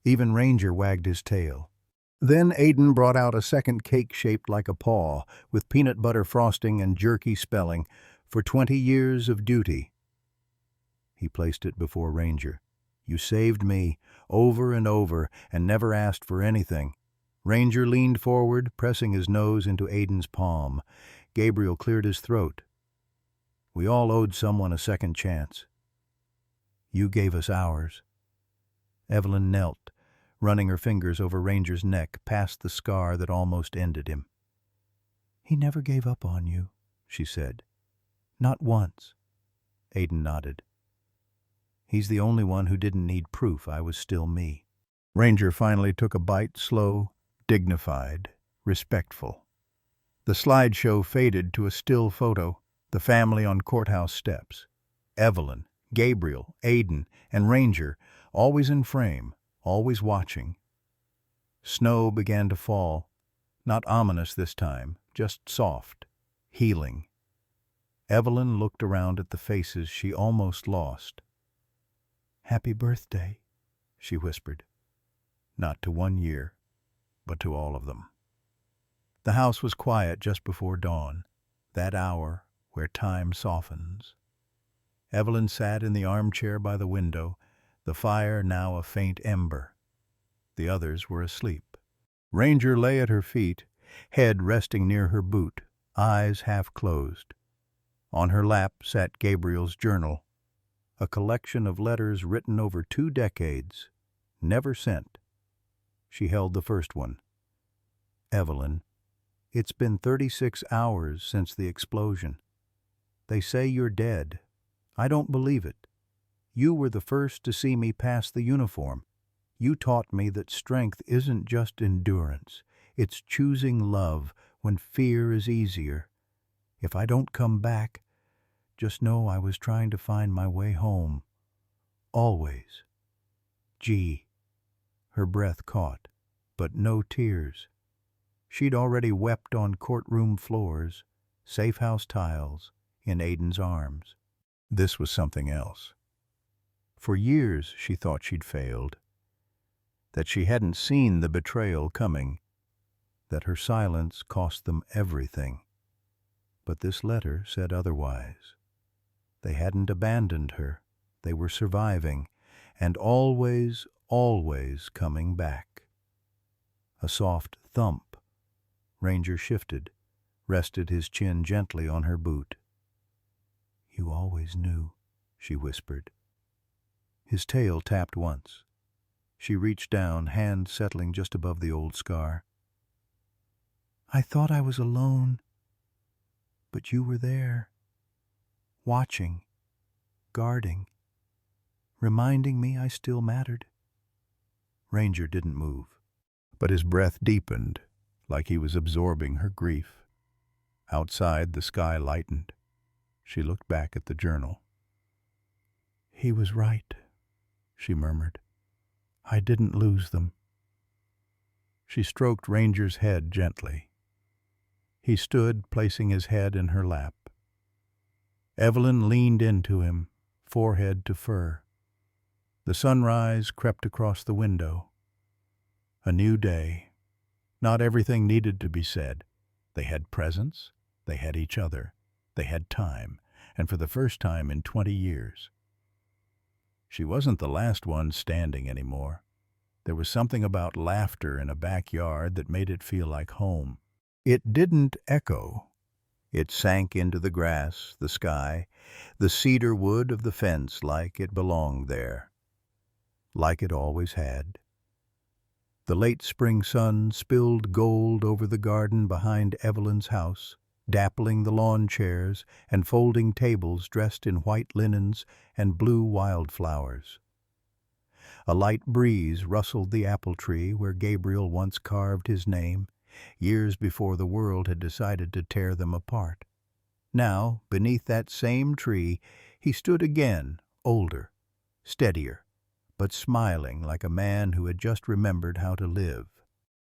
Even Ranger wagged his tail. Then Aidan brought out a second cake shaped like a paw, with peanut butter frosting and jerky spelling, "For 20 years of duty." He placed it before Ranger. "You saved me, over and over, and never asked for anything." Ranger leaned forward, pressing his nose into Aidan's palm. Gabriel cleared his throat. "We all owed someone a second chance. You gave us ours." Evelyn knelt, running her fingers over Ranger's neck, past the scar that almost ended him. "He never gave up on you," she said. Not once. Aiden nodded. He's the only one who didn't need proof I was still me. Ranger finally took a bite, slow, dignified, respectful. The slideshow faded to a still photo, the family on courthouse steps. Evelyn, Gabriel, Aiden, and Ranger, always in frame, always watching. Snow began to fall, not ominous this time, just soft, healing. Evelyn looked around at the faces she almost lost. "Happy birthday," she whispered. Not to 1 year, but to all of them. The house was quiet just before dawn, that hour where time softens. Evelyn sat in the armchair by the window, the fire now a faint ember. The others were asleep. Ranger lay at her feet, head resting near her boot, eyes half closed. On her lap sat Gabriel's journal, a collection of letters written over 2 decades, never sent. She held the first one. "Evelyn, it's been 36 hours since the explosion. They say you're dead. I don't believe it. You were the first to see me pass the uniform. You taught me that strength isn't just endurance. It's choosing love when fear is easier. If I don't come back, just know I was trying to find my way home. Always. G." Her breath caught, but no tears. She'd already wept on courtroom floors, safe house tiles, in Aiden's arms. This was something else. For years she thought she'd failed, that she hadn't seen the betrayal coming, that her silence cost them everything. But this letter said otherwise. They hadn't abandoned her. They were surviving, and always, always coming back. A soft thump. Ranger shifted, rested his chin gently on her boot. "You always knew," she whispered. His tail tapped once. She reached down, hand settling just above the old scar. "I thought I was alone, but you were there, watching, guarding, reminding me I still mattered." Ranger didn't move, but his breath deepened, like he was absorbing her grief. Outside, the sky lightened. She looked back at the journal. "He was right," she murmured. "I didn't lose them." She stroked Ranger's head gently. He stood, placing his head in her lap. Evelyn leaned into him, forehead to fur. The sunrise crept across the window. A new day. Not everything needed to be said. They had presence, they had each other, they had time, and for the first time in 20 years. She wasn't the last one standing anymore. There was something about laughter in a backyard that made it feel like home. It didn't echo. It sank into the grass, the sky, the cedar wood of the fence like it belonged there. Like it always had. The late spring sun spilled gold over the garden behind Evelyn's house, dappling the lawn chairs and folding tables dressed in white linens and blue wildflowers. A light breeze rustled the apple tree where Gabriel once carved his name, years before the world had decided to tear them apart. Now, beneath that same tree, he stood again, older, steadier, but smiling like a man who had just remembered how to live.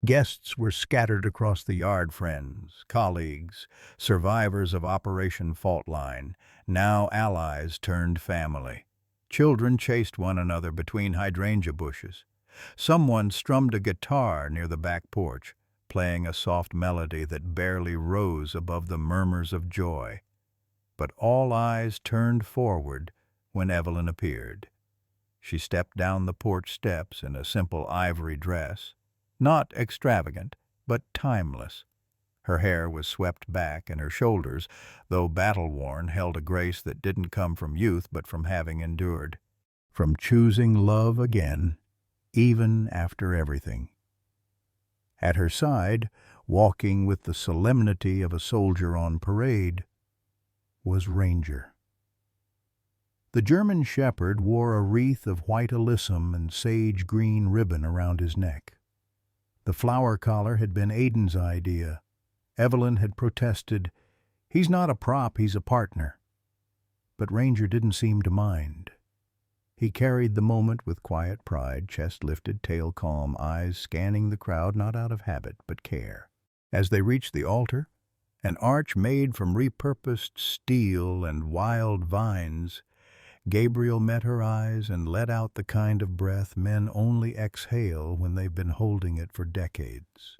Guests were scattered across the yard, friends, colleagues, survivors of Operation Faultline, now allies turned family. Children chased one another between hydrangea bushes. Someone strummed a guitar near the back porch, playing a soft melody that barely rose above the murmurs of joy. But all eyes turned forward when Evelyn appeared. She stepped down the porch steps in a simple ivory dress, not extravagant, but timeless. Her hair was swept back, and her shoulders, though battle-worn, held a grace that didn't come from youth but from having endured, from choosing love again, even after everything. At her side, walking with the solemnity of a soldier on parade, was Ranger. The German shepherd wore a wreath of white alyssum and sage-green ribbon around his neck. The flower collar had been Aiden's idea. Evelyn had protested, "He's not a prop, he's a partner." But Ranger didn't seem to mind. He carried the moment with quiet pride, chest lifted, tail calm, eyes scanning the crowd not out of habit but care. As they reached the altar, an arch made from repurposed steel and wild vines, Gabriel met her eyes and let out the kind of breath men only exhale when they've been holding it for decades.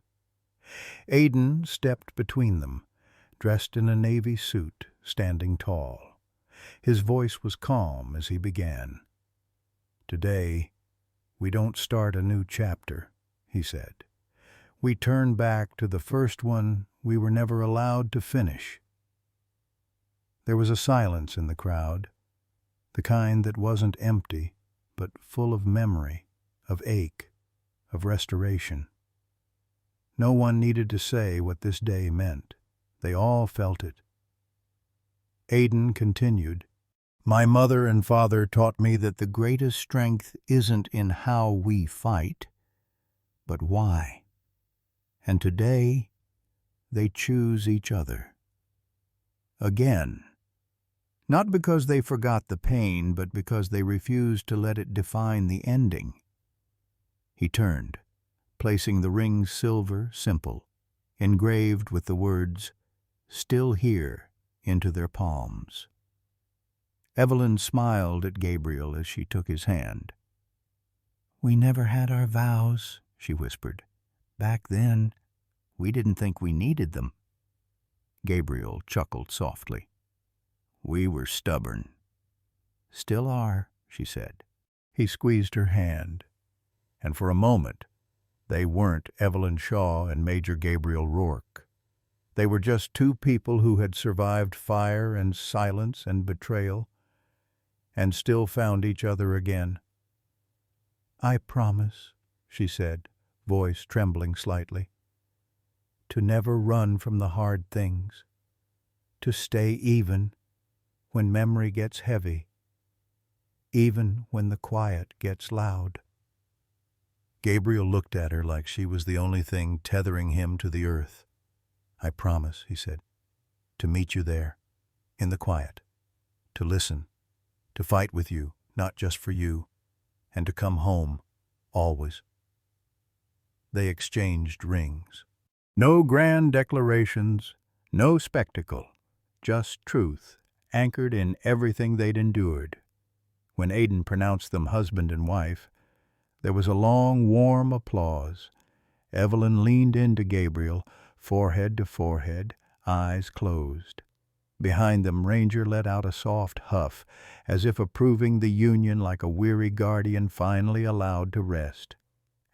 Aiden stepped between them, dressed in a navy suit, standing tall. His voice was calm as he began. "Today, we don't start a new chapter," he said. "We turn back to the first one we were never allowed to finish." There was a silence in the crowd, the kind that wasn't empty, but full of memory, of ache, of restoration. No one needed to say what this day meant. They all felt it. Aiden continued, "My mother and father taught me that the greatest strength isn't in how we fight, but why. And today, they choose each other. Again. Not because they forgot the pain, but because they refused to let it define the ending." He turned, placing the ring's silver, simple, engraved with the words, "Still here," into their palms. Evelyn smiled at Gabriel as she took his hand. "We never had our vows," she whispered. "Back then, we didn't think we needed them." Gabriel chuckled softly. "We were stubborn." "Still are," she said. He squeezed her hand, and for a moment they weren't Evelyn Shaw and Major Gabriel Rourke. They were just two people who had survived fire and silence and betrayal, and still found each other again. "I promise," she said, voice trembling slightly, "to never run from the hard things, to stay even when memory gets heavy, even when the quiet gets loud." Gabriel looked at her like she was the only thing tethering him to the earth. "I promise," he said, "to meet you there, in the quiet, to listen, to fight with you, not just for you, and to come home, always." They exchanged rings. No grand declarations, no spectacle, just truth, anchored in everything they'd endured. When Aiden pronounced them husband and wife, there was a long, warm applause. Evelyn leaned into Gabriel, forehead to forehead, eyes closed. Behind them, Ranger let out a soft huff, as if approving the union like a weary guardian finally allowed to rest.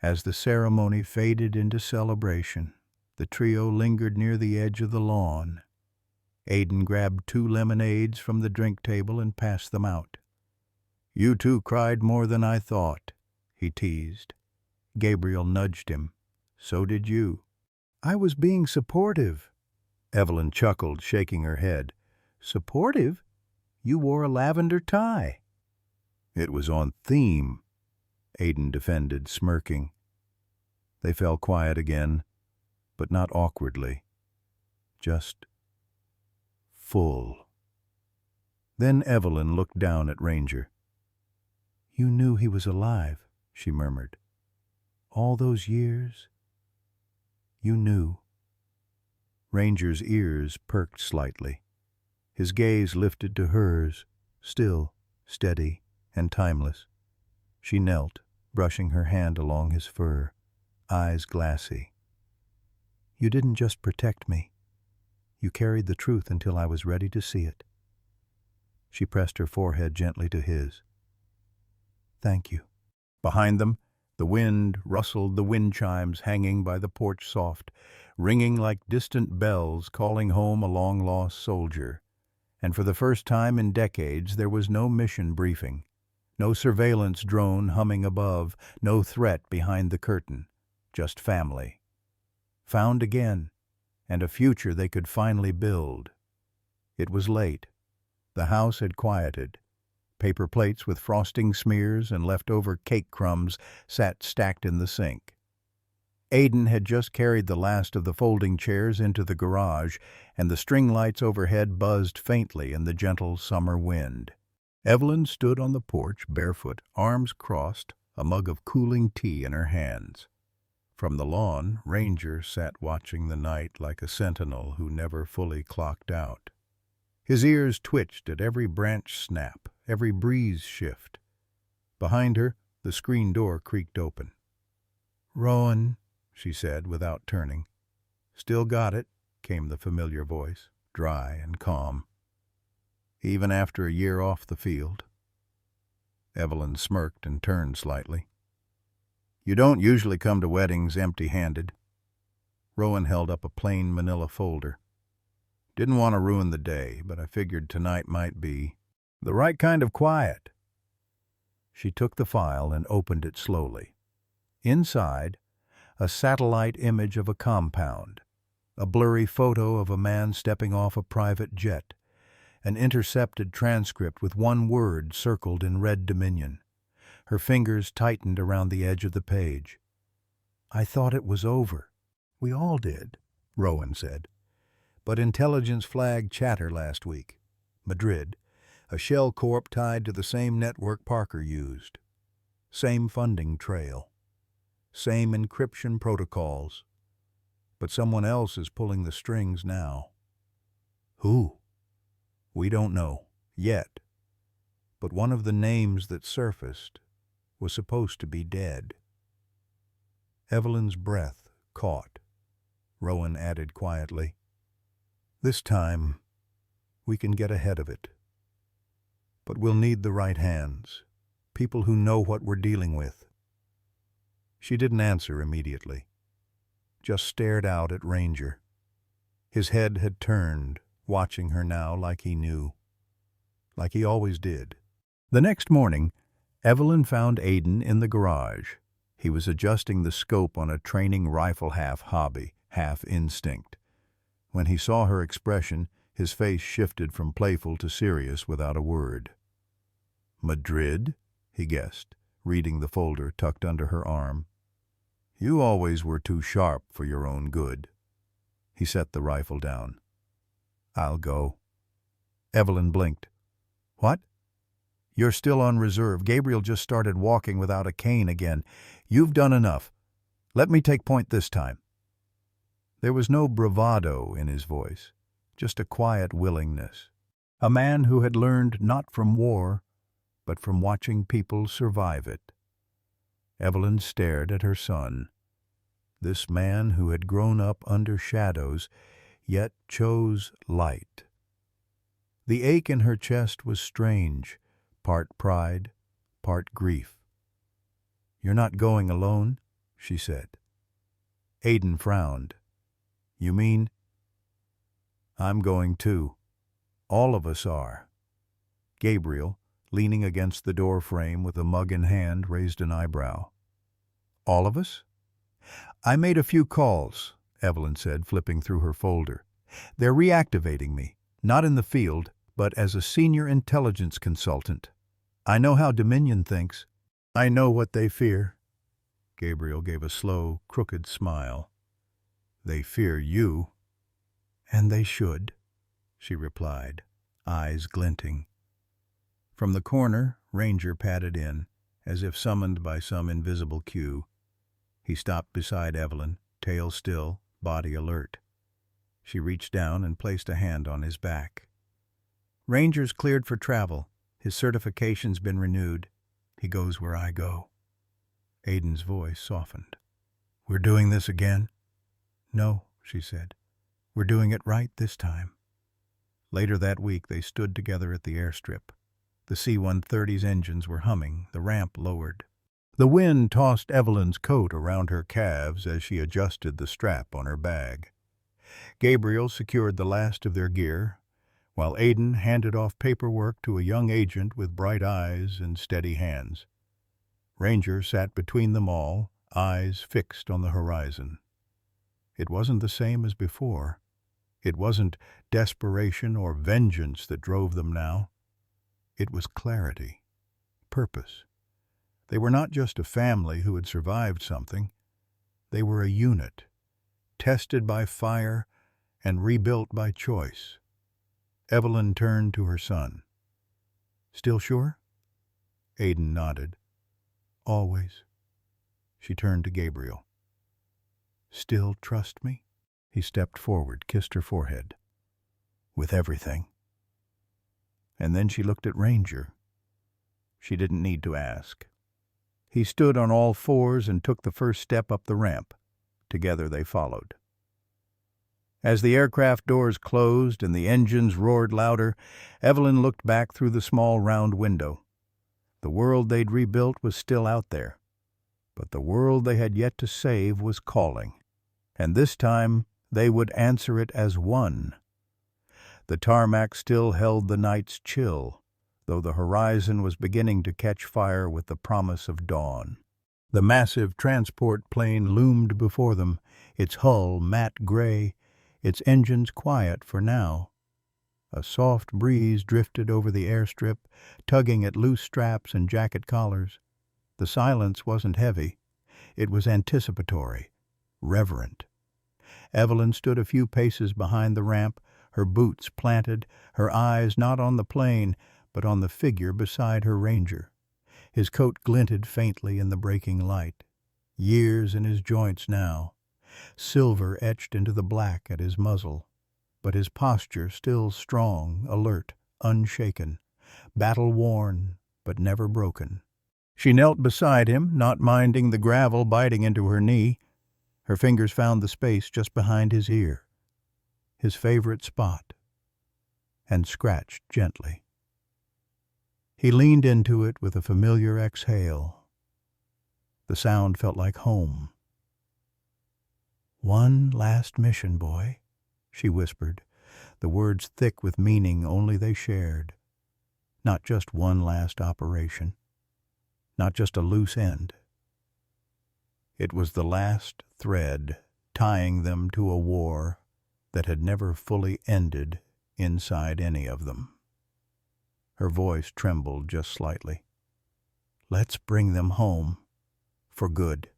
As the ceremony faded into celebration, the trio lingered near the edge of the lawn. Aiden grabbed 2 lemonades from the drink table and passed them out. "You two cried more than I thought," he teased. Gabriel nudged him. "So did you." "I was being supportive." Evelyn chuckled, shaking her head. "Supportive? You wore a lavender tie." "It was on theme," Aiden defended, smirking. They fell quiet again, but not awkwardly. Just full. Then Evelyn looked down at Ranger. "You knew he was alive," she murmured. "All those years, you knew." Ranger's ears perked slightly. His gaze lifted to hers, still, steady, and timeless. She knelt, brushing her hand along his fur, eyes glassy. "You didn't just protect me. You carried the truth until I was ready to see it." She pressed her forehead gently to his. "Thank you." Behind them, the wind rustled the wind chimes hanging by the porch soft, ringing like distant bells calling home a long-lost soldier. And for the first time in decades, there was no mission briefing, no surveillance drone humming above, no threat behind the curtain, just family. Found again, and a future they could finally build. It was late, The house had quieted. Paper plates with frosting smears and leftover cake crumbs sat stacked in the sink. Aidan had just carried the last of the folding chairs into the garage, and the string lights overhead buzzed faintly in the gentle summer wind. Evelyn stood on the porch, barefoot, arms crossed, a mug of cooling tea in her hands. From the lawn, Ranger sat watching the night like a sentinel who never fully clocked out. His ears twitched at every branch snap, every breeze shift. Behind her, the screen door creaked open. "Rowan," she said without turning. "Still got it," came the familiar voice, dry and calm. "Even after a year off the field." Evelyn smirked and turned slightly. "You don't usually come to weddings empty-handed." Rowan held up a plain manila folder. "Didn't want to ruin the day, but I figured tonight might be the right kind of quiet." She took the file and opened it slowly. Inside, a satellite image of a compound, a blurry photo of a man stepping off a private jet, an intercepted transcript with one word circled in red dominion. Her fingers tightened around the edge of the page. "I thought it was over." "We all did," Rowan said. "But intelligence flagged chatter last week. Madrid, a shell corp tied to the same network Parker used. Same funding trail. Same encryption protocols. But someone else is pulling the strings now." "Who?" "We don't know. Yet. But one of the names that surfaced was supposed to be dead." Evelyn's breath caught. Rowan added quietly, "This time, we can get ahead of it. But we'll need the right hands, people who know what we're dealing with." She didn't answer immediately, just stared out at Ranger. His head had turned, watching her now like he knew, like he always did. The next morning, Evelyn found Aidan in the garage. He was adjusting the scope on a training rifle, half hobby, half instinct. When he saw her expression, his face shifted from playful to serious without a word. "Madrid?" he guessed, reading the folder tucked under her arm. "You always were too sharp for your own good." He set the rifle down. "I'll go." Evelyn blinked. "What?" "You're still on reserve. Gabriel just started walking without a cane again. You've done enough. Let me take point this time." There was no bravado in his voice, just a quiet willingness. A man who had learned not from war, but from watching people survive it. Evelyn stared at her son. This man who had grown up under shadows, yet chose light. The ache in her chest was strange, part pride, part grief. "You're not going alone?" she said. Aidan frowned. "You mean?" "I'm going too. All of us are." Gabriel, leaning against the door frame with a mug in hand, raised an eyebrow. "All of us?" "I made a few calls," Evelyn said, flipping through her folder. "They're reactivating me, not in the field, but as a senior intelligence consultant. I know how Dominion thinks. I know what they fear." Gabriel gave a slow, crooked smile. "They fear you." "And they should," she replied, eyes glinting. From the corner, Ranger padded in, as if summoned by some invisible cue. He stopped beside Evelyn, tail still, body alert. She reached down and placed a hand on his back. "Ranger's cleared for travel. His certification's been renewed. He goes where I go." Aidan's voice softened. "We're doing this again?" "No," she said. "We're doing it right this time." Later that week they stood together at the airstrip. The C-130's engines were humming, the ramp lowered. The wind tossed Evelyn's coat around her calves as she adjusted the strap on her bag. Gabriel secured the last of their gear, while Aidan handed off paperwork to a young agent with bright eyes and steady hands. Ranger sat between them all, eyes fixed on the horizon. It wasn't the same as before. It wasn't desperation or vengeance that drove them now. It was clarity, purpose. They were not just a family who had survived something. They were a unit, tested by fire and rebuilt by choice. Evelyn turned to her son. "Still sure?" Aidan nodded. "Always." She turned to Gabriel. "Still trust me?" He stepped forward, kissed her forehead. "With everything." And then she looked at Ranger. She didn't need to ask. He stood on all fours and took the first step up the ramp. Together they followed. As the aircraft doors closed and the engines roared louder, Evelyn looked back through the small round window. The world they'd rebuilt was still out there, but the world they had yet to save was calling, and this time they would answer it as one. The tarmac still held the night's chill, though the horizon was beginning to catch fire with the promise of dawn. The massive transport plane loomed before them, its hull matte gray, its engines quiet for now. A soft breeze drifted over the airstrip, tugging at loose straps and jacket collars. The silence wasn't heavy. It was anticipatory, reverent. Evelyn stood a few paces behind the ramp, her boots planted, her eyes not on the plane, but on the figure beside her Ranger. His coat glinted faintly in the breaking light. Years in his joints now, silver etched into the black at his muzzle, but his posture still strong, alert, unshaken, battle-worn, but never broken. She knelt beside him, not minding the gravel biting into her knee. Her fingers found the space just behind his ear, his favorite spot, and scratched gently. He leaned into it with a familiar exhale. The sound felt like home. "One last mission, boy," she whispered, the words thick with meaning only they shared. Not just one last operation, not just a loose end. It was the last thread tying them to a war that had never fully ended inside any of them. Her voice trembled just slightly. "Let's bring them home, for good."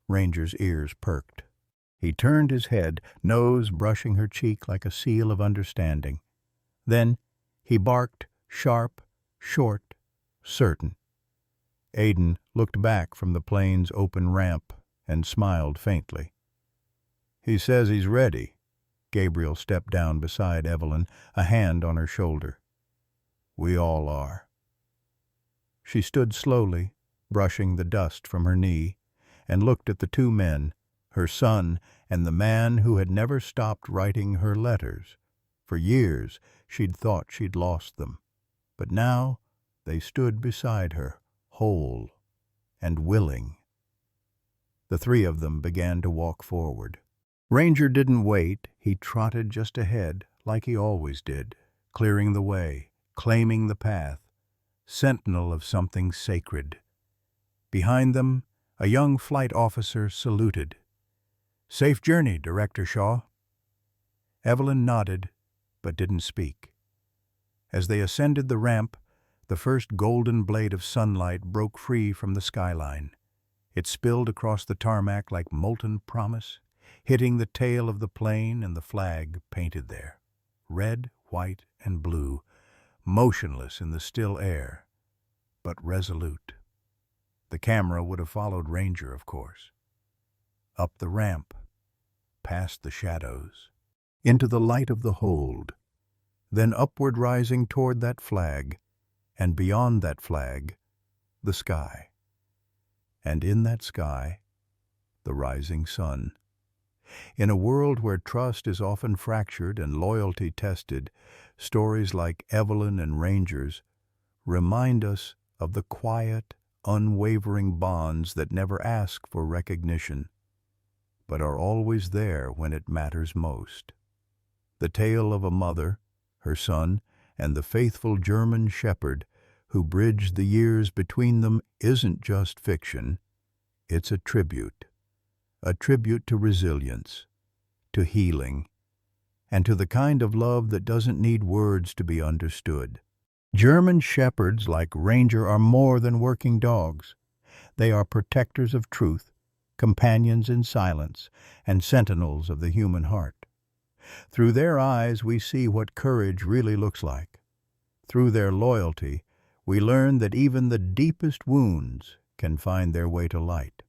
Ranger's ears perked. He turned his head, nose brushing her cheek like a seal of understanding. Then he barked, sharp, short, certain. Aidan looked back from the plane's open ramp and smiled faintly. "He says he's ready." Gabriel stepped down beside Evelyn, a hand on her shoulder. "We all are." She stood slowly, brushing the dust from her knee, and looked at the two men, her son and the man who had never stopped writing her letters. For years she'd thought she'd lost them, but now they stood beside her, whole and willing. The three of them began to walk forward. Ranger didn't wait. He trotted just ahead, like he always did, clearing the way, claiming the path, sentinel of something sacred. Behind them, a young flight officer saluted. "Safe journey, Director Shaw." Evelyn nodded, but didn't speak. As they ascended the ramp, the first golden blade of sunlight broke free from the skyline. It spilled across the tarmac like molten promise, hitting the tail of the plane and the flag painted there. Red, white, and blue, motionless in the still air, but resolute. The camera would have followed Ranger, of course. Up the ramp, past the shadows, into the light of the hold, then upward rising toward that flag, and beyond that flag, the sky. And in that sky, the rising sun. In a world where trust is often fractured and loyalty tested, stories like Evelyn and Ranger's remind us of the quiet, unwavering bonds that never ask for recognition, but are always there when it matters most. The tale of a mother, her son, and the faithful German shepherd who bridged the years between them isn't just fiction, it's a tribute to resilience, to healing, and to the kind of love that doesn't need words to be understood. German shepherds like Ranger are more than working dogs. They are protectors of truth, companions in silence, and sentinels of the human heart. Through their eyes we see what courage really looks like. Through their loyalty, we learn that even the deepest wounds can find their way to light.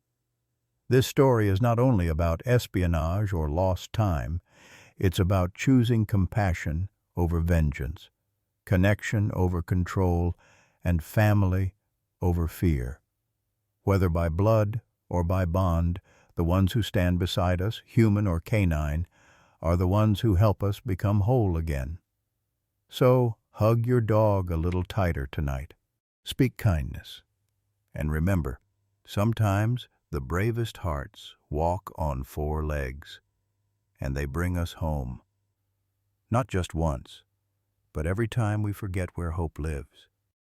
This story is not only about espionage or lost time, it's about choosing compassion over vengeance, connection over control, and family over fear. Whether by blood or by bond, the ones who stand beside us, human or canine, are the ones who help us become whole again. So, hug your dog a little tighter tonight. Speak kindness. And remember, sometimes the bravest hearts walk on four legs, and they bring us home. Not just once, but every time we forget where hope lives.